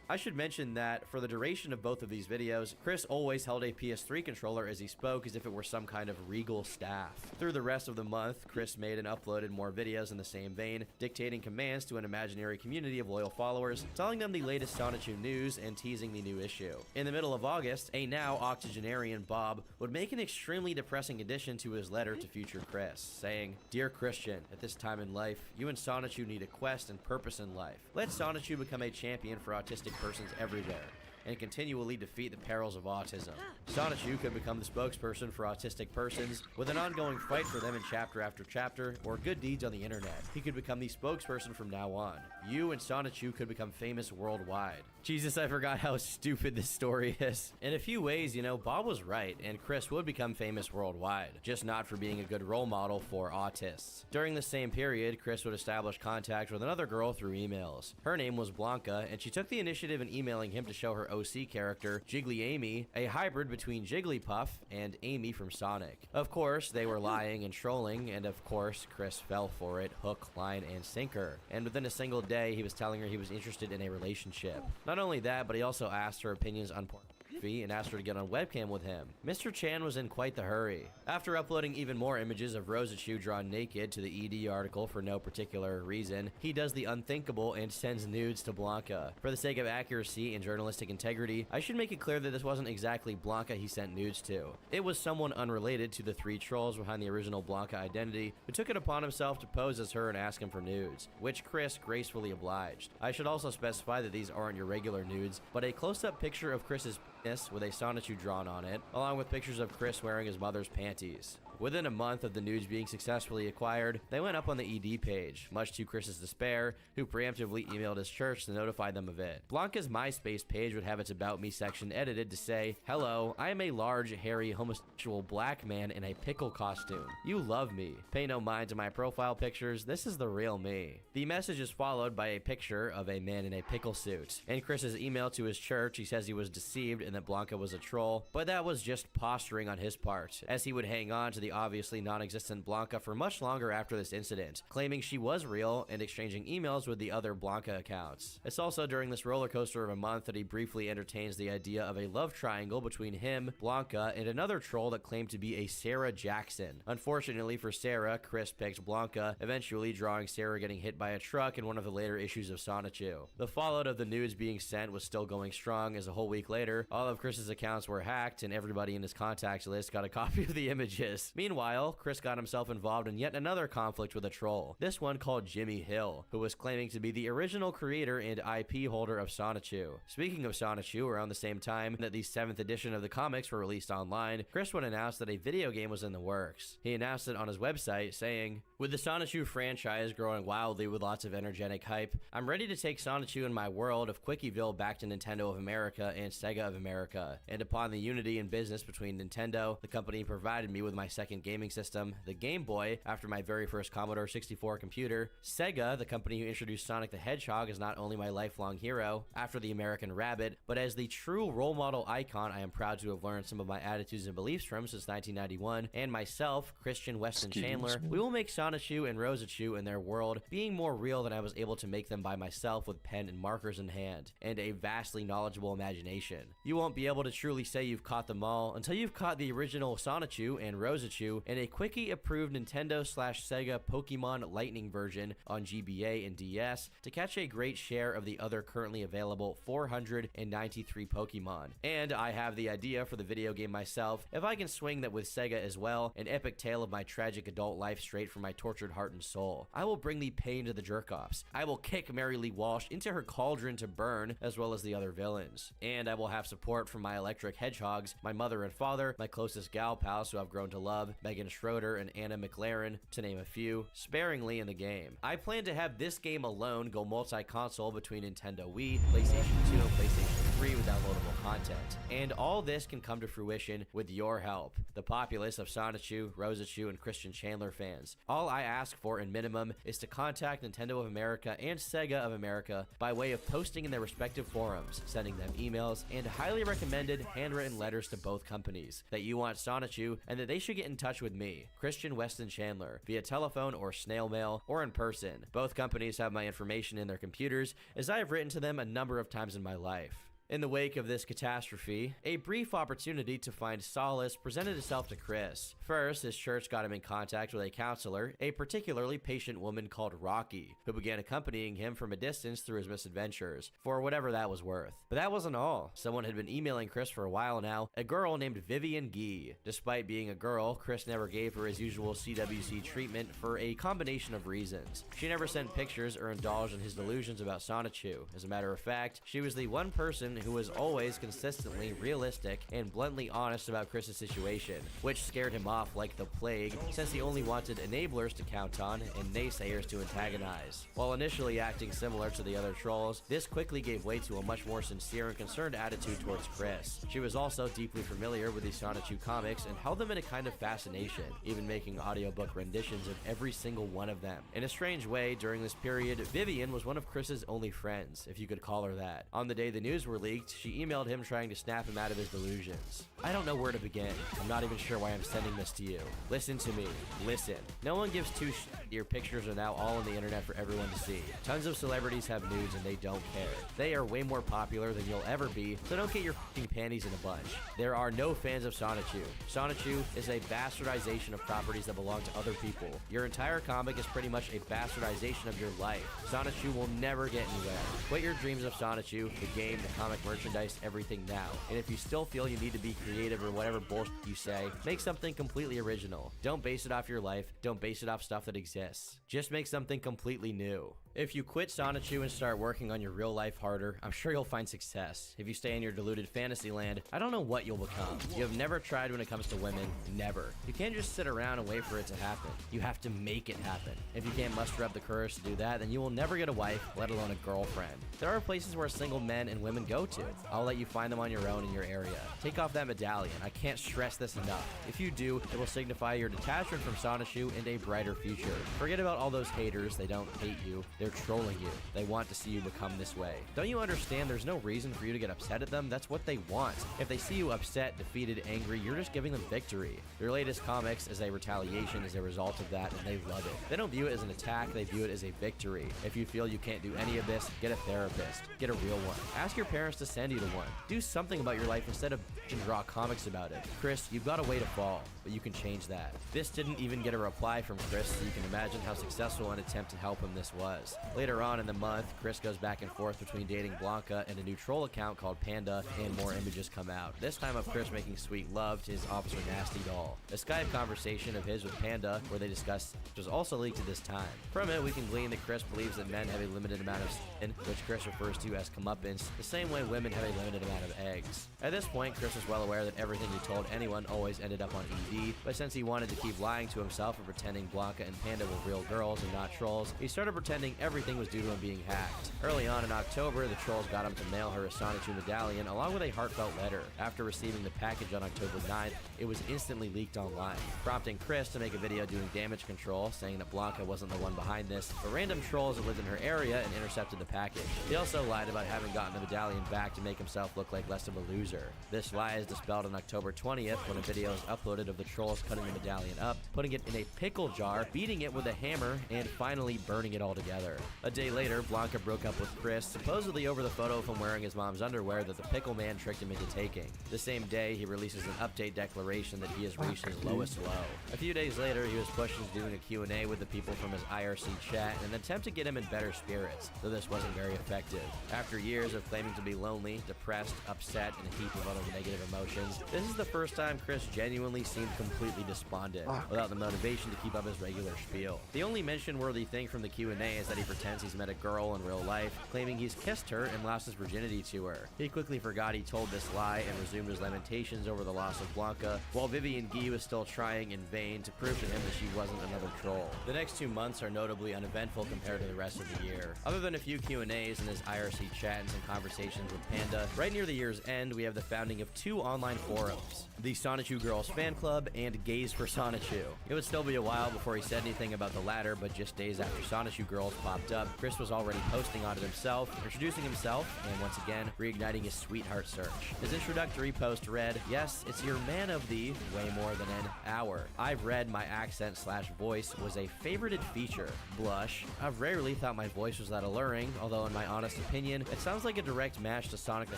[SPEAKER 13] I should mention that for the duration of both of these videos, Chris always held a PS3 controller as he spoke as if it were some kind of regal staff. Through the rest of the month, Chris made and uploaded more videos in the same vein, dictating commands to an imaginary community of loyal followers, telling them the latest Sonichu news and teasing the new issue. In the middle of August, a now octogenarian Bob would make an extremely depressing addition to his letter to future Chris, saying, "Dear Christian, at this time in life, you and Sonichu need a quest and purpose in life. Let Sonichu become a champion for autistic persons everywhere, and continually defeat the perils of autism. Sonichu could become the spokesperson for autistic persons with an ongoing fight for them in chapter after chapter or good deeds on the internet. He could become the spokesperson from now on. You and Sonichu could become famous worldwide." Jesus, I forgot how stupid this story is. In a few ways, you know, Bob was right, and Chris would become famous worldwide, just not for being a good role model for autists. During the same period, Chris would establish contact with another girl through emails. Her name was Blanca, and she took the initiative in emailing him to show her OC character, Jiggly Amy, a hybrid between Jigglypuff and Amy from Sonic. Of course, they were lying and trolling, and of course, Chris fell for it, hook, line, and sinker. And within a single day, he was telling her he was interested in a relationship. Not only that, but he also asked her opinions on pornography and asked her to get on webcam with him. Mr. Chan was in quite the hurry. After uploading even more images of Rosachu drawn naked to the ED article for no particular reason, he does the unthinkable and sends nudes to Blanca. For the sake of accuracy and journalistic integrity, I should make it clear that this wasn't exactly Blanca he sent nudes to. It was someone unrelated to the three trolls behind the original Blanca identity who took it upon himself to pose as her and ask him for nudes, which Chris gracefully obliged. I should also specify that these aren't your regular nudes, but a close-up picture of Chris's penis with a Sonichu drawn on it, along with pictures of Chris wearing his mother's panties. Within a month of the nudes being successfully acquired, they went up on the ED page, much to Chris's despair, who preemptively emailed his church to notify them of it. Blanca's MySpace page would have its About Me section edited to say, "Hello, I am a large, hairy, homosexual black man in a pickle costume. You love me. Pay no mind to my profile pictures. This is the real me." The message is followed by a picture of a man in a pickle suit. In Chris's email to his church, he says he was deceived and that Blanca was a troll, but that was just posturing on his part, as he would hang on to the obviously non-existent Blanca for much longer after this incident, claiming she was real and exchanging emails with the other Blanca accounts. It's also during this roller coaster of a month that he briefly entertains the idea of a love triangle between him, Blanca, and another troll that claimed to be a Sarah Jackson. Unfortunately for Sarah, Chris picked Blanca, eventually drawing Sarah getting hit by a truck in one of the later issues of Sonichu. The fallout of the nudes being sent was still going strong, as a whole week later, all of Chris's accounts were hacked and everybody in his contacts list got a copy of the images. Meanwhile, Chris got himself involved in yet another conflict with a troll, this one called Jimmy Hill, who was claiming to be the original creator and IP holder of Sonichu. Speaking of Sonichu, around the same time that the 7th edition of the comics were released online, Chris would announce that a video game was in the works. He announced it on his website, saying, "With the Sonichu franchise growing wildly with lots of energetic hype, I'm ready to take Sonichu and my world of Quickieville back to Nintendo of America and Sega of America. And upon the unity in business between Nintendo, the company provided me with my second gaming system, the Game Boy, after my very first Commodore 64 computer. Sega, the company who introduced Sonic the Hedgehog, is not only my lifelong hero, after the American Rabbit, but as the true role model icon I am proud to have learned some of my attitudes and beliefs from since 1991, and myself, Christian Weston Chandler, we will make Sonichu and Rosachu and their world being more real than I was able to make them by myself with pen and markers in hand, and a vastly knowledgeable imagination. You won't be able to truly say you've caught them all until you've caught the original Sonichu and Rosachu and a Quickie-approved Nintendo/Sega Pokemon Lightning version on GBA and DS to catch a great share of the other currently available 493 Pokemon. And I have the idea for the video game myself, if I can swing that with Sega as well, an epic tale of my tragic adult life straight from my tortured heart and soul. I will bring the pain to the jerk-offs. I will kick Mary Lee Walsh into her cauldron to burn, as well as the other villains. And I will have support from my electric hedgehogs, my mother and father, my closest gal pals who I've grown to love, Megan Schroeder and Anna McLaren, to name a few, sparingly in the game. I plan to have this game alone go multi-console between Nintendo Wii, PlayStation 2, and PlayStation 3 with downloadable content. And all this can come to fruition with your help, the populace of Sonichu, Rosachu, and Christian Chandler fans. All all I ask for in minimum is to contact Nintendo of America and Sega of America by way of posting in their respective forums, sending them emails, and highly recommended handwritten letters to both companies that you want Sonichu and that they should get in touch with me, Christian Weston Chandler, via telephone or snail mail or in person. Both companies have my information in their computers, as I have written to them a number of times in my life. In the wake of this catastrophe, a brief opportunity to find solace presented itself to Chris. First, his church got him in contact with a counselor, a particularly patient woman called Rocky, who began accompanying him from a distance through his misadventures, for whatever that was worth. But that wasn't all. Someone had been emailing Chris for a while now, a girl named Vivian Gee. Despite being a girl, Chris never gave her his usual CWC treatment for a combination of reasons. She never sent pictures or indulged in his delusions about Sonichu. As a matter of fact, she was the one person who was always consistently realistic and bluntly honest about Chris's situation, which scared him off like the plague, since he only wanted enablers to count on and naysayers to antagonize. While initially acting similar to the other trolls, this quickly gave way to a much more sincere and concerned attitude towards Chris. She was also deeply familiar with the Sonichu comics and held them in a kind of fascination, even making audiobook renditions of every single one of them. In a strange way, during this period, Vivian was one of Chris's only friends, if you could call her that. On the day the news were leaked, she emailed him trying to snap him out of his delusions. I don't know where to begin. I'm not even sure why I'm sending this to you. Listen to me. Listen. No one gives two sh**. Your pictures are now all on the internet for everyone to see. Tons of celebrities have nudes and they don't care. They are way more popular than you'll ever be, so don't get your f***ing panties in a bunch. There are no fans of Sonichu. Sonichu is a bastardization of properties that belong to other people. Your entire comic is pretty much a bastardization of your life. Sonichu will never get anywhere. Quit your dreams of Sonichu, the game, the comic merchandise, everything now. And if you still feel you need to be creative or whatever bullshit you say, make something completely original. Don't base it off your life. Don't base it off stuff that exists. Just make something completely new. If you quit Sonichu and start working on your real life harder, I'm sure you'll find success. If you stay in your deluded fantasy land, I don't know what you'll become. You have never tried when it comes to women. Never. You can't just sit around and wait for it to happen. You have to make it happen. If you can't muster up the courage to do that, then you will never get a wife, let alone a girlfriend. There are places where single men and women go to. I'll let you find them on your own in your area. Take off that medallion. I can't stress this enough. If you do, it will signify your detachment from Sonichu and a brighter future. Forget about all those haters. They don't hate you. They're trolling you. They want to see you become this way. Don't you understand there's no reason for you to get upset at them? That's what they want. If they see you upset, defeated, angry, you're just giving them victory. Their latest comics is a retaliation as a result of that, and they love it. They don't view it as an attack, they view it as a victory. If you feel you can't do any of this, get a therapist. Get a real one. Ask your parents to send you to one. Do something about your life instead of and draw comics about it. Chris, you've got a way to fall, but you can change that. This didn't even get a reply from Chris, so you can imagine how successful an attempt to help him this was. Later on in the month, Chris goes back and forth between dating Blanca and a new troll account called Panda, and more images come out. This time of Chris making sweet love to his Officer Nasty doll. A Skype conversation of his with Panda, where they discuss, was also leaked at this time. From it, we can glean that Chris believes that men have a limited amount of skin, which Chris refers to as comeuppance, the same way women have a limited amount of eggs. At this point, Chris was well aware that everything he told anyone always ended up on ED, but since he wanted to keep lying to himself and pretending Blanca and Panda were real girls and not trolls, he started pretending everything was due to him being hacked. Early on in October, the trolls got him to mail her a Sonichu medallion along with a heartfelt letter. After receiving the package on October 9th, it was instantly leaked online, prompting Chris to make a video doing damage control, saying that Blanca wasn't the one behind this, but random trolls that lived in her area and intercepted the package. He also lied about having gotten the medallion back to make himself look like less of a loser. This lie is dispelled on October 20th when a video is uploaded of the trolls cutting the medallion up, putting it in a pickle jar, beating it with a hammer, and finally burning it all together. A day later, Blanca broke up with Chris, supposedly over the photo of him wearing his mom's underwear that the pickle man tricked him into taking. The same day, he releases an update declaration that he has reached his lowest low. A few days later, he was pushed into doing a Q&A with the people from his IRC chat in an attempt to get him in better spirits, though this wasn't very effective. After years of claiming to be lonely, depressed, upset, and a heap of other negative emotions, this is the first time Chris genuinely seemed completely despondent, without the motivation to keep up his regular spiel. The only mention-worthy thing from the Q&A is that he pretends he's met a girl in real life, claiming he's kissed her and lost his virginity to her. He quickly forgot he told this lie and resumed his lamentations over the loss of Blanca, while Vivian Gee was still trying in vain to prove to him that she wasn't another troll. The next 2 months are notably uneventful compared to the rest of the year. Other than a few Q&As in his IRC chat and some conversations interactions with Panda. Right near the year's end, we have the founding of 2 online forums, the Sonichu Girls Fan Club and Gays for Sonichu. It would still be a while before he said anything about the latter, but just days after Sonichu Girls popped up, Chris was already posting on it himself, introducing himself, and once again, reigniting his sweetheart search. His introductory post read, "Yes, it's your man of the way more than an hour. I've read my accent/voice was a favorited feature. Blush. I've rarely thought my voice was that alluring, although in my honest opinion, it sounds like a direct match to Sonic the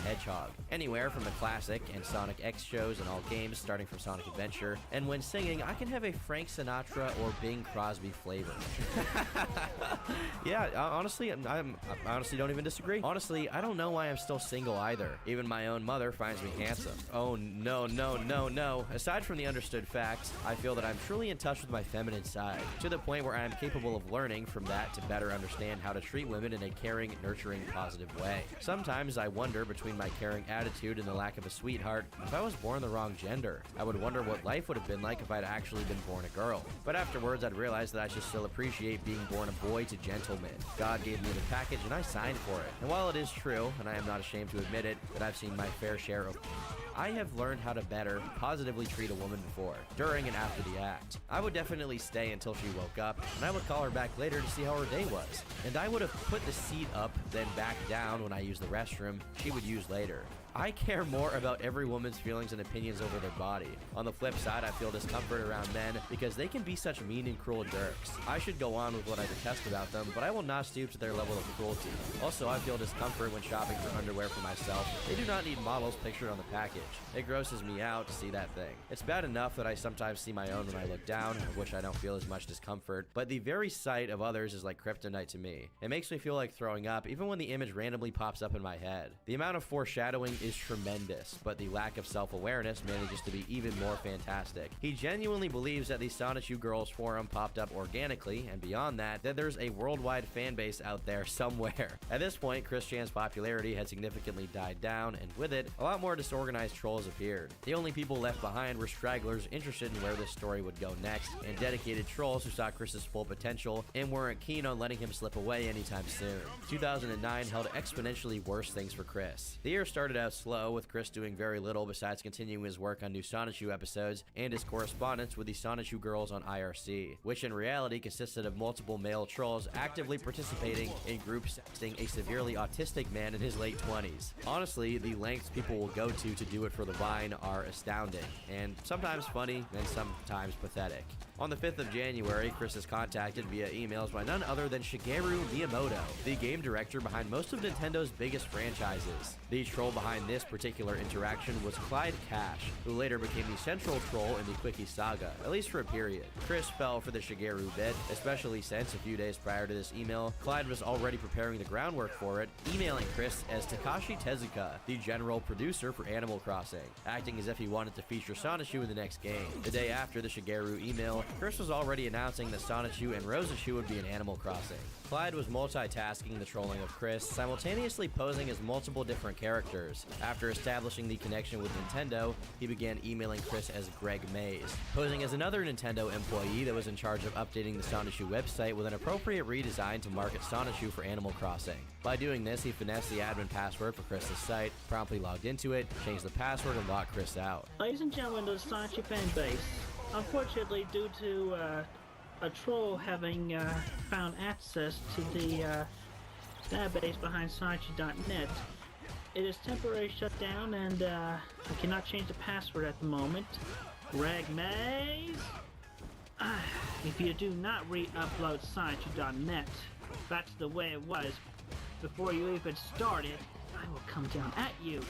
[SPEAKER 13] Hedgehog. Anywhere from the classic and Sonic X shows and all games, starting from Sonic Adventure, and when singing, I can have a Frank Sinatra or Bing Crosby flavor." Yeah, honestly, I honestly don't even disagree. Honestly, I don't know why I'm still single either. Even my own mother finds me handsome. Oh, no, no, no, no. Aside from the understood facts, I feel that I'm truly in touch with my feminine side, to the point where I am capable of learning from that to better understand how to treat women in a caring, nurturing, positive way. Sometimes I wonder, between my caring attitude and the lack of a sweetheart, if I was born the wrong gender. I would wonder what life would have been like if I'd actually been born a girl. But afterwards, I'd realize that I should still appreciate being born a boy to gentlemen. God gave me the package and I signed for it. And while it is true, and I am not ashamed to admit it, that I've seen my fair share of... I have learned how to better, positively treat a woman before, during and after the act. I would definitely stay until she woke up, and I would call her back later to see how her day was. And I would have put the seat up, then back down when I used the restroom she would use later. I care more about every woman's feelings and opinions over their body. On the flip side, I feel discomfort around men because they can be such mean and cruel jerks. I should go on with what I detest about them, but I will not stoop to their level of cruelty. Also, I feel discomfort when shopping for underwear for myself. They do not need models pictured on the package. It grosses me out to see that thing. It's bad enough that I sometimes see my own when I look down, of which I don't feel as much discomfort, but the very sight of others is like kryptonite to me. It makes me feel like throwing up even when the image randomly pops up in my head. The amount of foreshadowing is tremendous, but the lack of self-awareness manages to be even more fantastic. He genuinely believes that the Sonichu Girls forum popped up organically, and beyond that, that there's a worldwide fan base out there somewhere. At this point, Chris Chan's popularity had significantly died down, and with it, a lot more disorganized trolls appeared. The only people left behind were stragglers interested in where this story would go next, and dedicated trolls who saw Chris's full potential and weren't keen on letting him slip away anytime soon. 2009 held exponentially worse things for Chris. The year started out slow, with Chris doing very little besides continuing his work on new Sonichu episodes and his correspondence with the Sonichu Girls on IRC, which in reality consisted of multiple male trolls actively participating in group sexting a severely autistic man in his late 20s. Honestly, the lengths people will go to do it for the vine are astounding, and sometimes funny, and sometimes pathetic. On the 5th of January, Chris is contacted via emails by none other than Shigeru Miyamoto, the game director behind most of Nintendo's biggest franchises. The troll behind this particular interaction was Clyde Cash, who later became the central troll in the Quickie saga, at least for a period. Chris fell for the Shigeru bit, especially since a few days prior to this email, Clyde was already preparing the groundwork for it, emailing Chris as Takashi Tezuka, the general producer for Animal Crossing, acting as if he wanted to feature Sonichu in the next game. The day after the Shigeru email, Chris was already announcing that Sonichu and Rosashu would be in Animal Crossing. Clyde was multitasking the trolling of Chris, simultaneously posing as multiple different characters. After establishing the connection with Nintendo, he began emailing Chris as Greg Mays, posing as another Nintendo employee that was in charge of updating the Sonichu website with an appropriate redesign to market Sonichu for Animal Crossing. By doing this, he finessed the admin password for Chris's site, promptly logged into it, changed the password, and locked Chris out.
[SPEAKER 6] Ladies and gentlemen of the Sonichu fan base, unfortunately, due to a troll having found access to the database behind Sonichu.net, it is temporarily shut down, and I cannot change the password at the moment. Greg Mays, if you do not re-upload Sonichu.net back to the way it was before you even started, I will come down at you.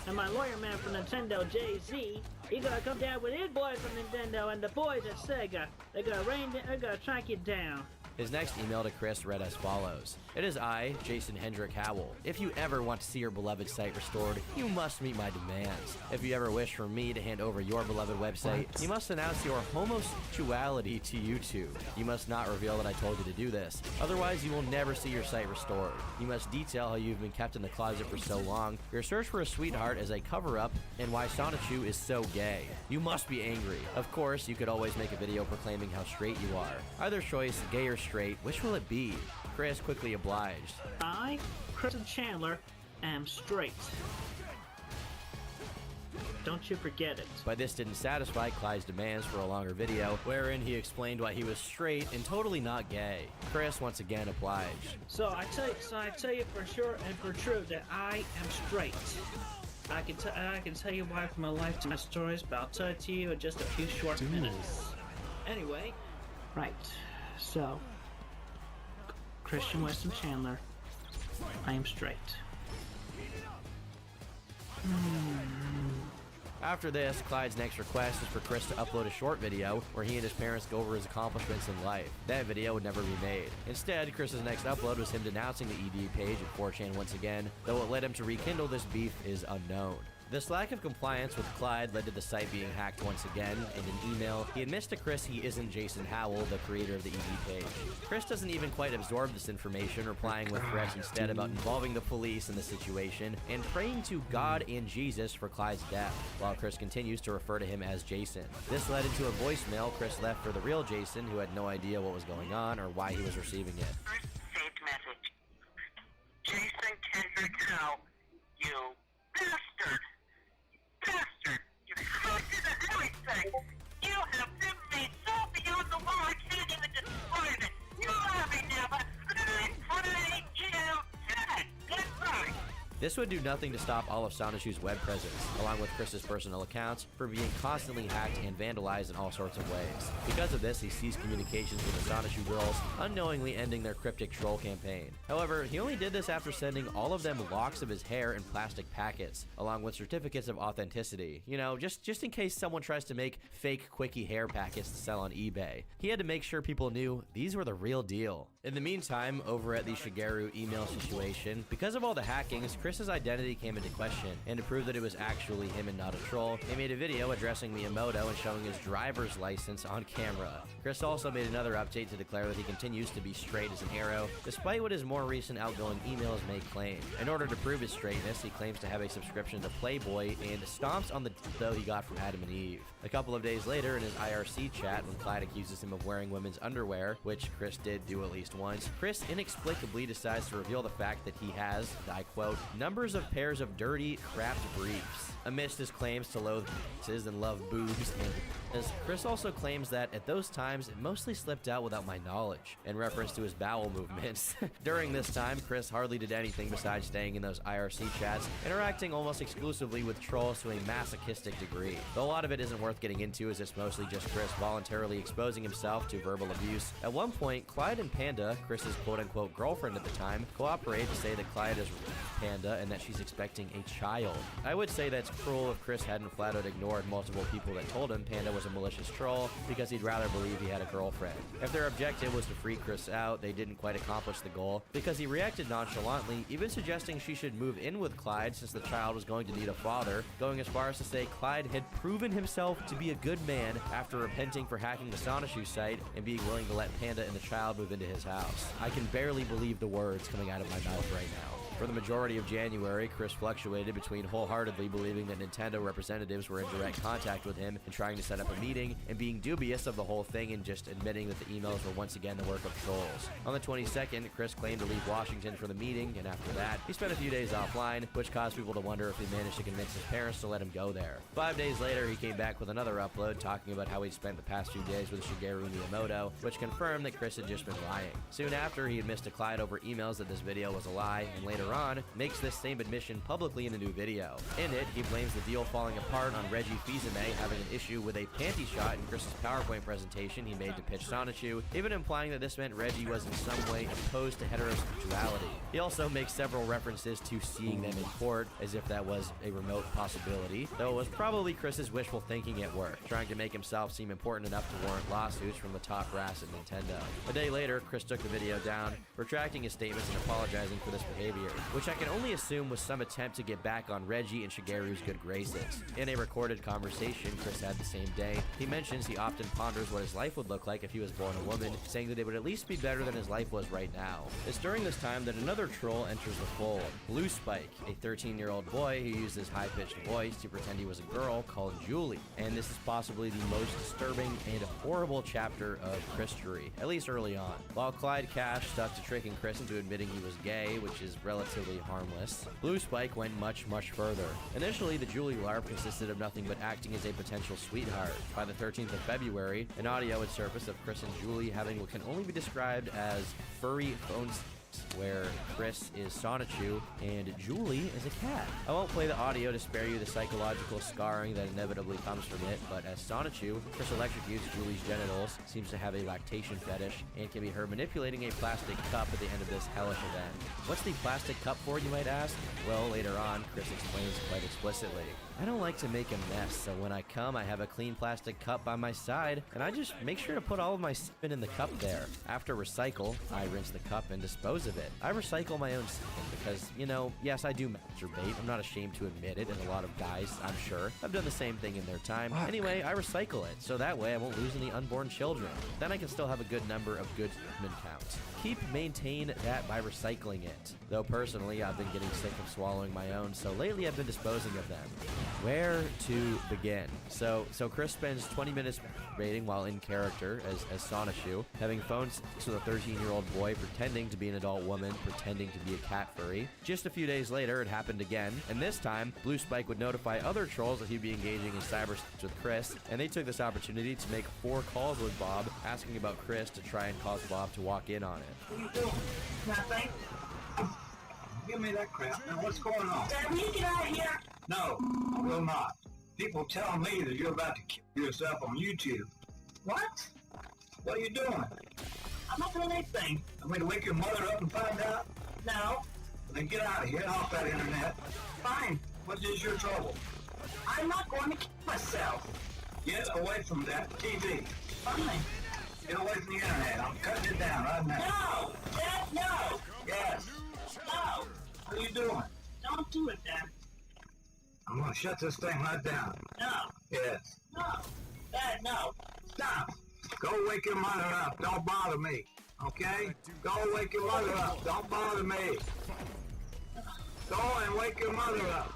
[SPEAKER 6] And my lawyer man from Nintendo, Jay-Z, he's gonna come down with his boys from Nintendo and the boys at Sega. They're gonna track you down.
[SPEAKER 13] His next email to Chris read as follows. It is I, Jason Hendrick Howell. If you ever want to see your beloved site restored, you must meet my demands. If you ever wish for me to hand over your beloved website, you must announce your homosexuality to YouTube. You must not reveal that I told you to do this. Otherwise, you will never see your site restored. You must detail how you've been kept in the closet for so long, your search for a sweetheart as a cover-up, and why Sonichu is so gay. You must be angry. Of course, you could always make a video proclaiming how straight you are. Either choice, gay or straight, which will it be? Chris quickly obliged.
[SPEAKER 6] I, Chris Chandler, am straight. Don't you forget it.
[SPEAKER 13] But this didn't satisfy Clyde's demands for a longer video, wherein he explained why he was straight and totally not gay. Chris once again obliged.
[SPEAKER 6] So I tell you for sure and for true that I am straight. I can tell you why from my lifetime stories, but I'll tell it to you in just a few short minutes. Anyway, right. So, Christian Weston Chandler, I am straight.
[SPEAKER 13] After this, Clyde's next request is for Chris to upload a short video where he and his parents go over his accomplishments in life. That video would never be made. Instead, Chris's next upload was him denouncing the ED page at 4chan once again, though what led him to rekindle this beef is unknown. This lack of compliance with Clyde led to the site being hacked once again. In an email, he admits to Chris he isn't Jason Howell, the creator of the ED page. Chris doesn't even quite absorb this information, replying with threats instead about involving the police in the situation and praying to God and Jesus for Clyde's death, while Chris continues to refer to him as Jason. This led into a voicemail Chris left for the real Jason, who had no idea what was going on or why he was receiving it.
[SPEAKER 14] Saved message. Jason Kendrick Howe, you bastard! Bastard! You hated everything! You have driven me so beyond the wall I can't even describe it! You love me now, but I pray you dead! Goodbye!
[SPEAKER 13] This would do nothing to stop all of Sonashu's web presence, along with Chris's personal accounts, from being constantly hacked and vandalized in all sorts of ways. Because of this, he seized communications with the Sonashu girls, unknowingly ending their cryptic troll campaign. However, he only did this after sending all of them locks of his hair in plastic packets, along with certificates of authenticity. You know, just in case someone tries to make fake quickie hair packets to sell on eBay. He had to make sure people knew these were the real deal. In the meantime, over at the Shigeru email situation, because of all the hackings, Chris's identity came into question, and to prove that it was actually him and not a troll, he made a video addressing Miyamoto and showing his driver's license on camera. Chris also made another update to declare that he continues to be straight as an arrow, despite what his more recent outgoing emails may claim. In order to prove his straightness, he claims to have a subscription to Playboy and stomps on the dildo he got from Adam and Eve. A couple of days later, in his IRC chat, when Clyde accuses him of wearing women's underwear, which Chris did do at least once, Chris inexplicably decides to reveal the fact that he has, I quote, numbers of pairs of dirty, crapped briefs. Amidst his claims to loathe penises and love boobs, and Chris also claims that at those times it mostly slipped out without my knowledge, in reference to his bowel movements. During this time, Chris hardly did anything besides staying in those IRC chats, interacting almost exclusively with trolls to a masochistic degree. Though a lot of it isn't worth getting into, as it's mostly just Chris voluntarily exposing himself to verbal abuse. At one point, Clyde and Panda, Chris's quote-unquote girlfriend at the time, cooperate to say that Clyde is Panda and that she's expecting a child. I would say that's cruel if Chris hadn't flat out ignored multiple people that told him Panda was a malicious troll because he'd rather believe he had a girlfriend. If their objective was to free Chris out, they didn't quite accomplish the goal because he reacted nonchalantly, even suggesting she should move in with Clyde since the child was going to need a father, going as far as to say Clyde had proven himself to be a good man after repenting for hacking the Sonashu site and being willing to let Panda and the child move into his house. I can barely believe the words coming out of my mouth right now. For the majority of January, Chris fluctuated between wholeheartedly believing that Nintendo representatives were in direct contact with him and trying to set up a meeting, and being dubious of the whole thing and just admitting that the emails were once again the work of trolls. On the 22nd, Chris claimed to leave Washington for the meeting, and after that, he spent a few days offline, which caused people to wonder if he managed to convince his parents to let him go there. 5 days later, he came back with another upload talking about how he'd spent the past few days with Shigeru Miyamoto, which confirmed that Chris had just been lying. Soon after, he admits to Clyde over emails that this video was a lie, and later on, makes this same admission publicly in a new video. In it, he blames the deal falling apart on Reggie Fils-Aimé having an issue with a panty shot in Chris's PowerPoint presentation he made to pitch Sonichu, even implying that this meant Reggie was in some way opposed to heterosexuality. He also makes several references to seeing them in court, as if that was a remote possibility, though it was probably Chris's wishful thinking at work, trying to make himself seem important enough to warrant lawsuits from the top brass at Nintendo. A day later, Chris took the video down, retracting his statements and apologizing for this behavior, which I can only assume was some attempt to get back on Reggie and Shigeru's good graces. In a recorded conversation Chris had the same day, he mentions he often ponders what his life would look like if he was born a woman, saying that it would at least be better than his life was right now. It's during this time that another troll enters the fold, Blue Spike, a 13-year-old boy who used his high-pitched voice to pretend he was a girl called Julie. And this is possibly the most disturbing and horrible chapter of Christery, at least early on. While Clyde Cash stuck to tricking Chris into admitting he was gay, which is relatively relatively harmless. Blue Spike went much, much further. Initially, the Julie LARP consisted of nothing but acting as a potential sweetheart. By the 13th of February, an audio would surface of Chris and Julie having what can only be described as furry phone sex, where Chris is Sonichu and Julie is a cat. I won't play the audio to spare you the psychological scarring that inevitably comes from it, but as Sonichu, Chris electrocutes Julie's genitals, seems to have a lactation fetish, and can be heard manipulating a plastic cup at the end of this hellish event. What's the plastic cup for, you might ask? Well, later on, Chris explains quite explicitly. I don't like to make a mess, so when I come, I have a clean plastic cup by my side, and I just make sure to put all of my semen in the cup there. After recycle, I rinse the cup and dispose of it. I recycle my own semen because, you know, yes, I do masturbate. I'm not ashamed to admit it, and a lot of guys, I'm sure, have done the same thing in their time. Anyway, I recycle it, so that way I won't lose any unborn children. Then I can still have a good number of good semen counts. Maintain that by recycling it. Though personally, I've been getting sick of swallowing my own, so lately I've been disposing of them. Where to begin? So Chris spends 20 minutes masturbating while in character as Sonichu, having phone sex with a 13-year-old boy, pretending to be an adult woman, pretending to be a cat furry. Just a few days later, it happened again, and this time, Blue Spike would notify other trolls that he'd be engaging in cyber sex with Chris, and they took this opportunity to make 4 calls with Bob, asking about Chris to try and cause Bob to walk in on it.
[SPEAKER 6] What are you doing? Nothing. Give me that crap. Now, what's going on? Dad, will you get out of here? No, I will not. People telling me that you're about to kill yourself on YouTube. What? What are you doing? I'm not doing anything. I'm going to wake your mother up and find out? No. Well, then get out of here and off that internet. Fine. What is your trouble? I'm not going to kill myself. Get away from that TV. Fine. Get away from the internet. I'm cutting it down right now. No! Dad, no! Yes. No! What are you doing? Don't do it, Dad. I'm gonna shut this thing right down. No. Yes. No. Dad, no. Stop. Go wake your mother up. Don't bother me. Okay? Go wake your mother up. Don't bother me. Go and wake your mother up.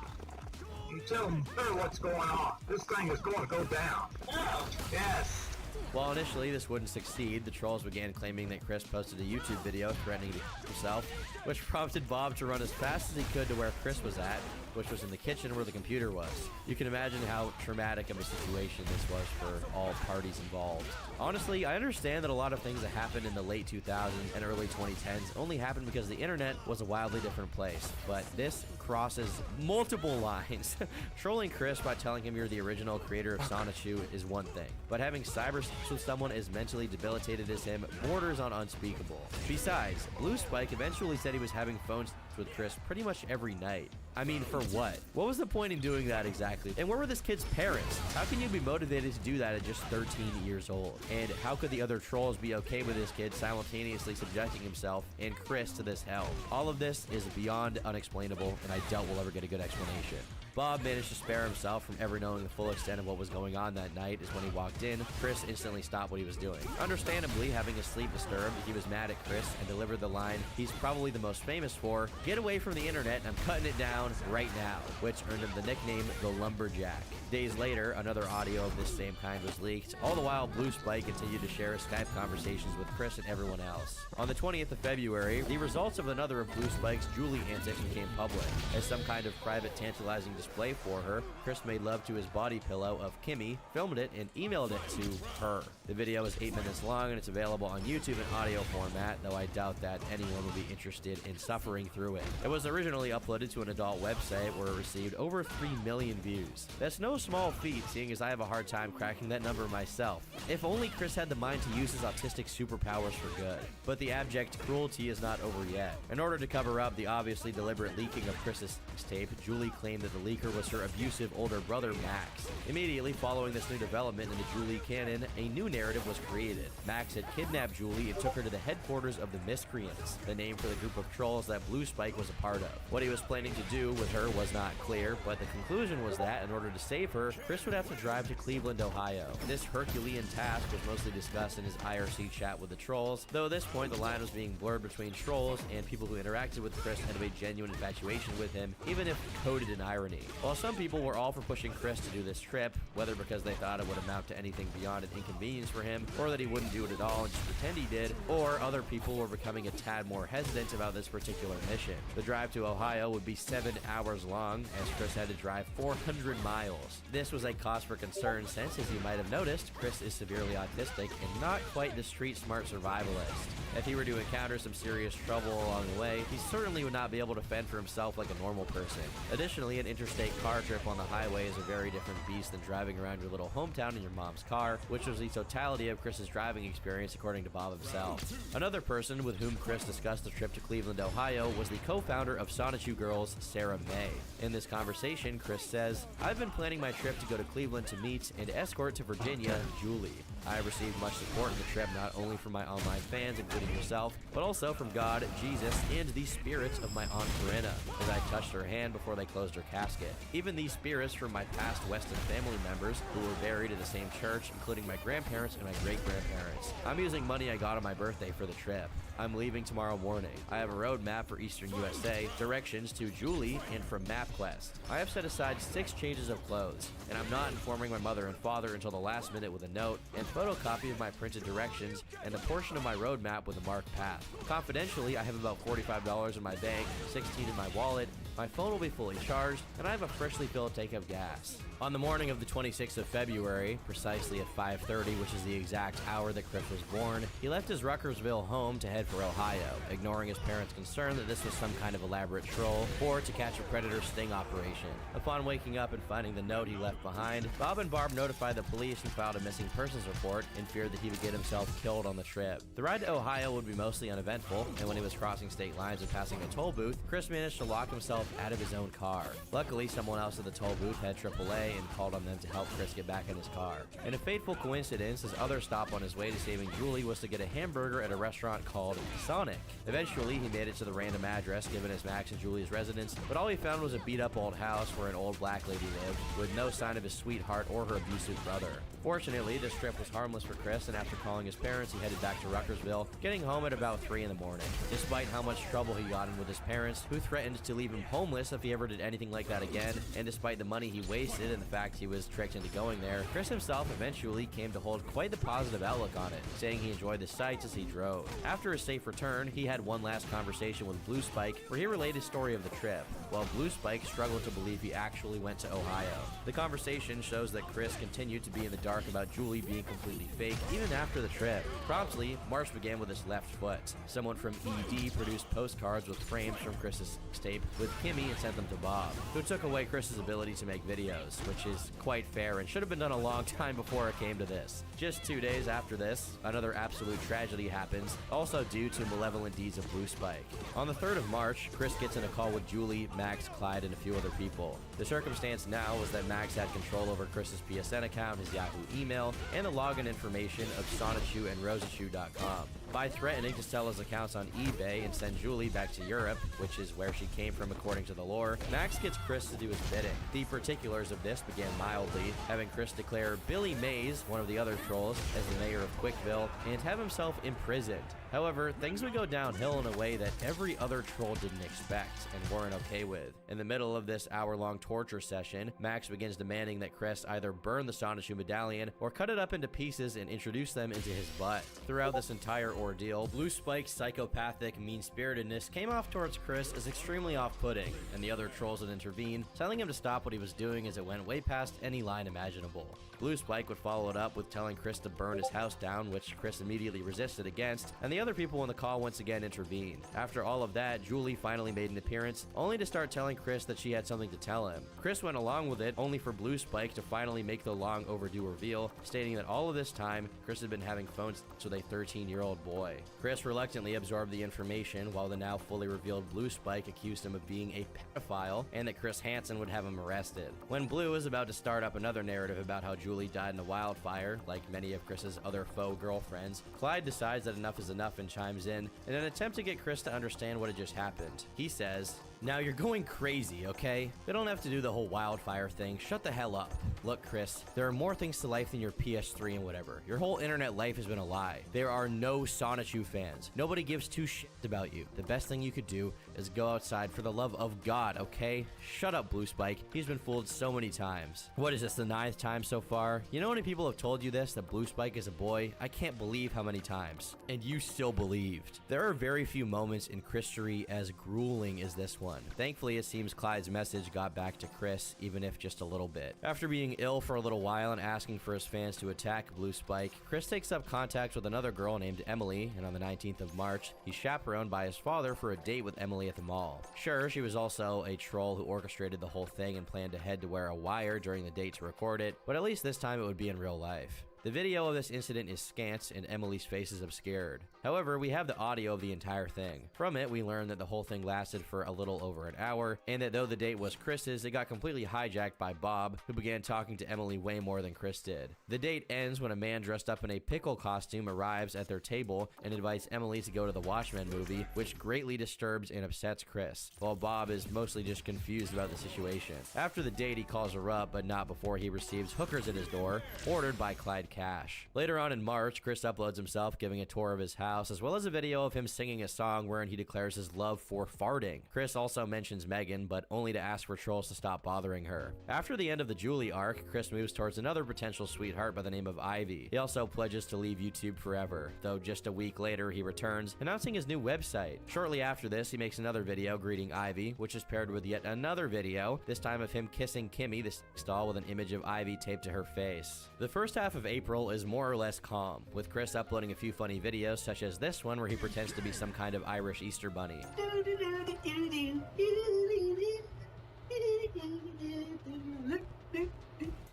[SPEAKER 6] You tell her what's going on. This thing is going to go down. No. Yes.
[SPEAKER 13] While initially this wouldn't succeed, the trolls began claiming that Chris posted a YouTube video threatening to kill himself, which prompted Bob to run as fast as he could to where Chris was at, which was in the kitchen where the computer was. You can imagine how traumatic of a situation this was for all parties involved. Honestly, I understand that a lot of things that happened in the late 2000s and early 2010s only happened because the internet was a wildly different place, but this crosses multiple lines. Trolling Chris by telling him you're the original creator of Sonichu is one thing, but having cyber sex with someone as mentally debilitated as him borders on unspeakable. Besides, Blue Spike eventually said he was having phone sex with Chris pretty much every night. I mean, for what? What was the point in doing that exactly? And where were this kid's parents? How can you be motivated to do that at just 13 years old? And how could the other trolls be okay with this kid simultaneously subjecting himself and Chris to this hell? All of this is beyond unexplainable, and I doubt we'll ever get a good explanation. Bob managed to spare himself from ever knowing the full extent of what was going on that night, as when he walked in, Chris instantly stopped what he was doing. Understandably, having his sleep disturbed, he was mad at Chris and delivered the line he's probably the most famous for, "Get away from the internet, I'm cutting it down right now," which earned him the nickname the Lumberjack. Days later, another audio of this same kind was leaked, all the while Blue Spike continued to share his Skype conversations with Chris and everyone else. On the 20th of February, the results of another of Blue Spike's Julie antics became public. As some kind of private tantalizing display for her, Chris made love to his body pillow of Kimmy, filmed it, and emailed it to her. The video is 8 minutes long and it's available on YouTube in audio format, though I doubt that anyone would be interested in suffering through it. It was originally uploaded to an adult website where it received over 3 million views. That's no small feat, seeing as I have a hard time cracking that number myself. If only Chris had the mind to use his autistic superpowers for good. But the abject cruelty is not over yet. In order to cover up the obviously deliberate leaking of Chris's sex tape, Julie claimed that the leaker was her abusive older brother, Max. Immediately following this new development in the Julie canon, a new narrative was created. Max had kidnapped Julie and took her to the headquarters of the Miscreants, the name for the group of trolls that Blue Spike was a part of. What he was planning to do with her was not clear, but the conclusion was that in order to save her, Chris would have to drive to Cleveland, Ohio. This Herculean task was mostly discussed in his IRC chat with the trolls, though at this point the line was being blurred between trolls and people who interacted with Chris and have a genuine infatuation with him, even if coded in irony. money. While some people were all for pushing Chris to do this trip, whether because they thought it would amount to anything beyond an inconvenience for him, or that he wouldn't do it at all and just pretend he did, or other people were becoming a tad more hesitant about this particular mission. The drive to Ohio would be 7 hours long, as Chris had to drive 400 miles. This was a cause for concern since, as you might have noticed, Chris is severely autistic and not quite the street-smart survivalist. If he were to encounter some serious trouble along the way, he certainly would not be able to fend for himself like a normal person. Additionally, an interstate car trip on the highway is a very different beast than driving around your little hometown in your mom's car, which was the totality of Chris's driving experience according to Bob himself. Another person with whom Chris discussed the trip to Cleveland, Ohio was the co-founder of Sonichu Girls, Sarah May. In this conversation, Chris says, "I've been planning my trip to go to Cleveland to meet and escort to Virginia, Julie. I have received much support in the trip not only from my online fans, including yourself, but also from God, Jesus, and the spirits of my Aunt Corinna, as I touched her hand before they closed her casket. Even these spirits from my past Weston family members who were buried in the same church, including my grandparents and my great-grandparents. I'm using money I got on my birthday for the trip. I'm leaving tomorrow morning. I have a road map for Eastern USA, directions to Julie, and from MapQuest. I have set aside 6 changes of clothes, and I'm not informing my mother and father until the last minute with a note and photocopy of my printed directions and a portion of my road map with a marked path. Confidentially, I have about $45 in my bank, $16 in my wallet, my phone will be fully charged, and I have a freshly filled tank of gas." On the morning of the 26th of February, precisely at 5:30, which is the exact hour that Chris was born, he left his Ruckersville home to head for Ohio, ignoring his parents' concern that this was some kind of elaborate troll or to catch a predator sting operation. Upon waking up and finding the note he left behind, Bob and Barb notified the police and filed a missing persons report in fear that he would get himself killed on the trip. The ride to Ohio would be mostly uneventful, and when he was crossing state lines and passing a toll booth, Chris managed to lock himself out of his own car. Luckily, someone else at the toll booth had AAA and called on them to help Chris get back in his car. In a fateful coincidence, his other stop on his way to saving Julie was to get a hamburger at a restaurant called Sonic. Eventually, he made it to the random address given as Max and Julie's residence, but all he found was a beat-up old house where an old black lady lived, with no sign of his sweetheart or her abusive brother. Fortunately, this trip was harmless for Chris, and after calling his parents, he headed back to Ruckersville, getting home at about 3 in the morning. Despite how much trouble he got in with his parents, who threatened to leave him homeless if he ever did anything like that again, and despite the money he wasted and the fact he was tricked into going there, Chris himself eventually came to hold quite the positive outlook on it, saying he enjoyed the sights as he drove. After his safe return, he had one last conversation with Blue Spike, where he relayed his story of the trip, while Blue Spike struggled to believe he actually went to Ohio. The conversation shows that Chris continued to be in the dark about Julie being completely fake, even after the trip. Promptly, March began with his left foot. Someone from ED produced postcards with frames from Chris's tape with Kimmy and sent them to Bob, who took away Chris's ability to make videos, which is quite fair and should have been done a long time before it came to this. Just 2 days after this, another absolute tragedy happens, also due to malevolent deeds of Blue Spike. On the 3rd of March, Chris gets in a call with Julie, Max, Clyde, and a few other people. The circumstance now was that Max had control over Chris's PSN account, his Yahoo email, and the login information of Sonichu and Rosichu.com. By threatening to sell his accounts on eBay and send Julie back to Europe, which is where she came from according to the lore, Max gets Chris to do his bidding. The particulars of this began mildly, having Chris declare Billy Mays, one of the other trolls, as the mayor of Quickville, and have himself imprisoned. However, things would go downhill in a way that every other troll didn't expect and weren't okay with. In the middle of this hour-long torture session, Max begins demanding that Chris either burn the Sonichu medallion or cut it up into pieces and introduce them into his butt. Throughout this entire ordeal, Blue Spike's psychopathic mean-spiritedness came off towards Chris as extremely off-putting, and the other trolls would intervene, telling him to stop what he was doing as it went way past any line imaginable. Blue Spike would follow it up with telling Chris to burn his house down, which Chris immediately resisted against, and the other people in the call once again intervened. After all of that, Julie finally made an appearance, only to start telling Chris that she had something to tell him. Chris went along with it, only for Blue Spike to finally make the long overdue reveal, stating that all of this time, Chris had been having phones with a 13-year-old boy. Chris reluctantly absorbed the information, while the now fully revealed Blue Spike accused him of being a pedophile, and that Chris Hansen would have him arrested. When Blue is about to start up another narrative about how Julie died in a wildfire, like many of Chris's other faux girlfriends, Clyde decides that enough is enough and chimes in an attempt to get Chris to understand what had just happened. He says, "Now you're going crazy, okay? They don't have to do the whole wildfire thing. Shut the hell up." Look, Chris, there are more things to life than your PS3 and whatever. Your whole internet life has been a lie. There are no Sonichu fans. Nobody gives two shits about you. The best thing you could do is go outside for the love of God, okay? Shut up, Blue Spike. He's been fooled so many times. What is this, the 9th time so far? You know how many people have told you this, that Blue Spike is a boy? I can't believe how many times. And you still believed. There are very few moments in Christery as grueling as this one. Thankfully, it seems Clyde's message got back to Chris, even if just a little bit. After being ill for a little while and asking for his fans to attack Blue Spike, Chris takes up contact with another girl named Emily, and on the 19th of March, he's chaperoned by his father for a date with Emily at the mall. Sure, she was also a troll who orchestrated the whole thing and planned to head to wear a wire during the date to record it, but at least this time it would be in real life. The video of this incident is scant and Emily's face is obscured. However, we have the audio of the entire thing. From it, we learn that the whole thing lasted for a little over an hour, and that though the date was Chris's, it got completely hijacked by Bob, who began talking to Emily way more than Chris did. The date ends when a man dressed up in a pickle costume arrives at their table and invites Emily to go to the Watchmen movie, which greatly disturbs and upsets Chris, while Bob is mostly just confused about the situation. After the date, he calls her up, but not before he receives hookers at his door, ordered by Clyde Cash. Later on in March, Chris uploads himself giving a tour of his house, as well as a video of him singing a song wherein he declares his love for farting. Chris also mentions Megan, but only to ask for trolls to stop bothering her. After the end of the Julie arc, Chris moves towards another potential sweetheart by the name of Ivy. He also pledges to leave YouTube forever, though just a week later he returns, announcing his new website. Shortly after this, he makes another video greeting Ivy, which is paired with yet another video, this time of him kissing Kimmy, the sex doll, with an image of Ivy taped to her face. The first half of April is more or less calm, with Chris uploading a few funny videos such as this one where he pretends to be some kind of Irish Easter bunny.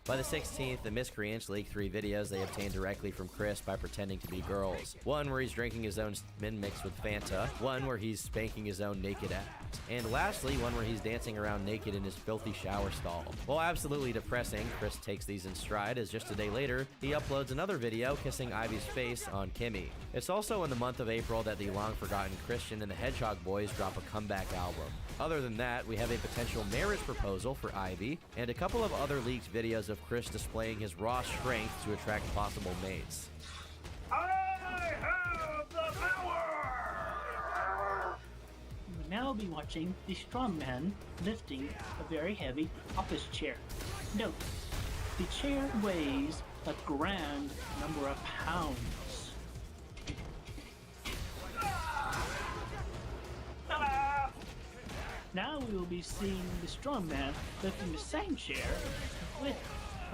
[SPEAKER 13] By the 16th, the Miscreants leaked 3 videos they obtained directly from Chris by pretending to be girls. One where he's drinking his own semen mixed with Fanta, one where he's spanking his own naked ass, and lastly, one where he's dancing around naked in his filthy shower stall. While absolutely depressing, Chris takes these in stride as just a day later, he uploads another video kissing Ivy's face on Kimmy. It's also in the month of April that the long-forgotten Christian and the Hedgehog Boys drop a comeback album. Other than that, we have a potential marriage proposal for Ivy, and a couple of other leaked videos of Chris displaying his raw strength to attract possible mates.
[SPEAKER 6] I have the power! You will now be watching the strongman lifting a very heavy office chair. Note, the chair weighs a grand number of pounds. Now we will be seeing the strongman lifting the same chair with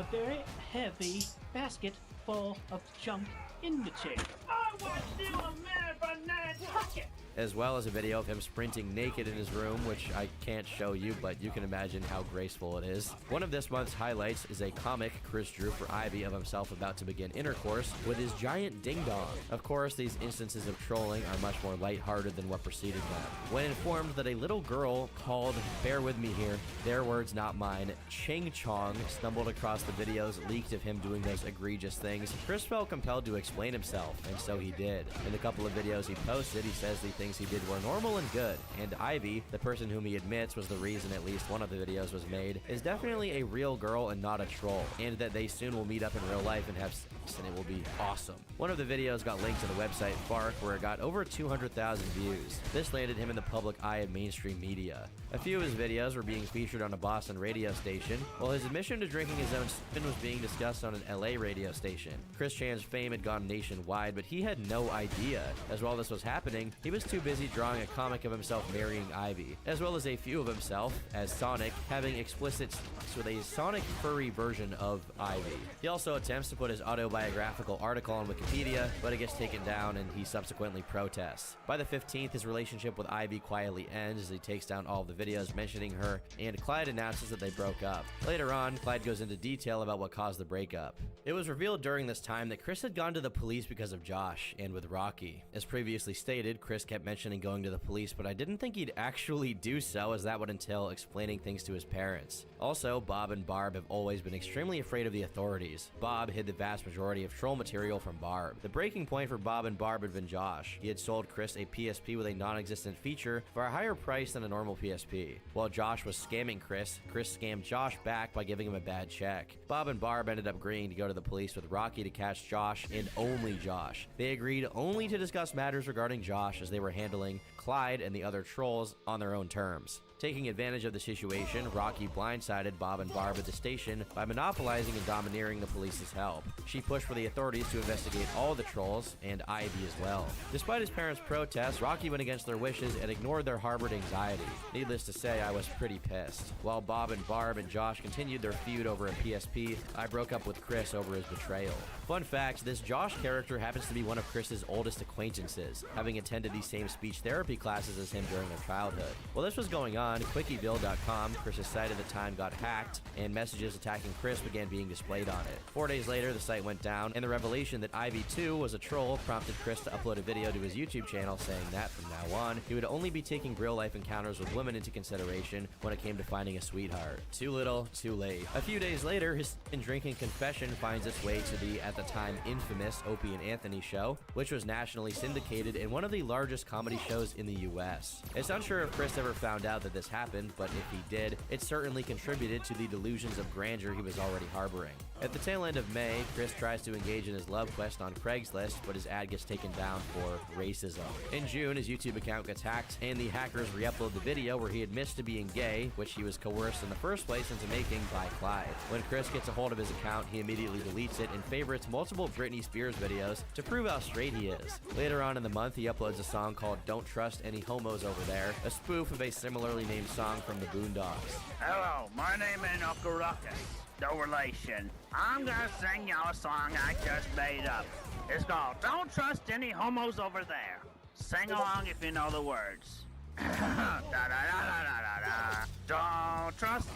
[SPEAKER 6] a very heavy basket full of junk in the chair. I want to do a man for 9 pocket!
[SPEAKER 13] As well as a video of him sprinting naked in his room, which I can't show you, but you can imagine how graceful it is. One of this month's highlights is a comic Chris drew for Ivy of himself about to begin intercourse with his giant ding-dong. Of course, these instances of trolling are much more lighthearted than what preceded them. When informed that a little girl called, bear with me here, their words not mine, Ching Chong stumbled across the videos leaked of him doing those egregious things, Chris felt compelled to explain himself, and so he did. In the couple of videos he posted, he says the things he did were normal and good, and Ivy, the person whom he admits was the reason at least one of the videos was made, is definitely a real girl and not a troll, and that they soon will meet up in real life and have sex, and it will be awesome. One of the videos got linked to the website Fark, where it got over 200,000 views. This landed him in the public eye of mainstream media. A few of his videos were being featured on a Boston radio station, while his admission to drinking his own semen was being discussed on an LA radio station. Chris Chan's fame had gone nationwide, but he had no idea. As while this was happening, he was too busy drawing a comic of himself marrying Ivy, as well as a few of himself, as Sonic, having explicit sex with a Sonic furry version of Ivy. He also attempts to put his autobiographical article on Wikipedia, but it gets taken down and he subsequently protests. By the 15th, his relationship with Ivy quietly ends as he takes down all of the videos mentioning her, and Clyde announces that they broke up. Later on, Clyde goes into detail about what caused the breakup. It was revealed during this time that Chris had gone to the police because of Josh and with Rocky. As previously stated, Chris kept kept mentioning going to the police, but I didn't think he'd actually do so, as that would entail explaining things to his parents. Also, Bob and Barb have always been extremely afraid of the authorities. Bob hid the vast majority of troll material from Barb. The breaking point for Bob and Barb had been Josh. He had sold Chris a PSP with a non-existent feature for a higher price than a normal PSP. While Josh was scamming Chris scammed Josh back by giving him a bad check. Bob and Barb ended up agreeing to go to the police with Rocky to catch Josh, and only Josh. They agreed only to discuss matters regarding Josh, as they were handling Clyde and the other trolls on their own terms. Taking advantage of the situation, Rocky blindsided Bob and Barb at the station by monopolizing and domineering the police's help. She pushed for the authorities to investigate all the trolls, and Ivy as well. Despite his parents' protests, Rocky went against their wishes and ignored their harbored anxiety. Needless to say, I was pretty pissed. While Bob and Barb and Josh continued their feud over a PSP, I broke up with Chris over his betrayal. Fun fact, this Josh character happens to be one of Chris's oldest acquaintances, having attended the same speech therapy classes as him during their childhood. While this was going on, Quickieville.com, Chris's site at the time, got hacked, and messages attacking Chris began being displayed on it. 4 days later, the site went down, and the revelation that Ivy 2 was a troll prompted Chris to upload a video to his YouTube channel saying that, from now on, he would only be taking real-life encounters with women into consideration when it came to finding a sweetheart. Too little, too late. A few days later, his drinking confession finds its way to the, at the time, infamous Opie and Anthony show, which was nationally syndicated and one of the largest comedy shows in the US. It's unsure if Chris ever found out that this happened, but if he did, it certainly contributed to the delusions of grandeur he was already harboring. At the tail end of May, Chris tries to engage in his love quest on Craigslist, but his ad gets taken down for racism. In June, his YouTube account gets hacked, and the hackers re-upload the video where he admits to being gay, which he was coerced in the first place into making by Clyde. When Chris gets a hold of his account, he immediately deletes it and favorites multiple Britney Spears videos to prove how straight he is. Later on in the month, he uploads a song called Don't Trust Any Homos Over There, a spoof of a similarly named song from the Boondocks.
[SPEAKER 6] Hello, my name is Uncle Ruckus. No relation. I'm gonna sing y'all a song I just made up. It's called Don't Trust Any Homos Over There. Sing along if you know the words. Da, da, da, da, da, da. Don't trust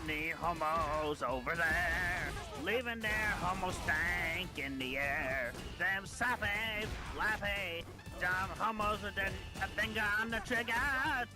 [SPEAKER 6] any homos over there, leaving their homo stank in the air. Them sappy, lappy, dumb homos with a finger on the trigger.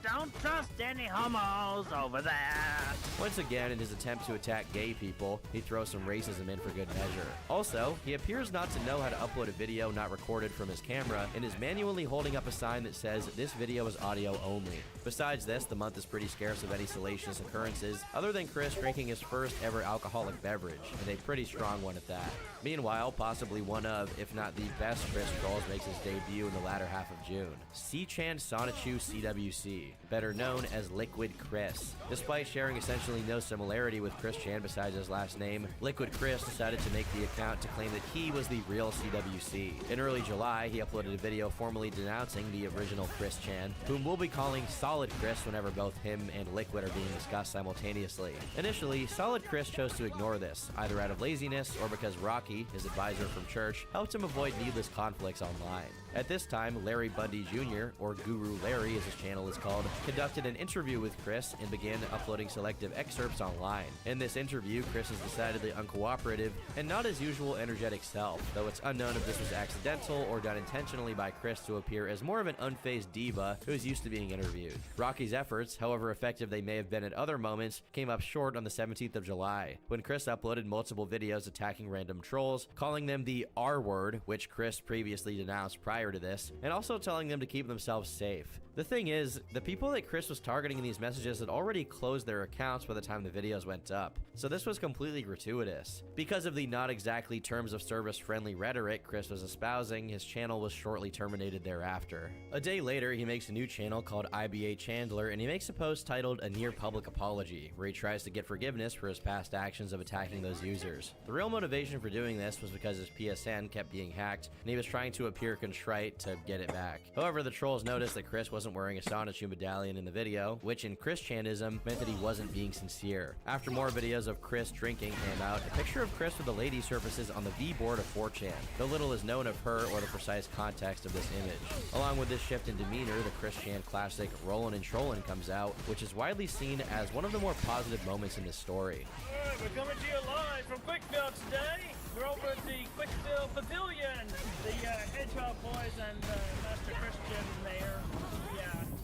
[SPEAKER 6] Don't trust any homos over there.
[SPEAKER 13] Once again, in his attempt to attack gay people, he throws some racism in for good measure. Also, he appears not to know how to upload a video not recorded from his camera and is manually holding up a sign that says this video is audio only. Besides this, the month is pretty scarce of any salacious occurrences, other than Chris drinking his first ever alcoholic beverage, and a pretty strong one at that. Meanwhile, possibly one of, if not the best Chris trolls makes his debut in the latter half of June. C-Chan Sonichu CWC, better known as Liquid Chris. Despite sharing essentially no similarity with Chris Chan besides his last name, Liquid Chris decided to make the account to claim that he was the real CWC. In early July, he uploaded a video formally denouncing the original Chris Chan, whom we'll be calling Solid Chris whenever both him and Liquid are being discussed simultaneously. Initially, Solid Chris chose to ignore this, either out of laziness or because Rocky, his advisor from church, helped him avoid needless conflicts online. At this time, Larry Bundy Jr., or Guru Larry as his channel is called, conducted an interview with Chris and began uploading selective excerpts online. In this interview, Chris is decidedly uncooperative and not his usual energetic self, though it's unknown if this was accidental or done intentionally by Chris to appear as more of an unfazed diva who is used to being interviewed. Rocky's efforts, however effective they may have been at other moments, came up short on the 17th of July, when Chris uploaded multiple videos attacking random trolls, calling them the R-word, which Chris previously denounced prior to this, and also telling them to keep themselves safe. The thing is, the people that Chris was targeting in these messages had already closed their accounts by the time the videos went up, so this was completely gratuitous. Because of the not exactly terms of service friendly rhetoric Chris was espousing, his channel was shortly terminated thereafter. A day later, he makes a new channel called IBA Chandler, and he makes a post titled A Near Public Apology, where he tries to get forgiveness for his past actions of attacking those users. The real motivation for doing this was because his PSN kept being hacked, and he was trying to appear contrite to get it back. However, the trolls noticed that Chris wasn't wearing a Sonichu medallion in the video, which in Chris Chanism meant that he wasn't being sincere. After more videos of Chris drinking came out, a picture of Chris with a lady surfaces on the V-board of 4chan, though little is known of her or the precise context of this image. Along with this shift in demeanor, the Chris Chan classic Rollin' and Trollin' comes out, which is widely seen as one of the more positive moments in this story.
[SPEAKER 6] Alright, we're coming to you live from Quickville today. We're over at the Quickville Pavilion. The Hedgehog Boys and Master Christian there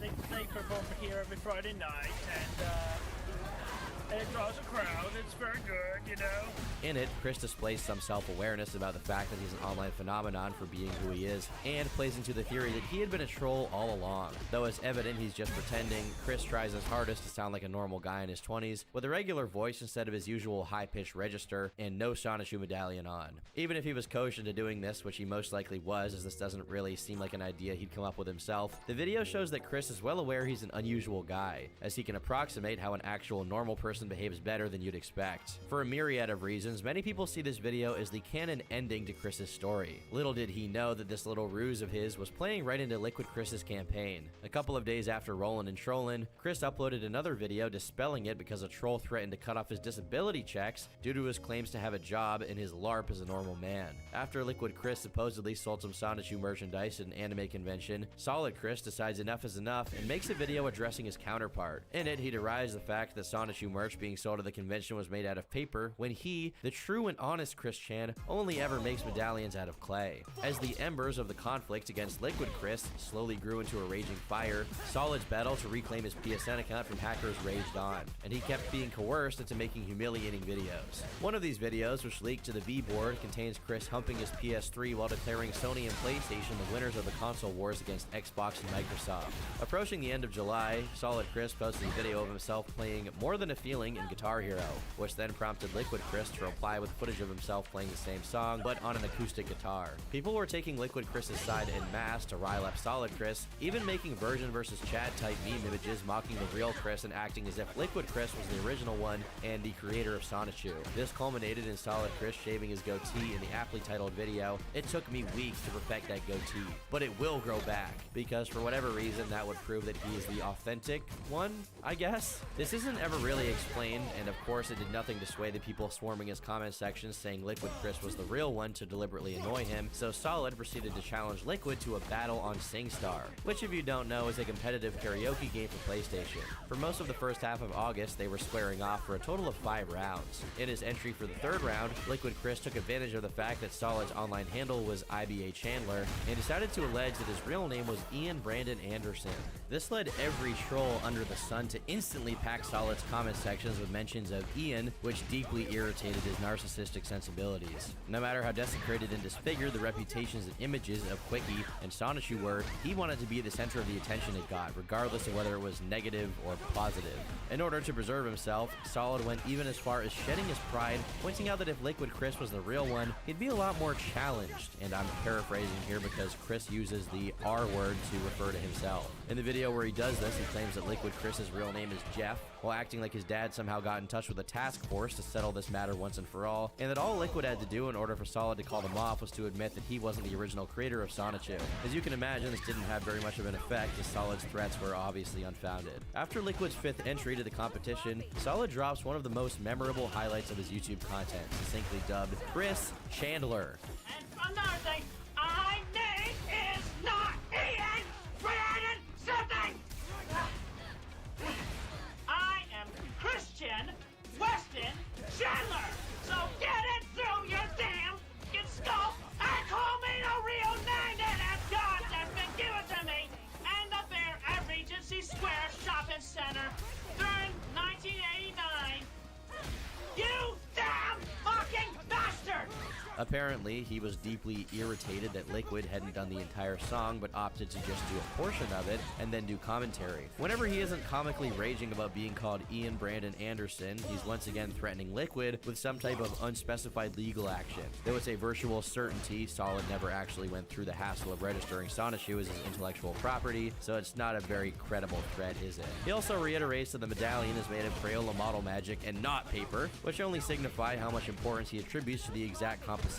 [SPEAKER 6] They perform here every Friday night, and it draws a crowd. It's very good, you know.
[SPEAKER 13] In it, Chris displays some self-awareness about the fact that he's an online phenomenon for being who he is, and plays into the theory that he had been a troll all along. Though it's evident he's just pretending, Chris tries his hardest to sound like a normal guy in his 20s, with a regular voice instead of his usual high-pitched register, and no Sonichu medallion on. Even if he was coached into doing this, which he most likely was, as this doesn't really seem like an idea he'd come up with himself, the video shows that Chris is well aware he's an unusual guy, as he can approximate how an actual normal person behaves better than you'd expect. For a myriad of reasons, many people see this video as the canon ending to Chris's story. Little did he know that this little ruse of his was playing right into Liquid Chris's campaign. A couple of days after Rollin' and Trollin', Chris uploaded another video dispelling it because a troll threatened to cut off his disability checks due to his claims to have a job and his LARP as a normal man. After Liquid Chris supposedly sold some Sonichu merchandise at an anime convention, Solid Chris decides enough is enough and makes a video addressing his counterpart. In it, he derides the fact that Sonichu merch being sold at the convention was made out of paper, when he, the true and honest Chris Chan, only ever makes medallions out of clay. As the embers of the conflict against Liquid Chris slowly grew into a raging fire, Solid's battle to reclaim his PSN account from hackers raged on, and he kept being coerced into making humiliating videos. One of these videos, which leaked to the V-board, contains Chris humping his PS3 while declaring Sony and PlayStation the winners of the console wars against Xbox and Microsoft. Approaching the end of July, Solid Chris posted a video of himself playing More Than a Feeling in Guitar Hero, which then prompted Liquid Chris to reply with footage of himself playing the same song, but on an acoustic guitar. People were taking Liquid Chris's side en masse to rile up Solid Chris, even making version versus Chad type meme images mocking the real Chris and acting as if Liquid Chris was the original one and the creator of Sonichu. This culminated in Solid Chris shaving his goatee in the aptly titled video. It took me weeks to perfect that goatee, but it will grow back, because for whatever reason that would prove that he is the authentic one, I guess? This isn't ever really explained, and of course it did nothing to sway the people swarming his comment section saying Liquid Chris was the real one to deliberately annoy him, so Solid proceeded to challenge Liquid to a battle on SingStar, which if you don't know is a competitive karaoke game for PlayStation. For most of the first half of August, they were squaring off for a total of 5 rounds. In his entry for the third round, Liquid Chris took advantage of the fact that Solid's online handle was IBA Chandler and decided to allege that his real name was Ian Brandon Anderson. This led every troll under the sun to instantly pack Solid's comment sections with mentions of Ian, which deeply irritated his narcissistic sensibilities. No matter how desecrated and disfigured the reputations and images of Quickie and Sonichu were, he wanted to be the center of the attention it got, regardless of whether it was negative or positive. In order to preserve himself, Solid went even as far as shedding his pride, pointing out that if Liquid Chris was the real one, he'd be a lot more challenged, and I'm paraphrasing here because Chris uses the R word to refer to himself. In the video where he does this, he claims that Liquid Chris's real name is Jeff, while acting like his dad somehow got in touch with a task force to settle this matter once and for all, and that all Liquid had to do in order for Solid to call them off was to admit that he wasn't the original creator of Sonichu. As you can imagine, this didn't have very much of an effect, as Solid's threats were obviously unfounded. After Liquid's 5th entry to the competition, Solid drops one of the most memorable highlights of his YouTube content, succinctly dubbed Chris Chandler.
[SPEAKER 6] And another thing, my name is not Ian Brandon something! I am Christian Weston Chandler! So get it through your damn skull and call me the real name that I've got that's been given to me and the Bear at Regency Square Shopping Center during 1989. You damn fucking bastard!
[SPEAKER 13] Apparently, he was deeply irritated that Liquid hadn't done the entire song but opted to just do a portion of it and then do commentary. Whenever he isn't comically raging about being called Ian Brandon Anderson, he's once again threatening Liquid with some type of unspecified legal action. Though it's a virtual certainty, Solid never actually went through the hassle of registering Sonichu as his intellectual property, so it's not a very credible threat, is it? He also reiterates that the medallion is made of Crayola model magic and not paper, which only signify how much importance he attributes to the exact composition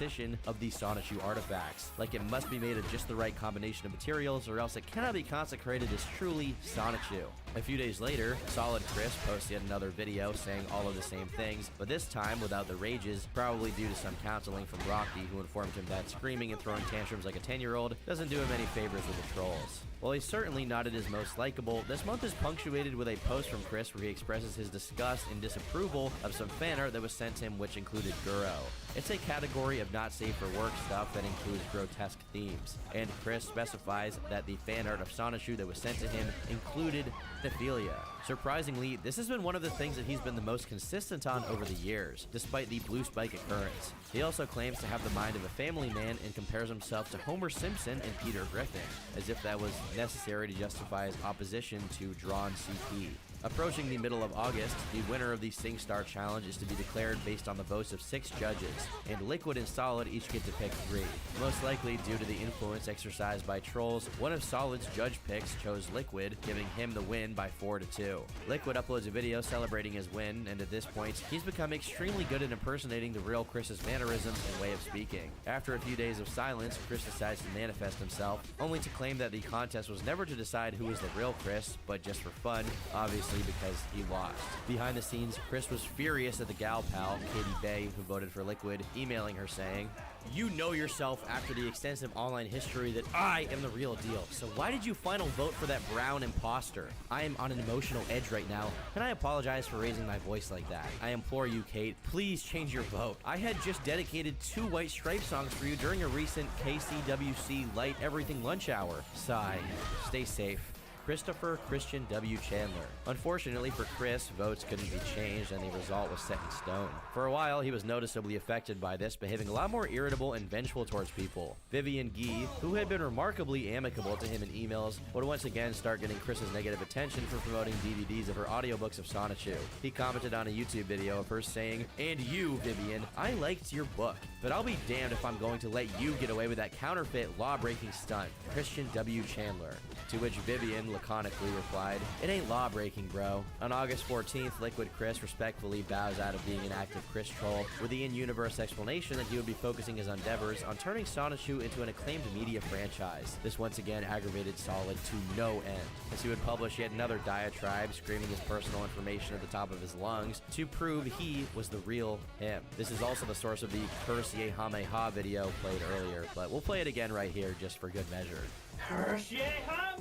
[SPEAKER 13] of these Sonichu artifacts. Like it must be made of just the right combination of materials or else it cannot be consecrated as truly Sonichu. A few days later, Solid Chris posts yet another video saying all of the same things, but this time without the rages, probably due to some counseling from Rocky, who informed him that screaming and throwing tantrums like a 10-year-old doesn't do him any favors with the trolls. While he's certainly not at his most likable, this month is punctuated with a post from Chris where he expresses his disgust and disapproval of some fan art that was sent to him, which included Guro. It's a category of not safe for work stuff that includes grotesque themes, and Chris specifies that the fan art of Sonichu that was sent to him included pedophilia. Surprisingly, this has been one of the things that he's been the most consistent on over the years, despite the Blue Spike occurrence. He also claims to have the mind of a family man and compares himself to Homer Simpson and Peter Griffin, as if that was necessary to justify his opposition to Drawn CP. Approaching the middle of August, the winner of the SingStar Challenge is to be declared based on the votes of 6 judges, and Liquid and Solid each get to pick 3. Most likely due to the influence exercised by trolls, one of Solid's judge picks chose Liquid, giving him the win by 4-2. Liquid uploads a video celebrating his win, and at this point, he's become extremely good at impersonating the real Chris's mannerisms and way of speaking. After a few days of silence, Chris decides to manifest himself, only to claim that the contest was never to decide who is the real Chris, but just for fun, obviously because he lost. Behind the scenes, Chris was furious at the gal pal, Katie Bay, who voted for Liquid, emailing her saying, "You know yourself after the extensive online history that I am the real deal, so why did you final vote for that brown imposter? I am on an emotional edge right now, and I apologize for raising my voice like that. I implore you, Kate, please change your vote. I had just dedicated 2 White Stripe songs for you during a recent KCWC Light Everything lunch hour. Sigh. Stay safe. Christopher Christian W. Chandler." Unfortunately for Chris, votes couldn't be changed and the result was set in stone. For a while, he was noticeably affected by this, behaving a lot more irritable and vengeful towards people. Vivian Guy, who had been remarkably amicable to him in emails, would once again start getting Chris's negative attention for promoting DVDs of her audiobooks of Sonichu. He commented on a YouTube video of her saying, "And you, Vivian, I liked your book, but I'll be damned if I'm going to let you get away with that counterfeit, law-breaking stunt. Christian W. Chandler." To which Vivian laconically replied, "It ain't law-breaking, bro." On August 14th, Liquid Chris respectfully bows out of being an active Chris troll, with the in-universe explanation that he would be focusing his endeavors on turning Sonichu into an acclaimed media franchise. This once again aggravated Solid to no end, as he would publish yet another diatribe screaming his personal information at the top of his lungs to prove he was the real him. This is also the source of the Curse Yehameha video played earlier, but we'll play it again right here just for good measure.
[SPEAKER 6] Curse Yehameha!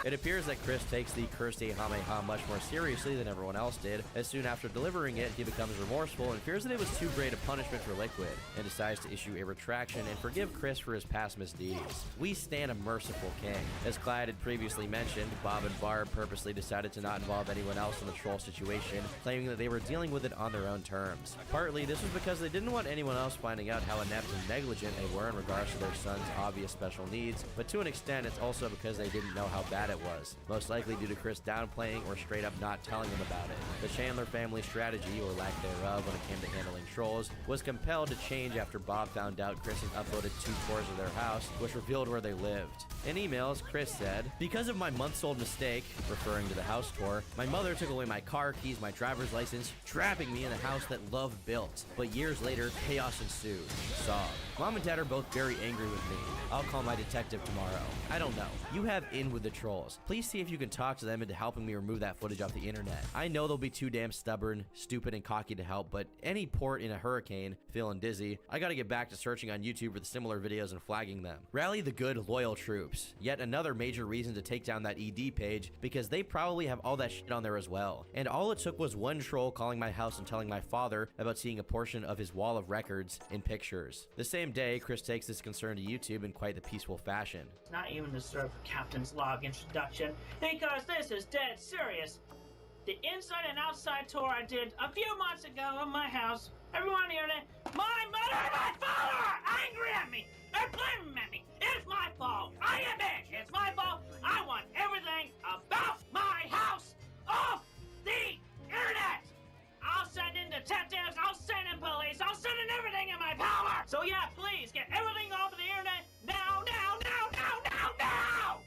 [SPEAKER 13] It appears that Chris takes the Curse Yehameha much more seriously than everyone else did, as soon after delivering it, he becomes remorseful and fears that it was too great a punishment for Liquid, and decides to issue a retraction and forgive Chris for his past misdeeds. We stand a merciful king. As Clyde had previously mentioned, Bob and Barb purposely decided to not involve anyone else in the troll situation, claiming that they were dealing with it on their own terms. Partly, this was because they didn't want anyone else finding out how inept and negligent they were in regards to their son's obvious special needs, but to an extent, it's also because they didn't know how bad it was, most likely due to Chris downplaying or straight up not telling them about it. The Chandler family strategy, or lack thereof, when it came to handling trolls, was compelled to change after Bob found out Chris had uploaded 2 tours of their house, which revealed where they lived. In emails, Chris said, "Because of my months-old mistake," referring to the house tour, "my mother took away my car keys, my driver's license, trapping me in a house that love built. But years later, chaos ensued." Sob. "Mom and Dad are both very angry with me. I'll call my detective tomorrow. I don't know. You have in with the trolls. Please see if you can talk to them into helping me remove that footage off the internet. I know they'll be too damn stubborn, stupid, and cocky to help, but any port in a hurricane, feeling dizzy, I gotta get back to searching on YouTube for the similar videos and flagging them. Rally the good, loyal troops." Yet another major reason to take down that ED page, because they probably have all that shit on there as well. And all it took was one troll calling my house and telling my father about seeing a portion of his wall of records in pictures. The same day, Chris takes this concern to YouTube in quite the peaceful fashion.
[SPEAKER 6] Not even deserve a captain's log introduction, because this is dead serious. The inside and outside tour I did a few months ago of my house, everyone on the internet, my mother and my father are angry at me. They're blaming me. It's my fault. I am bitch. It's my fault. I want everything about my house off the internet. I'll send in detectives. I'll send in police. I'll send in everything in my power. So yeah, please get everything off of the internet now, now, now, now, now, now.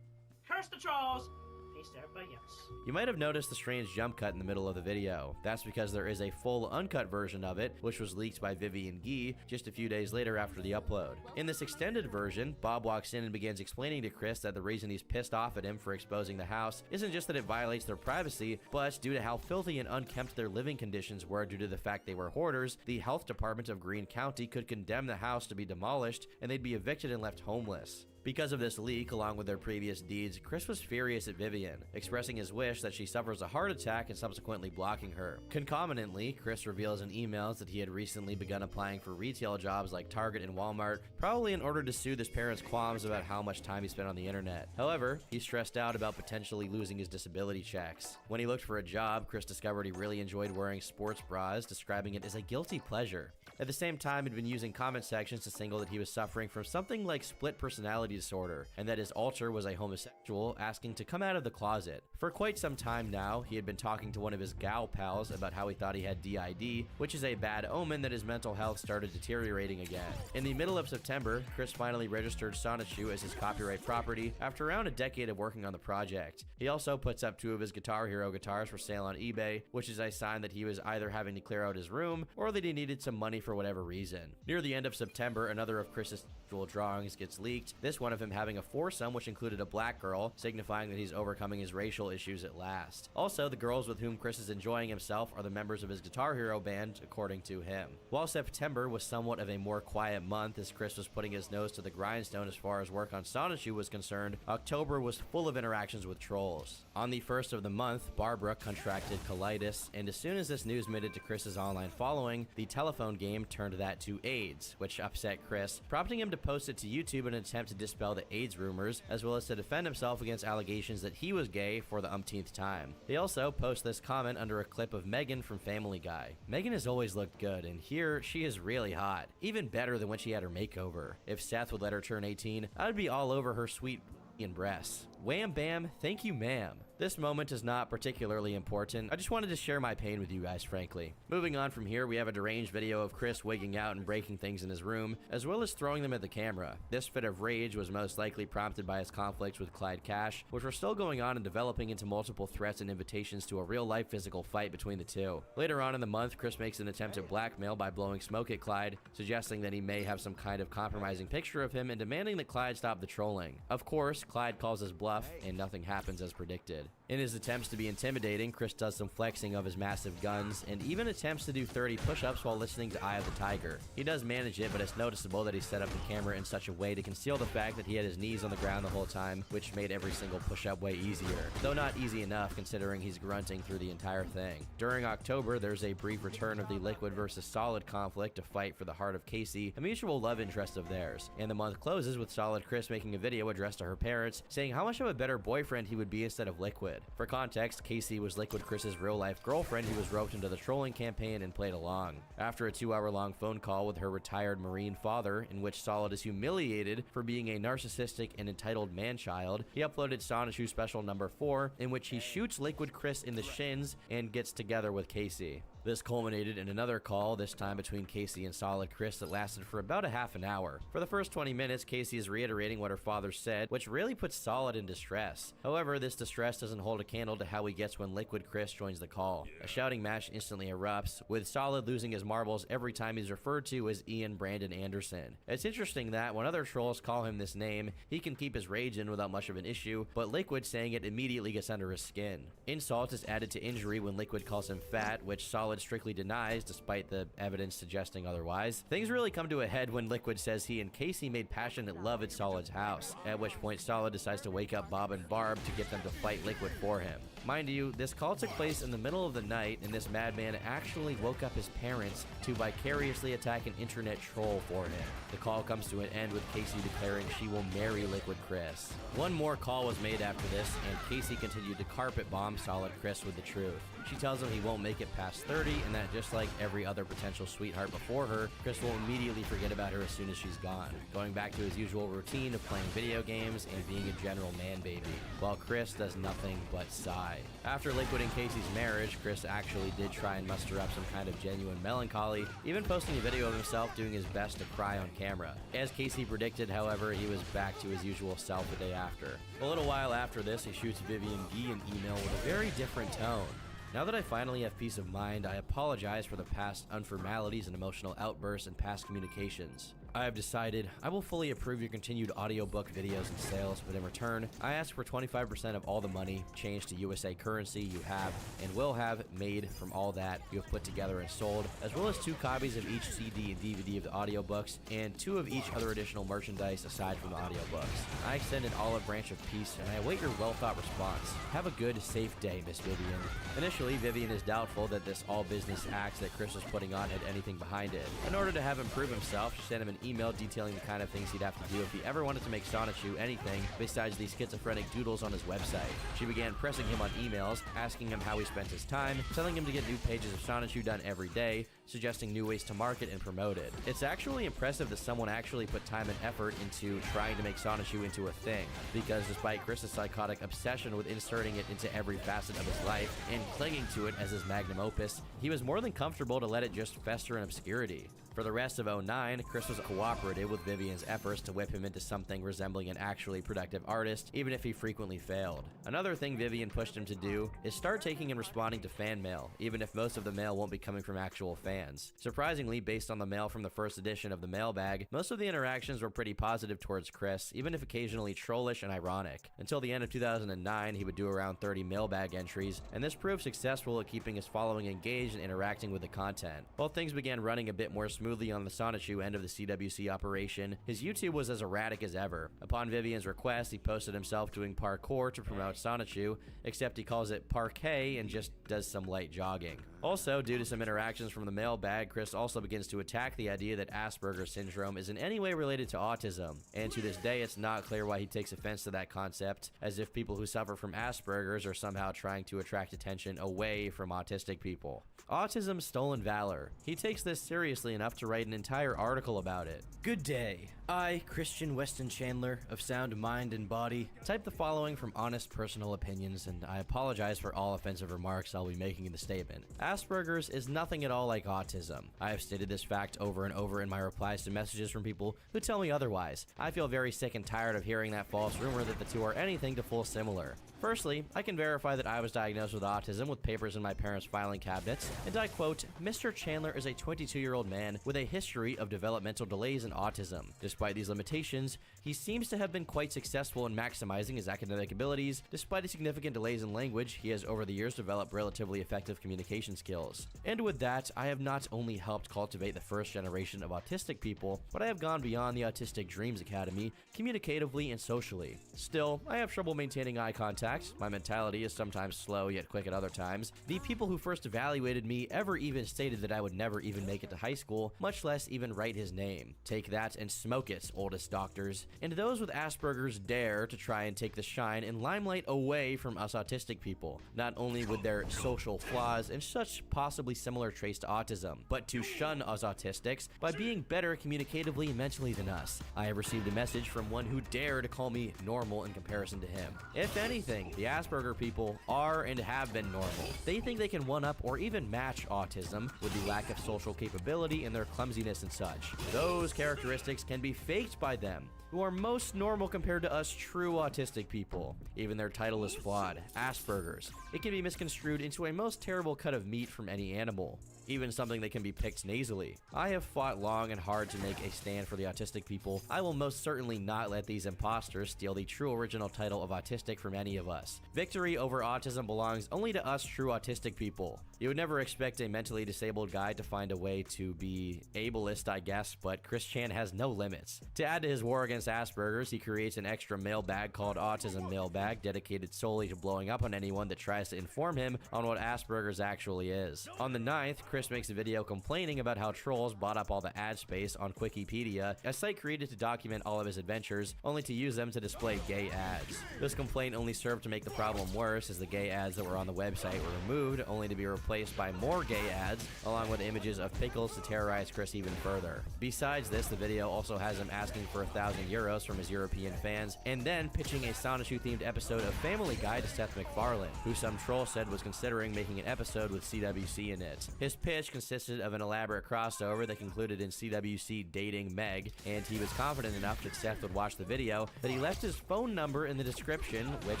[SPEAKER 6] Curse the trolls. Peace to everybody. yes.
[SPEAKER 13] You might have noticed the strange jump cut in the middle of the video. That's because there is a full uncut version of it, which was leaked by Vivian Guy just a few days later after the upload. In this extended version, Bob walks in and begins explaining to Chris that the reason he's pissed off at him for exposing the house isn't just that it violates their privacy, but due to how filthy and unkempt their living conditions were due to the fact they were hoarders, the health department of Greene County could condemn the house to be demolished and they'd be evicted and left homeless. Because of this leak, along with their previous deeds, Chris was furious at Vivian, expressing his wish that she suffers a heart attack and subsequently blocking her. Concomitantly, Chris reveals in emails that he had recently begun applying for retail jobs like Target and Walmart, probably in order to soothe his parents' qualms about how much time he spent on the internet. However, he stressed out about potentially losing his disability checks. When he looked for a job, Chris discovered he really enjoyed wearing sports bras, describing it as a guilty pleasure. At the same time, he'd been using comment sections to signal that he was suffering from something like split personality disorder, and that his alter was a homosexual, asking to come out of the closet. For quite some time now, he had been talking to one of his gal pals about how he thought he had DID, which is a bad omen that his mental health started deteriorating again. In the middle of September, Chris finally registered Sonichu as his copyright property after around a decade of working on the project. He also puts up 2 of his Guitar Hero guitars for sale on eBay, which is a sign that he was either having to clear out his room or that he needed some money for whatever reason. Near the end of September, another of Chris's sexual drawings gets leaked, this one of him having a foursome which included a black girl, signifying that he's overcoming his racial issues at last. Also, the girls with whom Chris is enjoying himself are the members of his Guitar Hero band, according to him. While September was somewhat of a more quiet month as Chris was putting his nose to the grindstone as far as work on Sonichu was concerned, October was full of interactions with trolls. On the first of the month, Barbara contracted colitis, and as soon as this news made it to Chris's online following, the telephone game turned that to AIDS, which upset Chris, prompting him to post it to YouTube in an attempt to dispel the AIDS rumors, as well as to defend himself against allegations that he was gay for the umpteenth time. He also posts this comment under a clip of Megan from Family Guy. Megan has always looked good, and here she is really hot, even better than when she had her makeover. If Seth would let her turn 18, I'd be all over her sweet and breasts. Wham bam, thank you ma'am. This moment is not particularly important. I just wanted to share my pain with you guys, frankly. Moving on from here, we have a deranged video of Chris wigging out and breaking things in his room, as well as throwing them at the camera. This fit of rage was most likely prompted by his conflicts with Clyde Cash, which were still going on and developing into multiple threats and invitations to a real-life physical fight between the two. Later on in the month, Chris makes an attempt at blackmail by blowing smoke at Clyde, suggesting that he may have some kind of compromising picture of him and demanding that Clyde stop the trolling. Of course, Clyde calls his bluff, and nothing happens as predicted. In his attempts to be intimidating, Chris does some flexing of his massive guns, and even attempts to do 30 push-ups while listening to Eye of the Tiger. He does manage it, but it's noticeable that he set up the camera in such a way to conceal the fact that he had his knees on the ground the whole time, which made every single push-up way easier. Though not easy enough considering he's grunting through the entire thing. During October, there's a brief return of the Liquid versus Solid conflict to fight for the heart of Casey, a mutual love interest of theirs. And the month closes with Solid Chris making a video addressed to her parents, saying how much of a better boyfriend he would be instead of Liquid. For context, Casey was Liquid Chris's real-life girlfriend who was roped into the trolling campaign and played along. After a 2-hour-long phone call with her retired Marine father, in which Solid is humiliated for being a narcissistic and entitled man-child, he uploaded Sonichu Special Number 4, in which he shoots Liquid Chris in the shins and gets together with Casey. This culminated in another call, this time between Casey and Solid Chris, that lasted for about a half an hour. For the first 20 minutes, Casey is reiterating what her father said, which really puts Solid in distress. However, this distress doesn't hold a candle to how he gets when Liquid Chris joins the call. A shouting match instantly erupts, with Solid losing his marbles every time he's referred to as Ian Brandon Anderson. It's interesting that when other trolls call him this name, he can keep his rage in without much of an issue, but Liquid saying it immediately gets under his skin. Insult is added to injury when Liquid calls him fat, which Solid strictly denies despite the evidence suggesting otherwise. Things really come to a head when Liquid says he and Casey made passionate love at Solid's house, at which point Solid decides to wake up Bob and Barb to get them to fight Liquid for him. Mind you, this call took place in the middle of the night, and this madman actually woke up his parents to vicariously attack an internet troll for him. The call comes to an end with Casey declaring she will marry Liquid Chris. One more call was made after this, and Casey continued to carpet bomb Solid Chris with the truth. She tells him he won't make it past 30, flirty, and that just like every other potential sweetheart before her, Chris will immediately forget about her as soon as she's gone, going back to his usual routine of playing video games and being a general man baby, while Chris does nothing but sigh. After Lakewood and Casey's marriage, Chris actually did try and muster up some kind of genuine melancholy, even posting a video of himself doing his best to cry on camera. As Casey predicted, however, he was back to his usual self the day after. A little while after this, he shoots Vivian Gee an email with a very different tone. Now that I finally have peace of mind, I apologize for the past unformalities and emotional outbursts and past communications. I have decided I will fully approve your continued audiobook videos and sales, but in return, I ask for 25% of all the money changed to USA currency you have and will have made from all that you have put together and sold, as well as 2 copies of each CD and DVD of the audiobooks, and 2 of each other additional merchandise aside from the audiobooks. I extend an olive branch of peace, and I await your well-thought response. Have a good, safe day, Miss Vivian. Initially, Vivian is doubtful that this all-business act that Chris was putting on had anything behind it. In order to have him prove himself, she sent him an email detailing the kind of things he'd have to do if he ever wanted to make Sonichu anything besides these schizophrenic doodles on his website. She began pressing him on emails, asking him how he spent his time, telling him to get new pages of Sonichu done every day, suggesting new ways to market and promote it. It's actually impressive that someone actually put time and effort into trying to make Sonichu into a thing, because despite Chris's psychotic obsession with inserting it into every facet of his life and clinging to it as his magnum opus, he was more than comfortable to let it just fester in obscurity. For the rest of 2009, Chris was cooperative with Vivian's efforts to whip him into something resembling an actually productive artist, even if he frequently failed. Another thing Vivian pushed him to do is start taking and responding to fan mail, even if most of the mail won't be coming from actual fans. Surprisingly, based on the mail from the first edition of the mailbag, most of the interactions were pretty positive towards Chris, even if occasionally trollish and ironic. Until the end of 2009, he would do around 30 mailbag entries, and this proved successful at keeping his following engaged and interacting with the content. While things began running a bit more smoothly on the Sonichu end of the CWC operation, his YouTube was as erratic as ever. Upon Vivian's request, he posted himself doing parkour to promote Sonichu, except he calls it parquet and just does some light jogging. Also, due to some interactions from the mailbag, Chris also begins to attack the idea that Asperger's syndrome is in any way related to autism, and to this day it's not clear why he takes offense to that concept, as if people who suffer from Asperger's are somehow trying to attract attention away from autistic people. Autism's stolen valor. He takes this seriously enough to write an entire article about it. Good day. I, Christian Weston Chandler, of sound mind and body, type the following from honest personal opinions, and I apologize for all offensive remarks I'll be making in the statement. Asperger's is nothing at all like autism. I have stated this fact over and over in my replies to messages from people who tell me otherwise. I feel very sick and tired of hearing that false rumor that the two are anything to full similar. Firstly, I can verify that I was diagnosed with autism with papers in my parents' filing cabinets, and I quote, Mr. Chandler is a 22-year-old man with a history of developmental delays and autism. Despite these limitations, he seems to have been quite successful in maximizing his academic abilities. Despite his significant delays in language, he has over the years developed relatively effective communication skills. And with that, I have not only helped cultivate the first generation of autistic people, but I have gone beyond the Autistic Dreams Academy, communicatively and socially. Still, I have trouble maintaining eye contact. My mentality is sometimes slow yet quick at other times. The people who first evaluated me ever even stated that I would never even make it to high school, much less even write his name. Take that and smoke it, oldest doctors. And those with Asperger's dare to try and take the shine and limelight away from us autistic people, not only with their social flaws and such possibly similar traits to autism, but to shun us autistics by being better communicatively and mentally than us. I have received a message from one who dared to call me normal in comparison to him. If anything, the Asperger people are and have been normal. They think they can one-up or even match autism with the lack of social capability and their clumsiness and such. Those characteristics can be faked by them, who are most normal compared to us true autistic people. Even their title is flawed, Asperger's. It can be misconstrued into a most terrible cut of meat from any animal, even something that can be picked nasally. I have fought long and hard to make a stand for the autistic people. I will most certainly not let these imposters steal the true original title of autistic from any of us. Victory over autism belongs only to us true autistic people. You would never expect a mentally disabled guy to find a way to be ableist, I guess, but Chris Chan has no limits. To add to his war against Chris Asperger's, he creates an extra mailbag called Autism Mailbag, dedicated solely to blowing up on anyone that tries to inform him on what Asperger's actually is. On the 9th, Chris makes a video complaining about how trolls bought up all the ad space on Wikipedia, a site created to document all of his adventures, only to use them to display gay ads. This complaint only served to make the problem worse, as the gay ads that were on the website were removed, only to be replaced by more gay ads, along with images of pickles to terrorize Chris even further. Besides this, the video also has him asking for €1,000 from his European fans, and then pitching a Sonichu-themed episode of Family Guy to Seth MacFarlane, who some troll said was considering making an episode with CWC in it. His pitch consisted of an elaborate crossover that concluded in CWC dating Meg, and he was confident enough that Seth would watch the video that he left his phone number in the description, which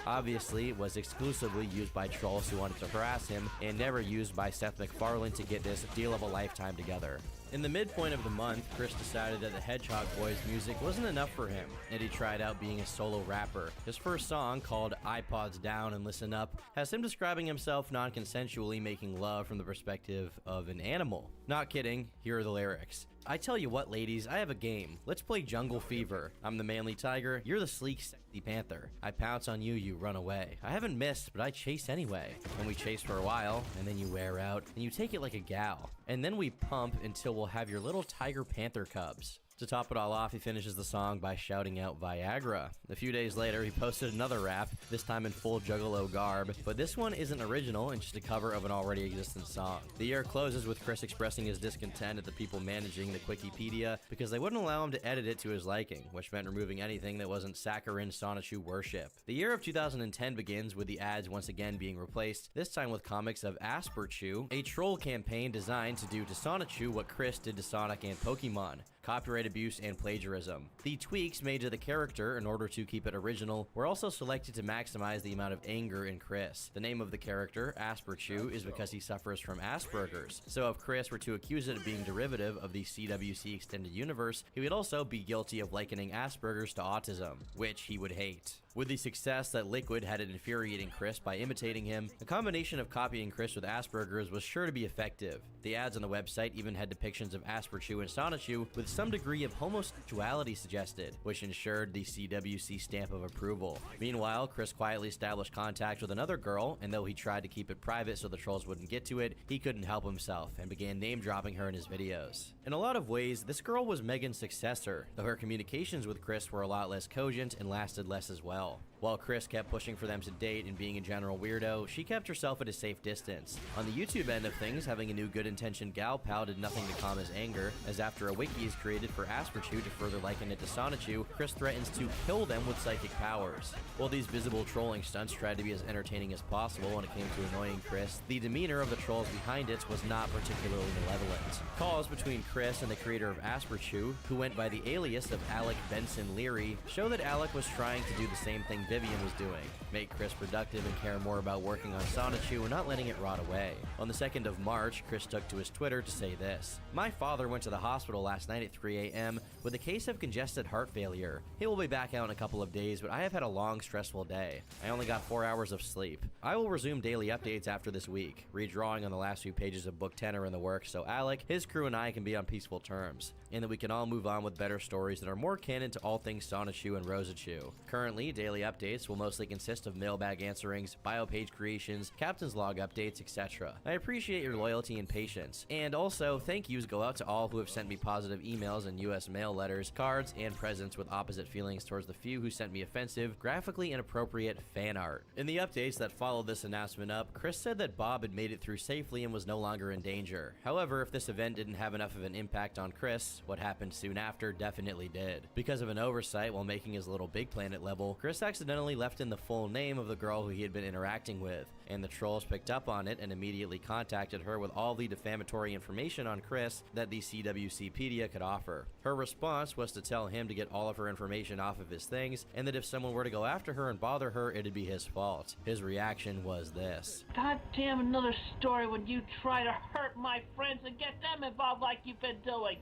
[SPEAKER 13] obviously was exclusively used by trolls who wanted to harass him, and never used by Seth MacFarlane to get this deal of a lifetime together. In the midpoint of the month, Chris decided that the Hedgehog Boys music wasn't enough for him, and he tried out being a solo rapper. His first song, called iPods Down and Listen Up, has him describing himself non-consensually making love from the perspective of an animal. Not kidding, here are the lyrics. I tell you what, ladies, I have a game. Let's play Jungle Fever. I'm the manly tiger, you're the sleek, sexy panther. I pounce on you, you run away. I haven't missed, but I chase anyway. And we chase for a while, and then you wear out, and you take it like a gal. And then we pump until we'll have your little tiger panther cubs. To top it all off, he finishes the song by shouting out Viagra. A few days later, he posted another rap, this time in full Juggalo garb, but this one isn't original and just a cover of an already existent song. The year closes with Chris expressing his discontent at the people managing the Wikipedia because they wouldn't allow him to edit it to his liking, which meant removing anything that wasn't saccharine Sonichu worship. The year of 2010 begins with the ads once again being replaced, this time with comics of Asperchu, a troll campaign designed to do to Sonichu what Chris did to Sonic and Pokemon. Copyright abuse and plagiarism. The tweaks made to the character in order to keep it original were also selected to maximize the amount of anger in Chris. The name of the character, Asperchu, is because he suffers from Asperger's. So if Chris were to accuse it of being derivative of the CWC Extended Universe, he would also be guilty of likening Asperger's to autism, which he would hate. With the success that Liquid had in infuriating Chris by imitating him, a combination of copying Chris with Asperger's was sure to be effective. The ads on the website even had depictions of Asperchu and Sonichu with some degree of homosexuality suggested, which ensured the CWC stamp of approval. Meanwhile, Chris quietly established contact with another girl, and though he tried to keep it private so the trolls wouldn't get to it, he couldn't help himself and began name-dropping her in his videos. In a lot of ways, this girl was Megan's successor, though her communications with Chris were a lot less cogent and lasted less as well. While Chris kept pushing for them to date and being a general weirdo, she kept herself at a safe distance. On the YouTube end of things, having a new good-intentioned gal pal did nothing to calm his anger, as after a wiki is created for Asperchu to further liken it to Sonichu, Chris threatens to kill them with psychic powers. While these visible trolling stunts tried to be as entertaining as possible when it came to annoying Chris, the demeanor of the trolls behind it was not particularly malevolent. Calls between Chris and the creator of Asperchu, who went by the alias of Alec Benson Leary, show that Alec was trying to do the same thing Vivian was doing, make Chris productive and care more about working on Sonichu and not letting it rot away. On the 2nd of March, Chris took to his Twitter to say this: "My father went to the hospital last night at 3 a.m. with a case of congested heart failure. He will be back out in a couple of days, but I have had a long, stressful day. I only got 4 hours of sleep. I will resume daily updates after this week. Redrawing on the last few pages of book 10 are in the works, so Alec, his crew, and I can be on peaceful terms, and that we can all move on with better stories that are more canon to all things Sonichu and Rosachu. Currently, daily updates will mostly consist of mailbag answerings, bio page creations, captain's log updates, etc. I appreciate your loyalty and patience. And also, thank yous go out to all who have sent me positive emails and US mail letters, cards, and presents with opposite feelings towards the few who sent me offensive, graphically inappropriate fan art." In the updates that followed this announcement up, Chris said that Bob had made it through safely and was no longer in danger. However, if this event didn't have enough of an impact on Chris, what happened soon after definitely did. Because of an oversight while making his Little Big Planet level, Chris accidentally left in the full name of the girl who he had been interacting with, and the trolls picked up on it and immediately contacted her with all the defamatory information on Chris that the CWCpedia could offer. Her response was to tell him to get all of her information off of his things, and that if someone were to go after her and bother her, it'd be his fault. His reaction was this:
[SPEAKER 6] God damn, another story when you try to hurt my friends and get them involved like you've been doing.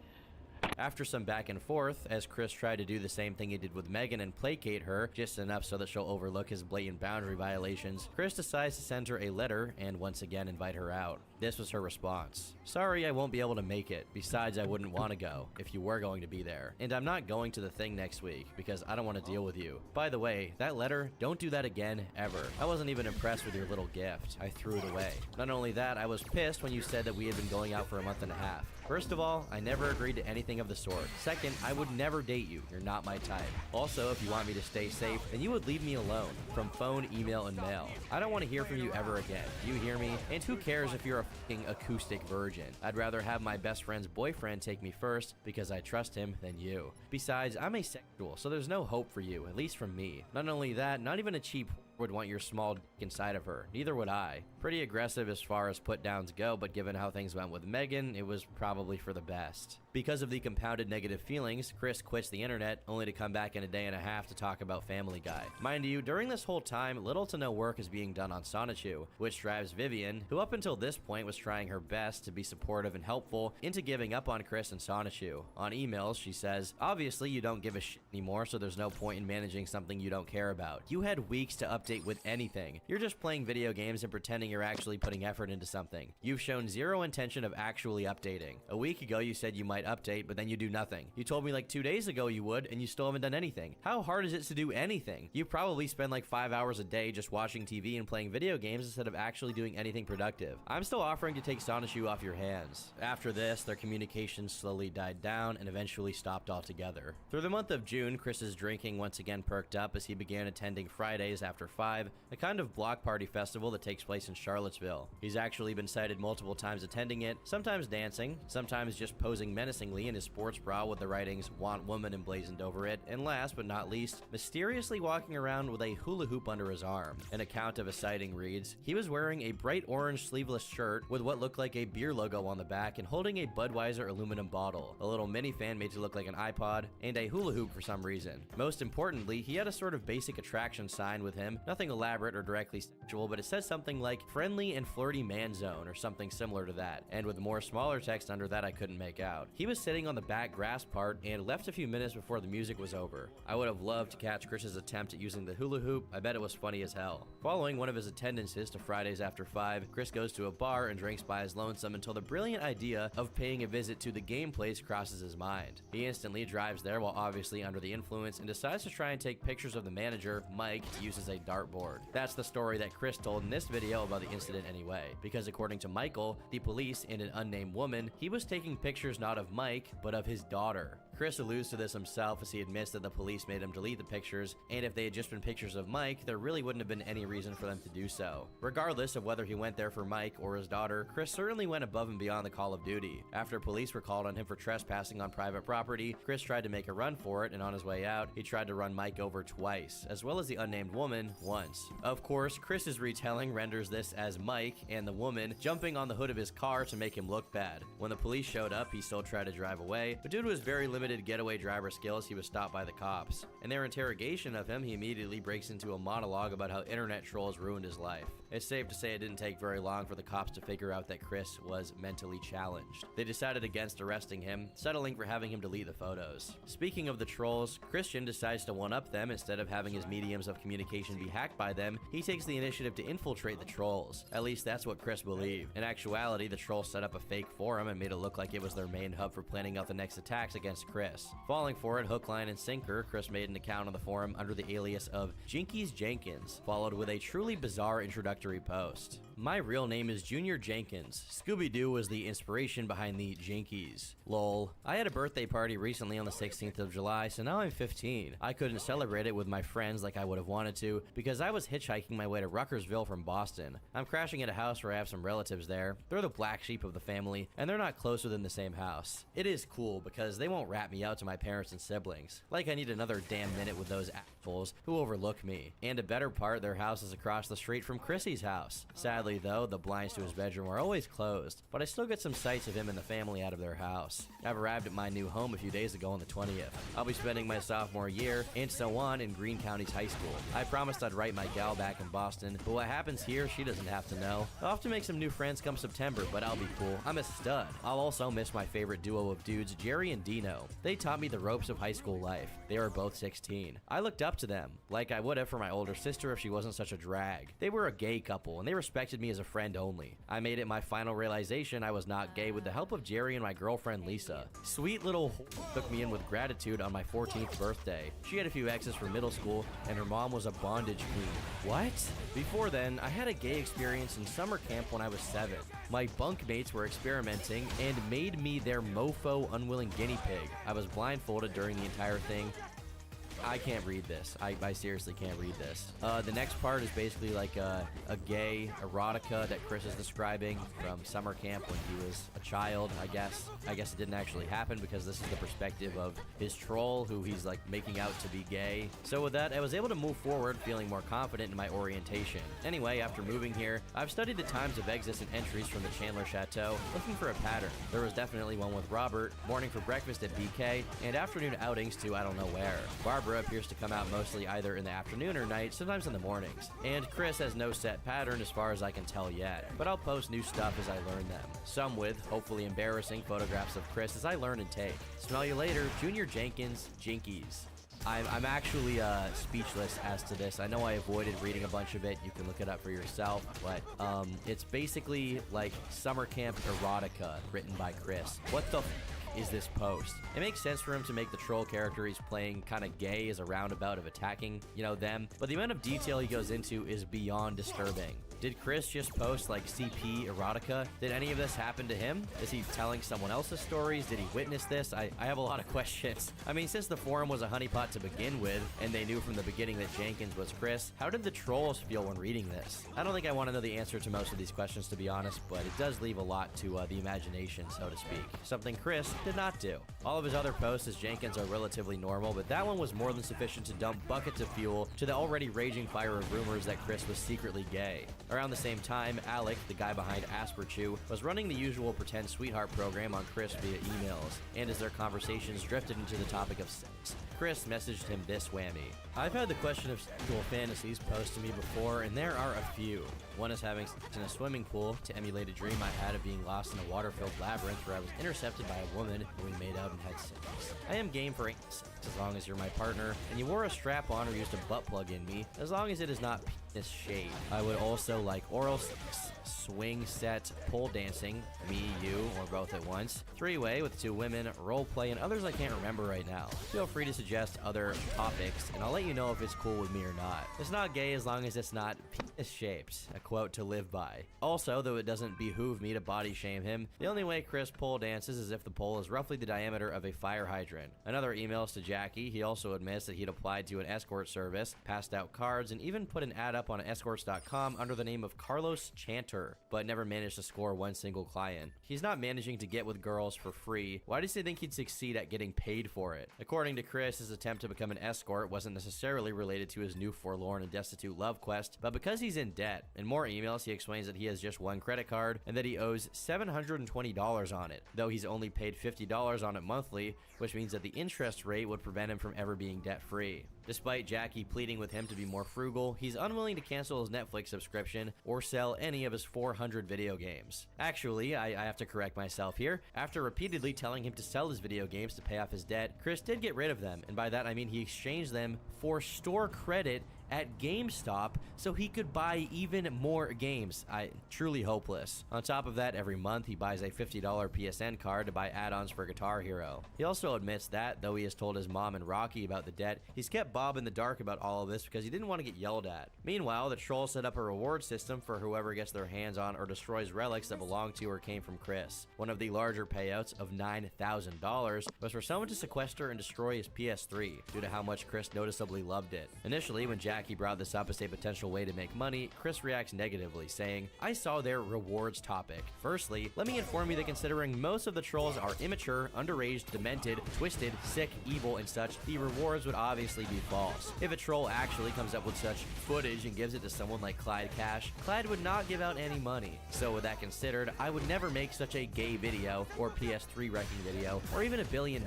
[SPEAKER 13] After some back and forth, as Chris tried to do the same thing he did with Megan and placate her, just enough so that she'll overlook his blatant boundary violations, Chris decides to send her a letter and once again invite her out. This was her response. Sorry, I won't be able to make it. Besides, I wouldn't want to go if you were going to be there. And I'm not going to the thing next week because I don't want to deal with you. By the way, that letter, don't do that again, ever. I wasn't even impressed with your little gift. I threw it away. Not only that, I was pissed when you said that we had been going out for a month and a half. First of all, I never agreed to anything of the sort. Second, I would never date you. You're not my type. Also, if you want me to stay safe, then you would leave me alone. From phone, email, and mail. I don't want to hear from you ever again. You hear me? And who cares if you're a fucking acoustic virgin? I'd rather have my best friend's boyfriend take me first because I trust him than you. Besides, I'm asexual, so there's no hope for you, at least from me. Not only that, not even a cheap would want your small dick inside of her. Neither would I. Pretty aggressive as far as put downs go, but given how things went with Megan, it was probably for the best. Because of the compounded negative feelings, Chris quits the internet, only to come back in a day and a half to talk about Family Guy. Mind you, during this whole time, little to no work is being done on Sonichu, which drives Vivian, who up until this point was trying her best to be supportive and helpful, into giving up on Chris and Sonichu. On emails, she says, obviously you don't give a shit anymore, so there's no point in managing something you don't care about. You had weeks to update with anything. You're just playing video games and pretending you're actually putting effort into something. You've shown zero intention of actually updating. A week ago you said you might update, but then you do nothing. You told me like 2 days ago you would, and you still haven't done anything. How hard is it to do anything? You probably spend like 5 hours a day just watching TV and playing video games instead of actually doing anything productive. I'm still offering to take Sonichu off your hands. After this, their communication slowly died down and eventually stopped altogether. Through the month of June, Chris's drinking once again perked up as he began attending Fridays after 5, a kind of block party festival that takes place in Charlottesville. He's actually been cited multiple times attending it, sometimes dancing, sometimes just posing menacingly in his sports bra with the writings "Want Woman" emblazoned over it, and last but not least, mysteriously walking around with a hula hoop under his arm. An account of a sighting reads, he was wearing a bright orange sleeveless shirt with what looked like a beer logo on the back and holding a Budweiser aluminum bottle, a little minifan made to look like an iPod, and a hula hoop for some reason. Most importantly, he had a sort of basic attraction sign with him, nothing elaborate or directly sexual, but it says something like friendly and flirty man zone or something similar to that, and with more smaller text under that I couldn't make out. He was sitting on the back grass part and left a few minutes before the music was over. I would have loved to catch Chris's attempt at using the hula hoop. I bet it was funny as hell. Following one of his attendances to Fridays after 5, Chris goes to a bar and drinks by his lonesome until the brilliant idea of paying a visit to the game place crosses his mind. He instantly drives there while obviously under the influence and decides to try and take pictures of the manager, Mike, to use as a dartboard. That's the story that Chris told in this video about the incident anyway, because according to Michael, the police, and an unnamed woman, he was taking pictures not of Mike, but of his daughter. Chris alludes to this himself as he admits that the police made him delete the pictures, and if they had just been pictures of Mike, there really wouldn't have been any reason for them to do so. Regardless of whether he went there for Mike or his daughter, Chris certainly went above and beyond the call of duty. After police were called on him for trespassing on private property, Chris tried to make a run for it, and on his way out, he tried to run Mike over twice, as well as the unnamed woman once. Of course, Chris's retelling renders this as Mike and the woman jumping on the hood of his car to make him look bad. When the police showed up, he still tried to drive away, but due to his very limited getaway driver skills, he was stopped by the cops. In their interrogation of him, he immediately breaks into a monologue about how internet trolls ruined his life. It's safe to say it didn't take very long for the cops to figure out that Chris was mentally challenged. They decided against arresting him, settling for having him delete the photos. Speaking of the trolls, Christian decides to one-up them. Instead of having his mediums of communication be hacked by them, he takes the initiative to infiltrate the trolls. At least that's what Chris believed. In actuality, the trolls set up a fake forum and made it look like it was their main hub for planning out the next attacks against Chris. Falling for it hook, line, and sinker, Chris made an account on the forum under the alias of Jinkies Jenkins, followed with a truly bizarre introductory post. My real name is Junior Jenkins. Scooby-Doo was the inspiration behind the Jinkies. Lol. I had a birthday party recently on the 16th of July, so now I'm 15. I couldn't celebrate it with my friends like I would have wanted to because I was hitchhiking my way to Ruckersville from Boston. I'm crashing at a house where I have some relatives there. They're the black sheep of the family, and they're not close within the same house. It is cool because they won't rat me out to my parents and siblings. Like I need another damn minute with those assholes who overlook me. And a better part, their house is across the street from Chrissy's house. Sadly though, the blinds to his bedroom are always closed, but I still get some sights of him and the family out of their house. I've arrived at my new home a few days ago on the 20th. I'll be spending my sophomore year, and so on, in Greene County's high school. I promised I'd write my gal back in Boston, but what happens here, she doesn't have to know. I'll have to make some new friends come September, but I'll be cool. I'm a stud. I'll also miss my favorite duo of dudes, Jerry and Dino. They taught me the ropes of high school life. They were both 16. I looked up to them, like I would have for my older sister if she wasn't such a drag. They were a gay couple, and they respected accepted me as a friend only. I made it my final realization I was not gay with the help of Jerry and my girlfriend Lisa. Sweet little took me in with gratitude on my 14th birthday. She had a few exes from middle school, and her mom was a bondage queen. What? Before then, I had a gay experience in summer camp when I was 7. My bunkmates were experimenting and made me their mofo unwilling guinea pig. I was blindfolded during the entire thing. I can't read this. I seriously can't read this. The next part is basically like a gay erotica that Chris is describing from summer camp when he was a child, I guess. I guess it didn't actually happen because this is the perspective of his troll who he's like making out to be gay. So with that, I was able to move forward feeling more confident in my orientation. Anyway, after moving here, I've studied the times of exits and entries from the Chandler Chateau, looking for a pattern. There was definitely one with Robert, morning for breakfast at BK, and afternoon outings to I don't know where. Barbara appears to come out mostly either in the afternoon or night, sometimes in the mornings. And Chris has no set pattern as far as I can tell yet, but I'll post new stuff as I learn them. Some with, hopefully embarrassing, photographs of Chris as I learn and take. Smell you later, Junior Jenkins, Jinkies. I'm actually speechless as to this. I know I avoided reading a bunch of it. You can look it up for yourself, but it's basically like summer camp erotica written by Chris. What the is this post? It makes sense for him to make the troll character he's playing kind of gay as a roundabout of attacking, you know, them, but the amount of detail he goes into is beyond disturbing. Did Chris just post like CP erotica? Did any of this happen to him? Is he telling someone else's stories? Did he witness this? I have a lot of questions. I mean, since the forum was a honeypot to begin with, and they knew from the beginning that Jenkins was Chris, how did the trolls feel when reading this? I don't think I want to know the answer to most of these questions, to be honest, but it does leave a lot to the imagination, so to speak. Something Chris did not do. All of his other posts as Jenkins are relatively normal, but that one was more than sufficient to dump buckets of fuel to the already raging fire of rumors that Chris was secretly gay. Around the same time, Alec, the guy behind Asperchew, was running the usual pretend sweetheart program on Chris via emails, and as their conversations drifted into the topic of sex, Chris messaged him this whammy. I've had the question of sexual fantasies posed to me before, and there are a few. One is having sex in a swimming pool to emulate a dream I had of being lost in a water-filled labyrinth where I was intercepted by a woman and we made out and had sex. I am game for sex as long as you're my partner, and you wore a strap-on or used a butt plug in me, as long as it is not penis shaped. I would also like oral sex, swing set, pole dancing, me, you, or both at once, three-way with 2 women, role play, and others I can't remember right now. Feel free to suggest other topics, and I'll let you know if it's cool with me or not. It's not gay as long as it's not penis-shaped, a quote to live by. Also, though it doesn't behoove me to body shame him, the only way Chris pole dances is if the pole is roughly the diameter of a fire hydrant. Another emails to Jackie, he also admits that he'd applied to an escort service, passed out cards, and even put an ad up on escorts.com under the name of Carlos Chanter, but never managed to score one single client. He's not managing to get with girls for free. Why does he think he'd succeed at getting paid for it? According to Chris, his attempt to become an escort wasn't necessarily related to his new forlorn and destitute love quest, but because he's in debt. In more emails, he explains that he has just one credit card and that he owes $720 on it, though he's only paid $50 on it monthly, which means that the interest rate would prevent him from ever being debt-free. Despite Jackie pleading with him to be more frugal, he's unwilling to cancel his Netflix subscription or sell any of his 400 video games. Actually, I have to correct myself here. After repeatedly telling him to sell his video games to pay off his debt, Chris did get rid of them, and by that I mean he exchanged them for store credit at GameStop so he could buy even more games. Truly hopeless. On top of that, every month he buys a $50 PSN card to buy add-ons for Guitar Hero. He also admits that, though he has told his mom and Rocky about the debt, he's kept Bob in the dark about all of this because he didn't want to get yelled at. Meanwhile, the troll set up a reward system for whoever gets their hands on or destroys relics that belong to or came from Chris. One of the larger payouts of $9,000 was for someone to sequester and destroy his PS3 due to how much Chris noticeably loved it. Initially, when Jackie brought this up as a potential way to make money, Chris reacts negatively, saying, I saw their rewards topic. Firstly, let me inform you that considering most of the trolls are immature, underage, demented, twisted, sick, evil, and such, the rewards would obviously be false. If a troll actually comes up with such footage and gives it to someone like Clyde Cash, Clyde would not give out any money. So with that considered, I would never make such a gay video, or PS3 wrecking video, or even $1 billion.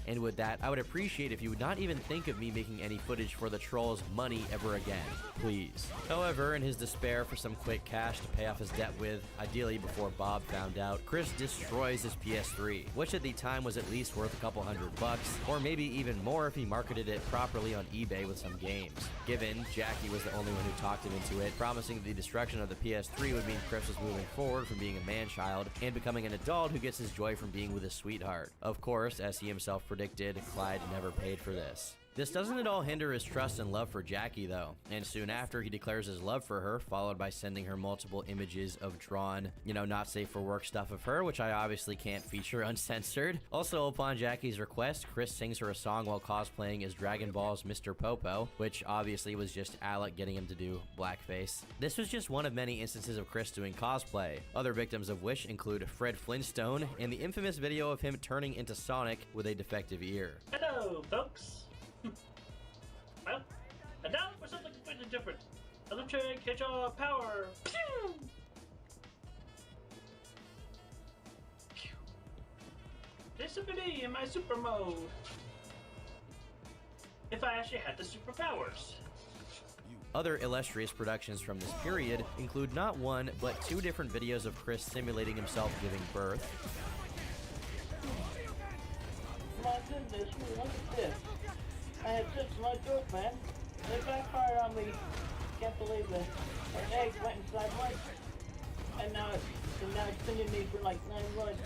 [SPEAKER 13] And with that, I would appreciate if you would not even think of me making any footage for the trolls' money ever again. Please. However, in his despair for some quick cash to pay off his debt with, ideally before Bob found out, Chris destroys his PS3, which at the time was at least worth a couple $100, or maybe even more if he marketed it properly on eBay with some games. Given Jackie was the only one who talked him into it, promising the destruction of the PS3 would mean Chris was moving forward from being a man-child and becoming an adult who gets his joy from being with his sweetheart. Of course, as he himself predicted, Clyde never paid for this. This doesn't at all hinder his trust and love for Jackie, though, and soon after he declares his love for her, followed by sending her multiple images of drawn, not safe for work stuff of her, which I obviously can't feature uncensored. Also, upon Jackie's request, Chris sings her a song while cosplaying as Dragon Ball's Mr. Popo, which obviously was just Alec getting him to do blackface. This was just one of many instances of Chris doing cosplay, other victims of which include Fred Flintstone and the infamous video of him turning into Sonic with a defective ear.
[SPEAKER 6] Hello, folks. Well, and now for something completely different. Electric Hedgehog power. Pew! Pew. This would be me in my super mode. If I actually had the superpowers.
[SPEAKER 13] Other illustrious productions from this period include not one, but 2 different videos of Chris simulating himself giving birth.
[SPEAKER 6] My goodness, look at this. I had sex with my girlfriend. It backfired on me. Can't believe it. An egg went inside my... And now it's pinning me for like 9 months.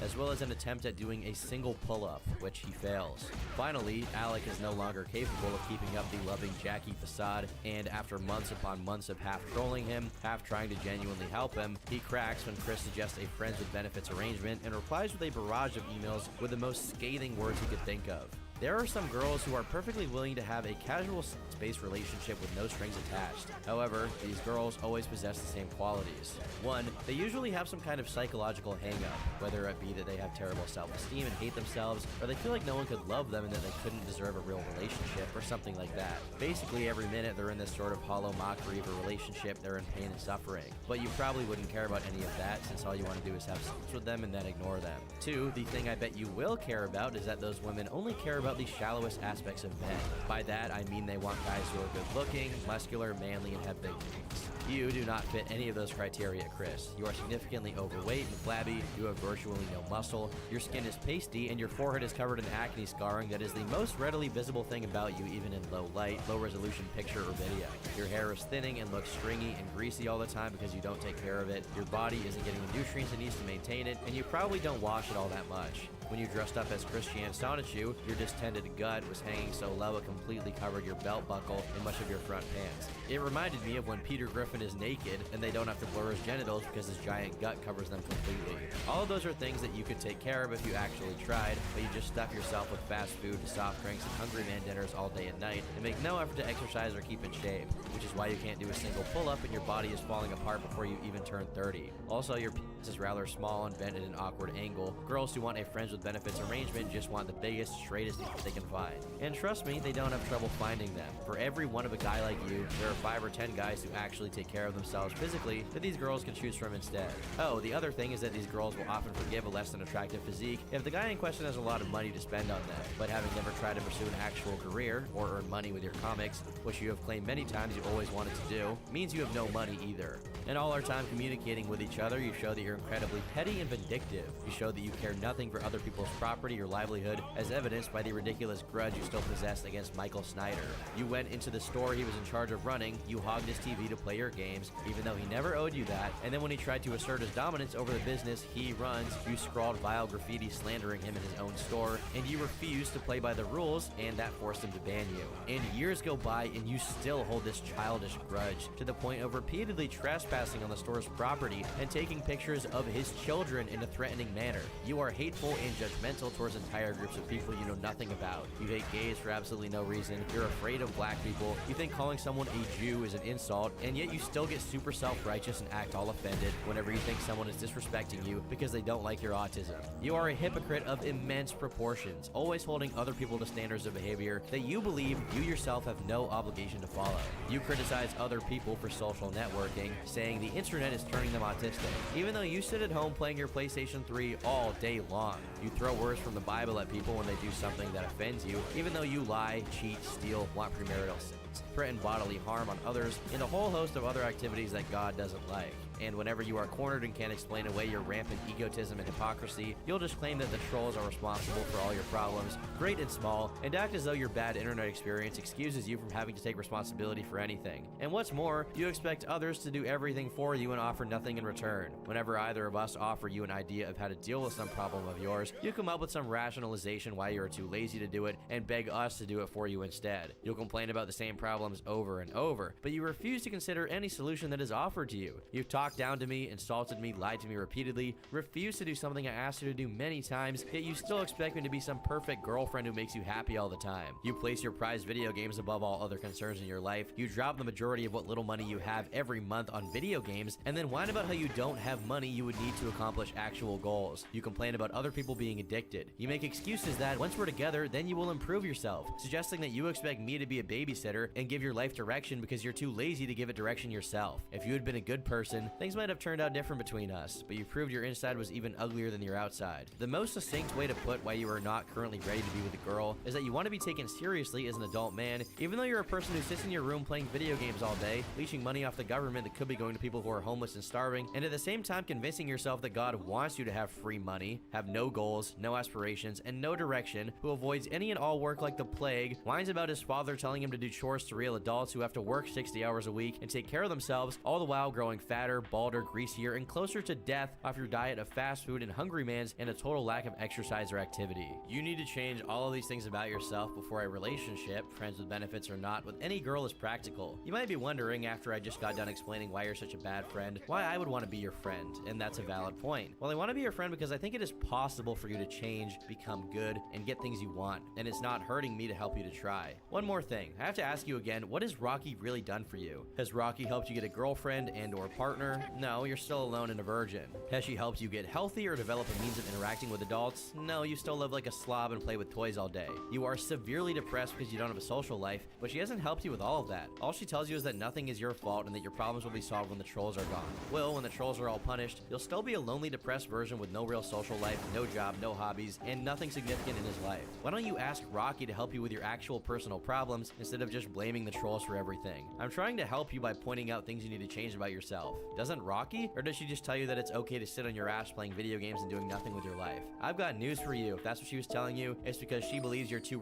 [SPEAKER 13] As well as an attempt at doing a single pull-up, which he fails. Finally, Alec is no longer capable of keeping up the loving Jackie facade, and after months upon months of half trolling him, half trying to genuinely help him, he cracks when Chris suggests a friends with benefits arrangement and replies with a barrage of emails with the most scathing words he could think of. There are some girls who are perfectly willing to have a casual space relationship with no strings attached. However, these girls always possess the same qualities. 1, they usually have some kind of psychological hang-up, whether it be that they have terrible self-esteem and hate themselves, or they feel like no one could love them and that they couldn't deserve a real relationship, or something like that. Basically, every minute they're in this sort of hollow mockery of a relationship, they're in pain and suffering. But you probably wouldn't care about any of that, since all you want to do is have sex with them and then ignore them. 2, the thing I bet you will care about is that those women only care about the shallowest aspects of men. By that, I mean they want guys who are good-looking, muscular, manly, and have big dicks. You do not fit any of those criteria, Chris. You are significantly overweight and flabby, you have virtually no muscle, your skin is pasty, and your forehead is covered in acne scarring that is the most readily visible thing about you even in low light, low-resolution picture or video. Your hair is thinning and looks stringy and greasy all the time because you don't take care of it, your body isn't getting the nutrients it needs to maintain it, and you probably don't wash it all that much. When you dressed up as Christiane Sonichu, your distended gut was hanging so low it completely covered your belt buckle and much of your front pants. It reminded me of when Peter Griffin is naked and they don't have to blur his genitals because his giant gut covers them completely. All of those are things that you could take care of if you actually tried, but you just stuff yourself with fast food, soft drinks, and Hungry Man dinners all day and night, and make no effort to exercise or keep in shape, which is why you can't do a single pull-up and your body is falling apart before you even turn 30. Also, your penis is rather small and bent at an awkward angle. Girls who want a friends with benefits arrangement just want the biggest, straightest they can find. And trust me, they don't have trouble finding them. For every one of a guy like you, there are 5 or 10 guys who actually take care of themselves physically that these girls can choose from instead. Oh, the other thing is that these girls will often forgive a less than attractive physique if the guy in question has a lot of money to spend on them, but having never tried to pursue an actual career or earn money with your comics, which you have claimed many times you always wanted to do, means you have no money either. In all our time communicating with each other, you show that you're incredibly petty and vindictive. You show that you care nothing for other people's property or livelihood, as evidenced by the ridiculous grudge you still possess against Michael Snyder. You went into the store he was in charge of running, you hogged his TV to play your games, even though he never owed you that, and then when he tried to assert his dominance over the business he runs, you scrawled vile graffiti slandering him in his own store, and you refused to play by the rules, and that forced him to ban you. And years go by and you still hold this childish grudge, to the point of repeatedly trespassing on the store's property and taking pictures of his children in a threatening manner. You are hateful and judgmental towards entire groups of people you know nothing about. You hate gays for absolutely no reason, you're afraid of black people, you think calling someone a Jew is an insult, and yet you still get super self-righteous and act all offended whenever you think someone is disrespecting you because they don't like your autism. You are a hypocrite of immense proportions, always holding other people to standards of behavior that you believe you yourself have no obligation to follow. You criticize other people for social networking, saying the internet is turning them autistic, even though you sit at home playing your PlayStation 3 all day long. You You throw words from the Bible at people when they do something that offends you, even though you lie, cheat, steal, want premarital sex, threaten bodily harm on others, and a whole host of other activities that God doesn't like. And whenever you are cornered and can't explain away your rampant egotism and hypocrisy, you'll just claim that the trolls are responsible for all your problems, great and small, and act as though your bad internet experience excuses you from having to take responsibility for anything. And what's more, you expect others to do everything for you and offer nothing in return. Whenever either of us offer you an idea of how to deal with some problem of yours, you come up with some rationalization why you are too lazy to do it and beg us to do it for you instead. You'll complain about the same problems over and over, but you refuse to consider any solution that is offered to you. You've talked down to me, insulted me, lied to me repeatedly, refused to do something I asked you to do many times, yet you still expect me to be some perfect girlfriend who makes you happy all the time. You place your prized video games above all other concerns in your life, you drop the majority of what little money you have every month on video games, and then whine about how you don't have money you would need to accomplish actual goals. You complain about other people being addicted. You make excuses that once we're together, then you will improve yourself, suggesting that you expect me to be a babysitter and give your life direction because you're too lazy to give it direction yourself. If you had been a good person, things might have turned out different between us, but you proved your inside was even uglier than your outside. The most succinct way to put why you are not currently ready to be with a girl is that you want to be taken seriously as an adult man, even though you're a person who sits in your room playing video games all day, leeching money off the government that could be going to people who are homeless and starving, and at the same time convincing yourself that God wants you to have free money, have no goals, no aspirations, and no direction, who avoids any and all work like the plague, whines about his father telling him to do chores to real adults who have to work 60 hours a week and take care of themselves, all the while growing fatter, balder, greasier, and closer to death off your diet of fast food and hungry man's and a total lack of exercise or activity. You need to change all of these things about yourself before a relationship, friends with benefits or not, with any girl is practical. You might be wondering, after I just got done explaining why you're such a bad friend, why I would want to be your friend, and that's a valid point. Well, I want to be your friend because I think it is possible for you to change, become good, and get things you want, and it's not hurting me to help you to try. One more thing, I have to ask you again, what has Rocky really done for you? Has Rocky helped you get a girlfriend and or partner? No, you're still alone and a virgin. Has she helped you get healthy or develop a means of interacting with adults? No, you still live like a slob and play with toys all day. You are severely depressed because you don't have a social life, but she hasn't helped you with all of that. All she tells you is that nothing is your fault and that your problems will be solved when the trolls are gone. Well, when the trolls are all punished, you'll still be a lonely, depressed version with no real social life, no job, no hobbies, and nothing significant in his life. Why don't you ask Rocky to help you with your actual personal problems instead of just blaming the trolls for everything? I'm trying to help you by pointing out things you need to change about yourself. Doesn't Rocky? Or does she just tell you that it's okay to sit on your ass playing video games and doing nothing with your life? I've got news for you. If that's what she was telling you, it's because she believes you're too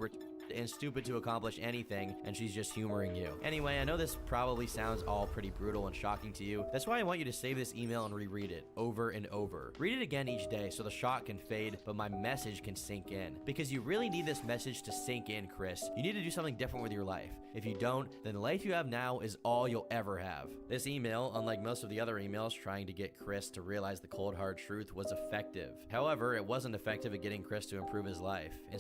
[SPEAKER 13] and stupid to accomplish anything, and she's just humoring you. Anyway, I know this probably sounds all pretty brutal and shocking to you. That's why I want you to save this email and reread it over and over. Read it again each day so the shock can fade, but my message can sink in. Because you really need this message to sink in, Chris. You need to do something different with your life. If you don't, then the life you have now is all you'll ever have. This email, unlike most of the other emails trying to get Chris to realize the cold hard truth, was effective. However, it wasn't effective at getting Chris to improve his life. Instead,